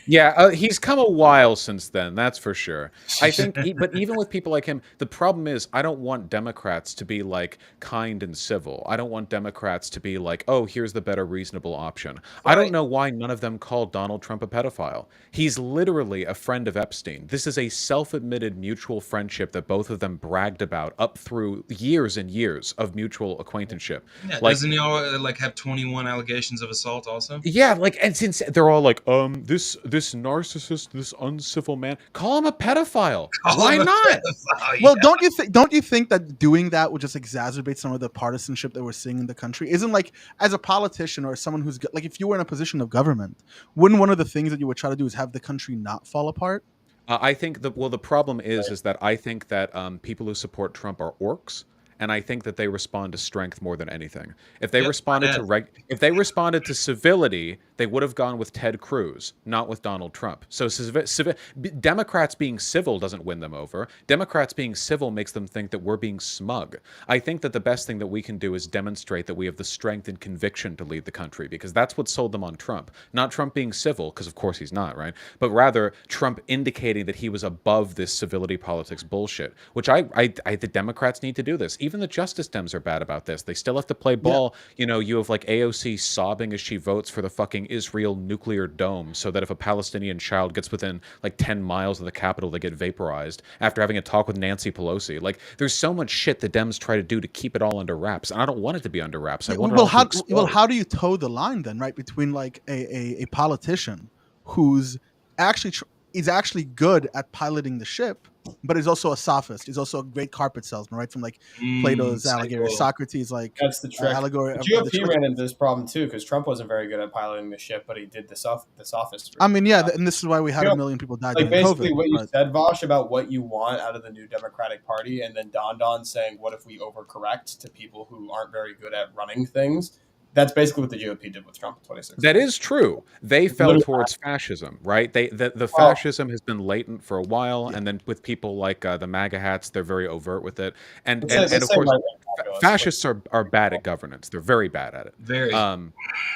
F: Yeah, he's come a while since then, that's for sure. I think, but even with people like him, the problem is I don't want Democrats to be like kind and civil. I don't want Democrats to be like, oh, here's the better reasonable option. I don't know why none of them called Donald Trump a pedophile. He's literally a friend of Epstein. This is a self-admitted mutual friendship that both of them bragged about up through years and years of mutual acquaintanceship.
E: Yeah,
F: like,
E: doesn't he all like have 21 allegations of assault also?
F: Yeah, like, and since they're all like, this narcissist, this uncivil man, call him a pedophile. Why not?
B: Well, don't you think that doing that would just exacerbate some of the partisanship that we're seeing in the country? Isn't like, as a politician or someone who's like, if you were in a position of government, wouldn't one of the things that you would try to do is have the country not fall apart?
F: I think the problem is that I think that people who support Trump are orcs. And I think that they respond to strength more than anything. If they responded to civility, they would have gone with Ted Cruz, not with Donald Trump. So Democrats being civil doesn't win them over. Democrats being civil makes them think that we're being smug. I think that the best thing that we can do is demonstrate that we have the strength and conviction to lead the country, because that's what sold them on Trump. Not Trump being civil, because of course he's not, right? But rather Trump indicating that he was above this civility politics bullshit, which the Democrats need to do this. Even the Justice Dems are bad about this. They still have to play ball. Yeah. You have like AOC sobbing as she votes for the fucking Israel nuclear dome, so that if a Palestinian child gets within like 10 miles of the Capitol, they get vaporized after having a talk with Nancy Pelosi. Like, there's so much shit the Dems try to do to keep it all under wraps, and I don't want it to be under wraps. I want it all to explode.
B: How do you toe the line then, right, between like a politician who's actually good at piloting the ship, but is also a sophist. He's also a great carpet salesman, right? From like Plato's allegory, Socrates, like
C: that's the trick.
B: Allegory.
C: The GOP ran into this problem too, because Trump wasn't very good at piloting the ship, but he did the sophist.
B: I mean, yeah, and this is why we had 1 million people die.
C: Like basically,
B: COVID,
C: what you said, Vosh, about what you want out of the new Democratic Party, and then Don saying, "What if we overcorrect to people who aren't very good at running things?" That's basically what the GOP did with Trump in 2016.
F: That is true. They fell towards fascism, right? The fascism has been latent for a while, and then with people like the MAGA hats, they're very overt with it. And of course, fascists are bad at governance. They're very bad at it.
E: Very.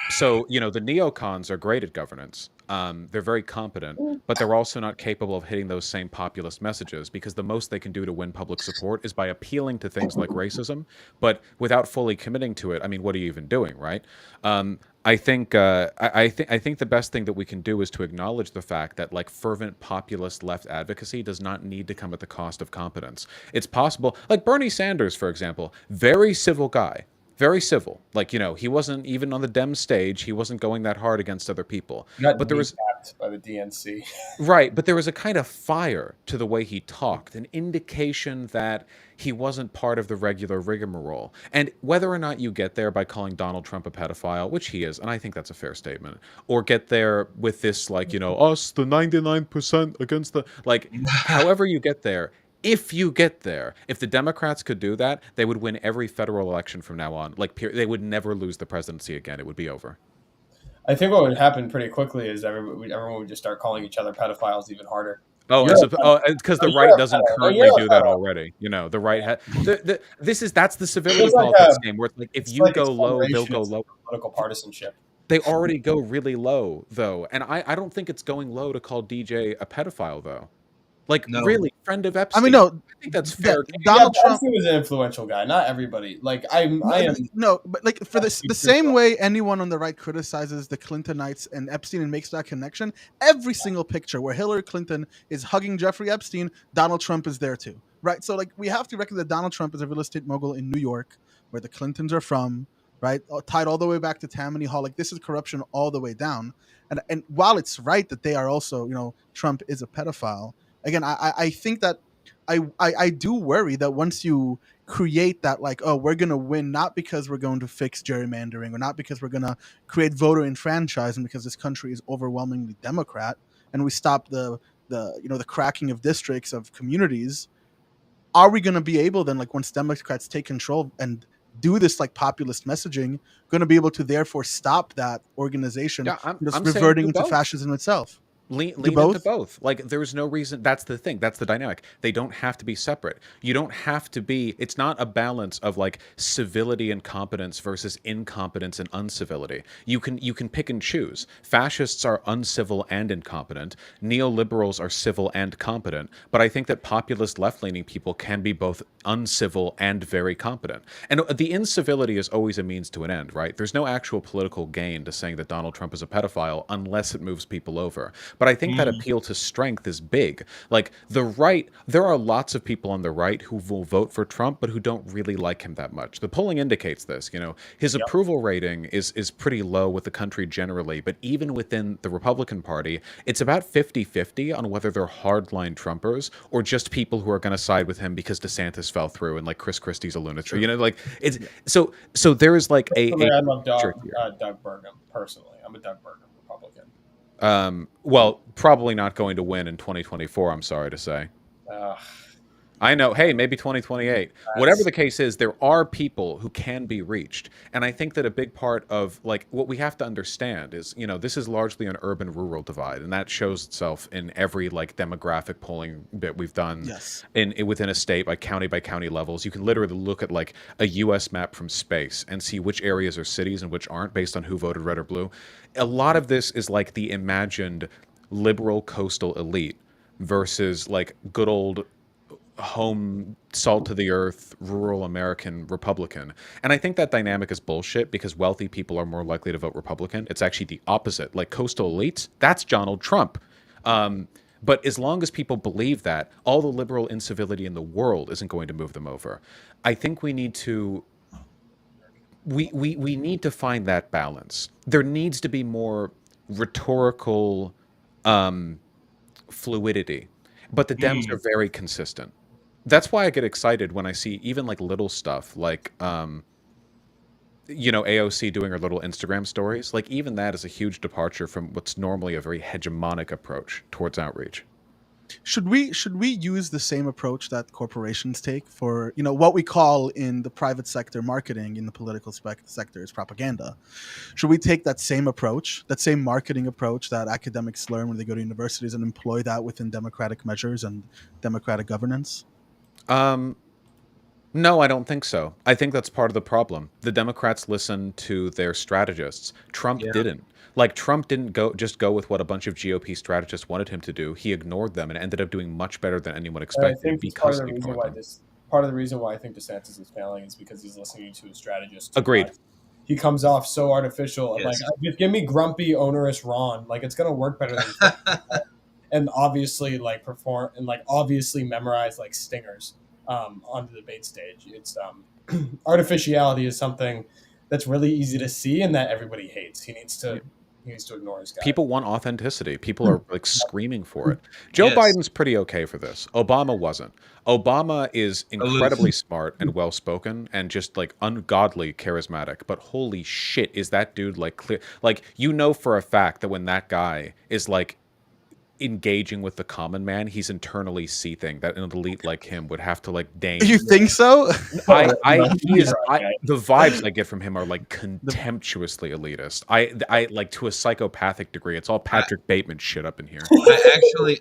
F: So, the neocons are great at governance. They're very competent, but they're also not capable of hitting those same populist messages, because the most they can do to win public support is by appealing to things like racism, but without fully committing to it. I mean, what are you even doing, right? I think the best thing that we can do is to acknowledge the fact that like fervent populist left advocacy does not need to come at the cost of competence. It's possible, like Bernie Sanders, for example, very civil guy. Very civil. Like, he wasn't even on the Dem stage. He wasn't going that hard against other people. But there was
C: left by the DNC.
F: Right, but there was a kind of fire to the way he talked, an indication that he wasn't part of the regular rigmarole. And whether or not you get there by calling Donald Trump a pedophile, which he is, and I think that's a fair statement, or get there with this, like, us, the 99% against the, like, however you get there, if you get there, if the Democrats could do that, they would win every federal election from now on. Like, they would never lose the presidency again. It would be over.
C: I think what would happen pretty quickly is everyone would just start calling each other pedophiles even harder.
F: Oh, because the right doesn't currently do that already. The right that's the civility politics game where it's like if you go low, they'll go low.
C: Political partisanship.
F: They already go really low though, and I don't think it's going low to call DJ a pedophile though. Like really, friend of Epstein.
B: I mean, no,
F: I think that's fair.
C: Donald Trump was an influential guy. Not everybody. Like I am.
B: No, but like for this, the same way anyone on the right criticizes the Clintonites and Epstein and makes that connection, every single picture where Hillary Clinton is hugging Jeffrey Epstein, Donald Trump is there too, right? So like we have to recognize that Donald Trump is a real estate mogul in New York, where the Clintons are from, right? Tied all the way back to Tammany Hall. Like this is corruption all the way down. And while it's right that they are also, Trump is a pedophile. Again, I think that I do worry that once you create that, like, oh, we're going to win not because we're going to fix gerrymandering or not because we're going to create voter enfranchisement because this country is overwhelmingly Democrat and we stop the cracking of districts of communities, are we going to be able then, like once Democrats take control and do this like populist messaging, going to be able to therefore stop that organization
F: I'm
B: reverting into fascism itself?
F: Lean into both. Like there's no reason. That's the thing. That's the dynamic. They don't have to be separate. You don't have to be. It's not a balance of like civility and competence versus incompetence and uncivility. You can pick and choose. Fascists are uncivil and incompetent. Neoliberals are civil and competent. But I think that populist left-leaning people can be both uncivil and very competent. And the incivility is always a means to an end, right? There's no actual political gain to saying that Donald Trump is a pedophile unless it moves people over. But I think that appeal to strength is big. Like the right, there are lots of people on the right who will vote for Trump, but who don't really like him that much. The polling indicates this. His approval rating is pretty low with the country generally, but even within the Republican Party, it's about 50-50 on whether they're hardline Trumpers or just people who are going to side with him because DeSantis fell through and like Chris Christie's a lunatic. It's so there is like
C: I love Doug Burgum personally. I'm a Doug Burgum Republican.
F: Well, probably not going to win in 2024, I'm sorry to say. I know, hey, maybe 2028. Whatever the case is, there are people who can be reached. And I think that a big part of like what we have to understand is, this is largely an urban-rural divide, and that shows itself in every like demographic polling bit we've done within a state by county levels. You can literally look at like a US map from space and see which areas are cities and which aren't based on who voted red or blue. A lot of this is like the imagined liberal coastal elite versus like good old home, salt to the earth, rural American Republican. And I think that dynamic is bullshit because wealthy people are more likely to vote Republican. It's actually the opposite. Like coastal elites, that's Donald Trump. But as long as people believe that, all the liberal incivility in the world isn't going to move them over. I think we need to we need to find that balance. There needs to be more rhetorical fluidity, but the Dems are very consistent. That's why I get excited when I see even like little stuff like AOC doing her little Instagram stories. Like even that is a huge departure from what's normally a very hegemonic approach towards outreach.
B: Should we use the same approach that corporations take for what we call in the private sector marketing in the political sector is propaganda? Should we take that same approach, that same marketing approach that academics learn when they go to universities and employ that within democratic measures and democratic governance?
F: No, I don't think so. I think that's part of the problem. The Democrats listen to their strategists. Trump didn't. Like Trump didn't go with what a bunch of GOP strategists wanted him to do. He ignored them and ended up doing much better than anyone expected.
C: I think
F: because
C: part of the reason why I think DeSantis is failing is because he's listening to a strategist.
F: Agreed.
C: He comes off so artificial. Yes. Like, just give me grumpy, onerous Ron. Like it's gonna work better than and obviously like perform and like obviously memorize like stingers on the debate stage. It's artificiality is something that's really easy to see and that everybody hates. He needs to He needs to ignore his guy.
F: People want authenticity. People are like screaming for it. Joe Biden's pretty okay for this. Obama wasn't. Obama is incredibly smart and well-spoken and just like ungodly charismatic. But holy shit, is that dude like clear? Like, you know for a fact that when that guy is like engaging with the common man, he's internally seething that an elite like him would have to like deign.
B: You think so?
F: The vibes I get from him are like contemptuously elitist. I like to a psychopathic degree. It's all Patrick Bateman shit up in here.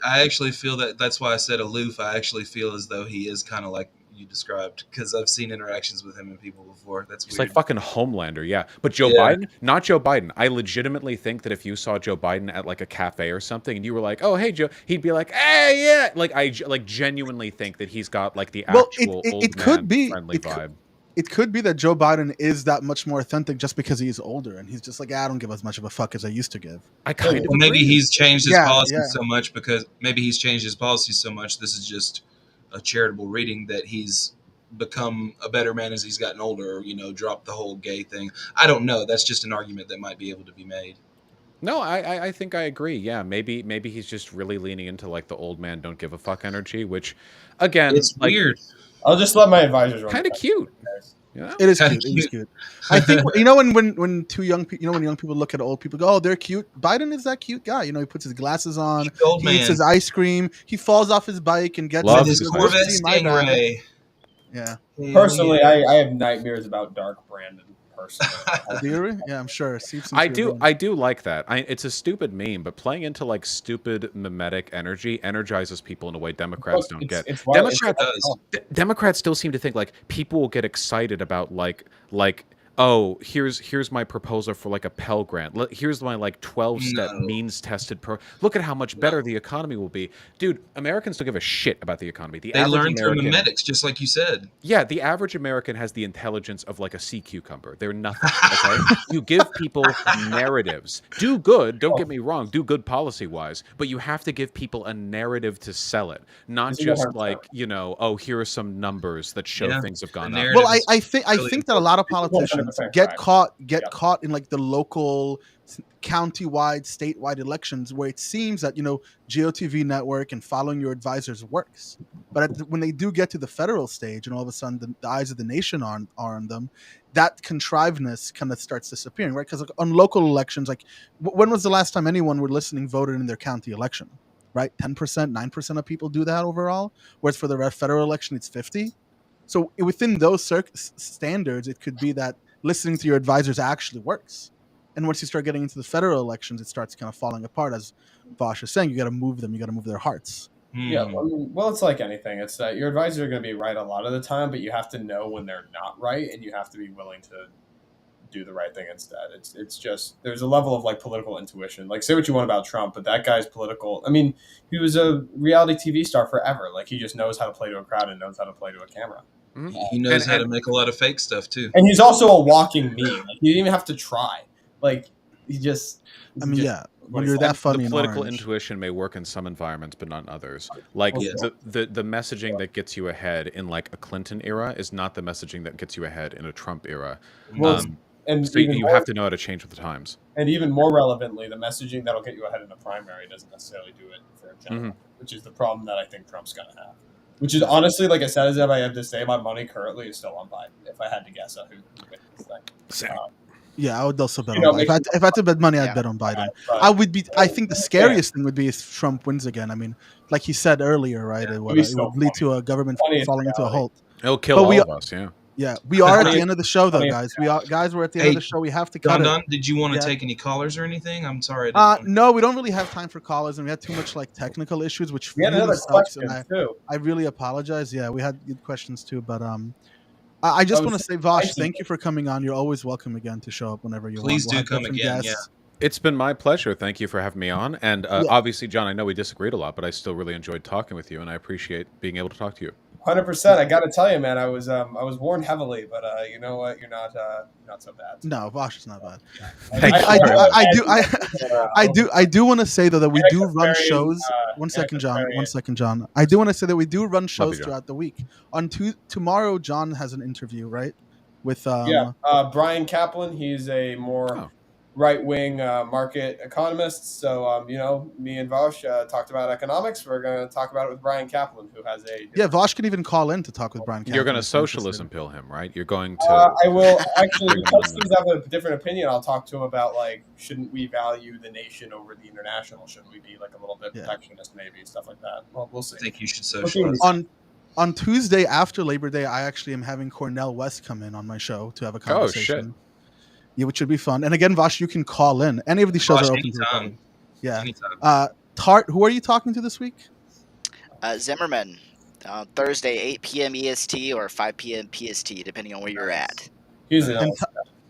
E: I actually feel that's why I said aloof. I actually feel as though he is kind of like you described, because I've seen interactions with him and people before. That's weird.
F: It's like fucking Homelander, yeah. But Joe Biden, not Joe Biden. I legitimately think that if you saw Joe Biden at like a cafe or something, and you were like, "Oh, hey, Joe," he'd be like, "Hey, yeah." Like I like genuinely think that he's got like the actual old man friendly vibe.
B: It could be that Joe Biden is that much more authentic just because he's older and he's just like, I don't give as much of a fuck as I used to give.
F: I kind of
E: maybe
F: agree.
E: he's changed his policies so much because maybe he's changed his policies so much. This is just a charitable reading that he's become a better man as he's gotten older, or, you know, dropped the whole gay thing. I don't know. That's just an argument that might be able to be made.
F: No, I think I agree. Yeah, maybe he's just really leaning into like the old man don't give a fuck energy, which again,
E: it's like, weird.
C: I'll just let my advisors run.
F: Kind of cute.
B: Yeah. It is cute. It is cute. I think you know when two young people, when young people look at old people, go, "Oh, they're cute." Biden is that cute guy. You know, he puts his glasses on, he eats his ice cream, he falls off his bike and gets
E: his Corvette Stingray.
B: Yeah.
C: Personally, I have nightmares about Dark Brandon.
B: Personally, yeah, I'm sure.
F: I do like that. It's a stupid meme, but playing into like stupid mimetic energy energizes people in a way Democrats don't get. Democrats still seem to think like people will get excited about like oh, here's my proposal for like a Pell Grant. Here's my like 12-step means tested look at how much better the economy will be. Dude, Americans don't give a shit about the economy.
E: They learn through mimetics, just like you said.
F: Yeah, the average American has the intelligence of like a sea cucumber. They're nothing, okay? You give people narratives. Do good, don't get me wrong, do good policy-wise, but you have to give people a narrative to sell it. Not just like, you know, oh, here are some numbers that show things have gone up.
B: Well, I think that a lot of politicians get caught in like the local, county-wide, statewide elections where it seems that, you know, GOTV network and following your advisors works, but when they do get to the federal stage and all of a sudden the eyes of the nation are on them, that contrivedness kind of starts disappearing, right? Because like, on local elections, like when was the last time anyone were listening voted in their county election, right? 10%, 9% of people do that overall, whereas for the federal election it's 50%. So within those standards, it could be that listening to your advisors actually works. And once you start getting into the federal elections, it starts kind of falling apart. As Vosh is saying, you got to move them. You got to move their hearts.
C: Yeah, well, it's like anything. It's that your advisors are going to be right a lot of the time, but you have to know when they're not right, and you have to be willing to do the right thing instead. It's just there's a level of like political intuition. Like, say what you want about Trump, but that guy's political. I mean, he was a reality TV star forever. Like, he just knows how to play to a crowd and knows how to play to a camera.
E: He knows how to make a lot of fake stuff too.
C: And he's also a walking meme. Like, you didn't even have to try. Like, he just.
B: When you're that funny,
F: the political intuition may work in some environments, but not in others. Like the messaging that gets you ahead in like a Clinton era is not the messaging that gets you ahead in a Trump era.
C: Well, and
F: so you have to know how to change with the times.
C: And even more relevantly, the messaging that'll get you ahead in a primary doesn't necessarily do it for a general, which is the problem that I think Trump's going to have. Which is honestly, like I said, as if I have to say, my money currently is still on Biden. If I had to guess on who wins this thing.
B: Yeah, I would also bet on Biden. If I had to bet money, I'd bet on Biden. I think the scariest thing would be if Trump wins again. I mean, like he said earlier, right? It would lead to a government falling into a halt.
F: It'll kill all of us, yeah.
B: Yeah, we are at the end of the show, though, guys. We're at the end of the show. We have to cut it.
E: Did you want to take any callers or anything? I'm sorry.
B: No, we don't really have time for callers, and we had too much like technical issues, which really sucks. And I really apologize. Yeah, we had good questions too, but I just want to say, Vosh, thank you for coming on. You're always welcome again to show up whenever you want.
E: Please do come again. Yeah.
F: It's been my pleasure. Thank you for having me on. And obviously, John, I know we disagreed a lot, but I still really enjoyed talking with you, and I appreciate being able to talk to you.
C: 100%. I got to tell you, man, I was warned heavily, but you know what? You're not so bad.
B: No, Vosh is not bad. I do want to say though that we do run shows. One second, John. I do want to say that we do run shows throughout the week. On tomorrow, John has an interview, right? With
C: Brian Kaplan. He's a more right-wing market economists. So, me and Vosh talked about economics. We're going to talk about it with Brian Kaplan, who has a
B: Yeah, Vosh can even call in to talk with Brian Kaplan.
F: You're going to
B: if you're interested.
F: socialism pill him, right? You're going to.
C: I will actually,
F: bring him
C: because
F: on
C: Steve's have a different opinion, I'll talk to him about, like, shouldn't we value the nation over the international? Shouldn't we be, like, a little bit protectionist, maybe, stuff like that? Well, we'll see.
E: I think you should socialize.
B: On Tuesday after Labor Day, I actually am having Cornell West come in on my show to have a conversation.
F: Oh, shit.
B: Yeah, which should be fun. And again, Vosh, you can call in. Any of these shows
E: Vosh,
B: are open to
E: anytime.
B: recording. Yeah.
E: Anytime.
B: Tart, who are you talking to this week?
D: Zimmerman, Thursday, 8 p.m. EST or 5 p.m. PST, depending on where you're at.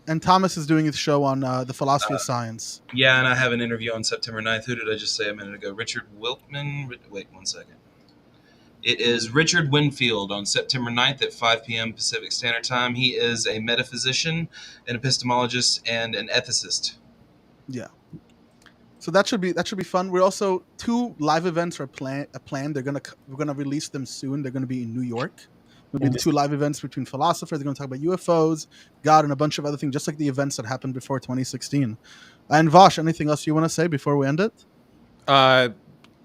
B: And Thomas is doing his show on the philosophy of science.
E: Yeah, and I have an interview on September 9th. Who did I just say a minute ago? Richard Wilkman? Wait 1 second. It is Richard Winfield on September 9th at 5 p.m. Pacific Standard Time. He is a metaphysician, an epistemologist, and an ethicist.
B: Yeah. So that should be fun. We're also 2 live events are planned. We're gonna release them soon. They're gonna be in New York. It'll be the 2 live events between philosophers. They're gonna talk about UFOs, God, and a bunch of other things, just like the events that happened before 2016. And Vosh, anything else you want to say before we end it?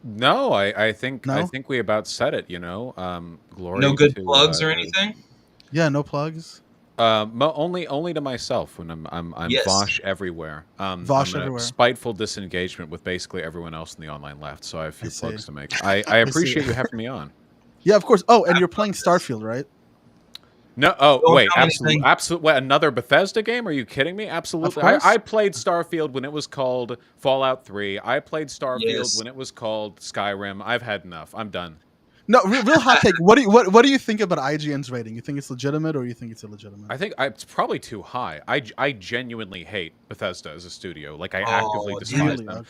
F: No, I think we about said it. Glory.
E: No good
F: to,
E: plugs or anything.
B: Yeah, no plugs.
F: Only to myself when I'm
E: Yes.
F: Vosh everywhere.
B: Vosh
F: I'm in
B: everywhere.
F: a spiteful disengagement with basically everyone else in the online left. So I have a few
B: see.
F: plugs to make. I appreciate you having me on.
B: Yeah, of course. Oh, and you're playing Starfield, right?
F: No, oh
E: Don't
F: wait,
E: tell me
F: absolutely,
E: anything.
F: absolutely. What, another Bethesda game? Are you kidding me? Absolutely.
B: course.
F: I played Starfield when it was called Fallout 3. I played Starfield
E: Yes.
F: when it was called Skyrim. I've had enough. I'm done.
B: No, real hot take. What do you think about IGN's rating? You think it's legitimate or you think it's illegitimate?
F: I think it's probably too high. I genuinely hate Bethesda as a studio. Like I actively despise them.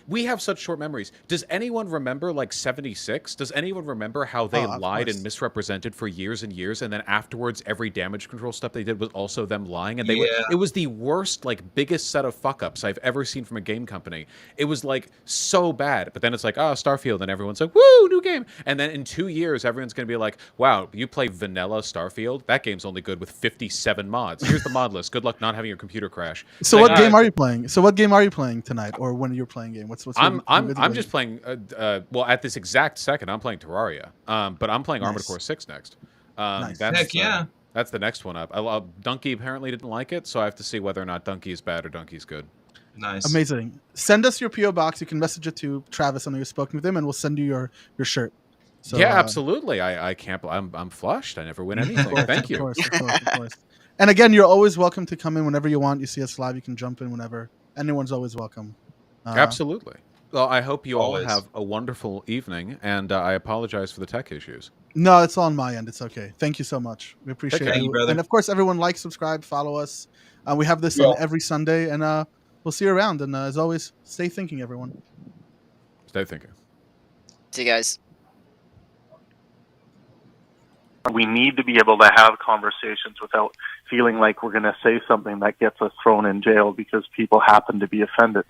F: We have such short memories. Does anyone remember like 76? Does anyone remember how they lied and misrepresented for years and years, and then afterwards every damage control stuff they did was also them lying? And it was the worst, like biggest set of fuck ups I've ever seen from a game company. It was like so bad. But then it's like, oh, Starfield, and everyone's like, woo, new game. And then in 2 years, everyone's going to be like, wow, you play vanilla Starfield? That game's only good with 57 mods. Here's the mod list. Good luck not having your computer crash.
B: So what game are you playing? So what game are you playing tonight, or when you're playing game? What's
F: I'm just playing. Well, at this exact second, I'm playing Terraria. But I'm playing Armored Core 6 next.
B: Nice.
E: Heck yeah.
F: That's the next one up. Donkey apparently didn't like it, so I have to see whether or not Donkey is bad or Donkey's good.
E: Nice.
B: Amazing. Send us your PO box. You can message it to Travis. I know you've spoken with him, and we'll send you your shirt. So,
F: yeah, absolutely. I can't. I'm flushed. I never win anything. Thank you.
B: Of course. And again, you're always welcome to come in whenever you want. You see us live, you can jump in whenever. Anyone's always welcome.
F: Absolutely. Well, I hope you
E: always.
F: all have a wonderful evening, and I apologize for the tech issues.
B: No, it's on my end. It's okay. Thank you so much. We appreciate
E: Thank
B: you.
E: you, brother.
B: And of course, everyone like, subscribe, follow us. We have this on every Sunday, and we'll see you around. And as always, stay thinking, everyone.
F: Stay thinking.
D: See you guys.
A: We need to be able to have conversations without feeling like we're going to say something that gets us thrown in jail because people happen to be offended.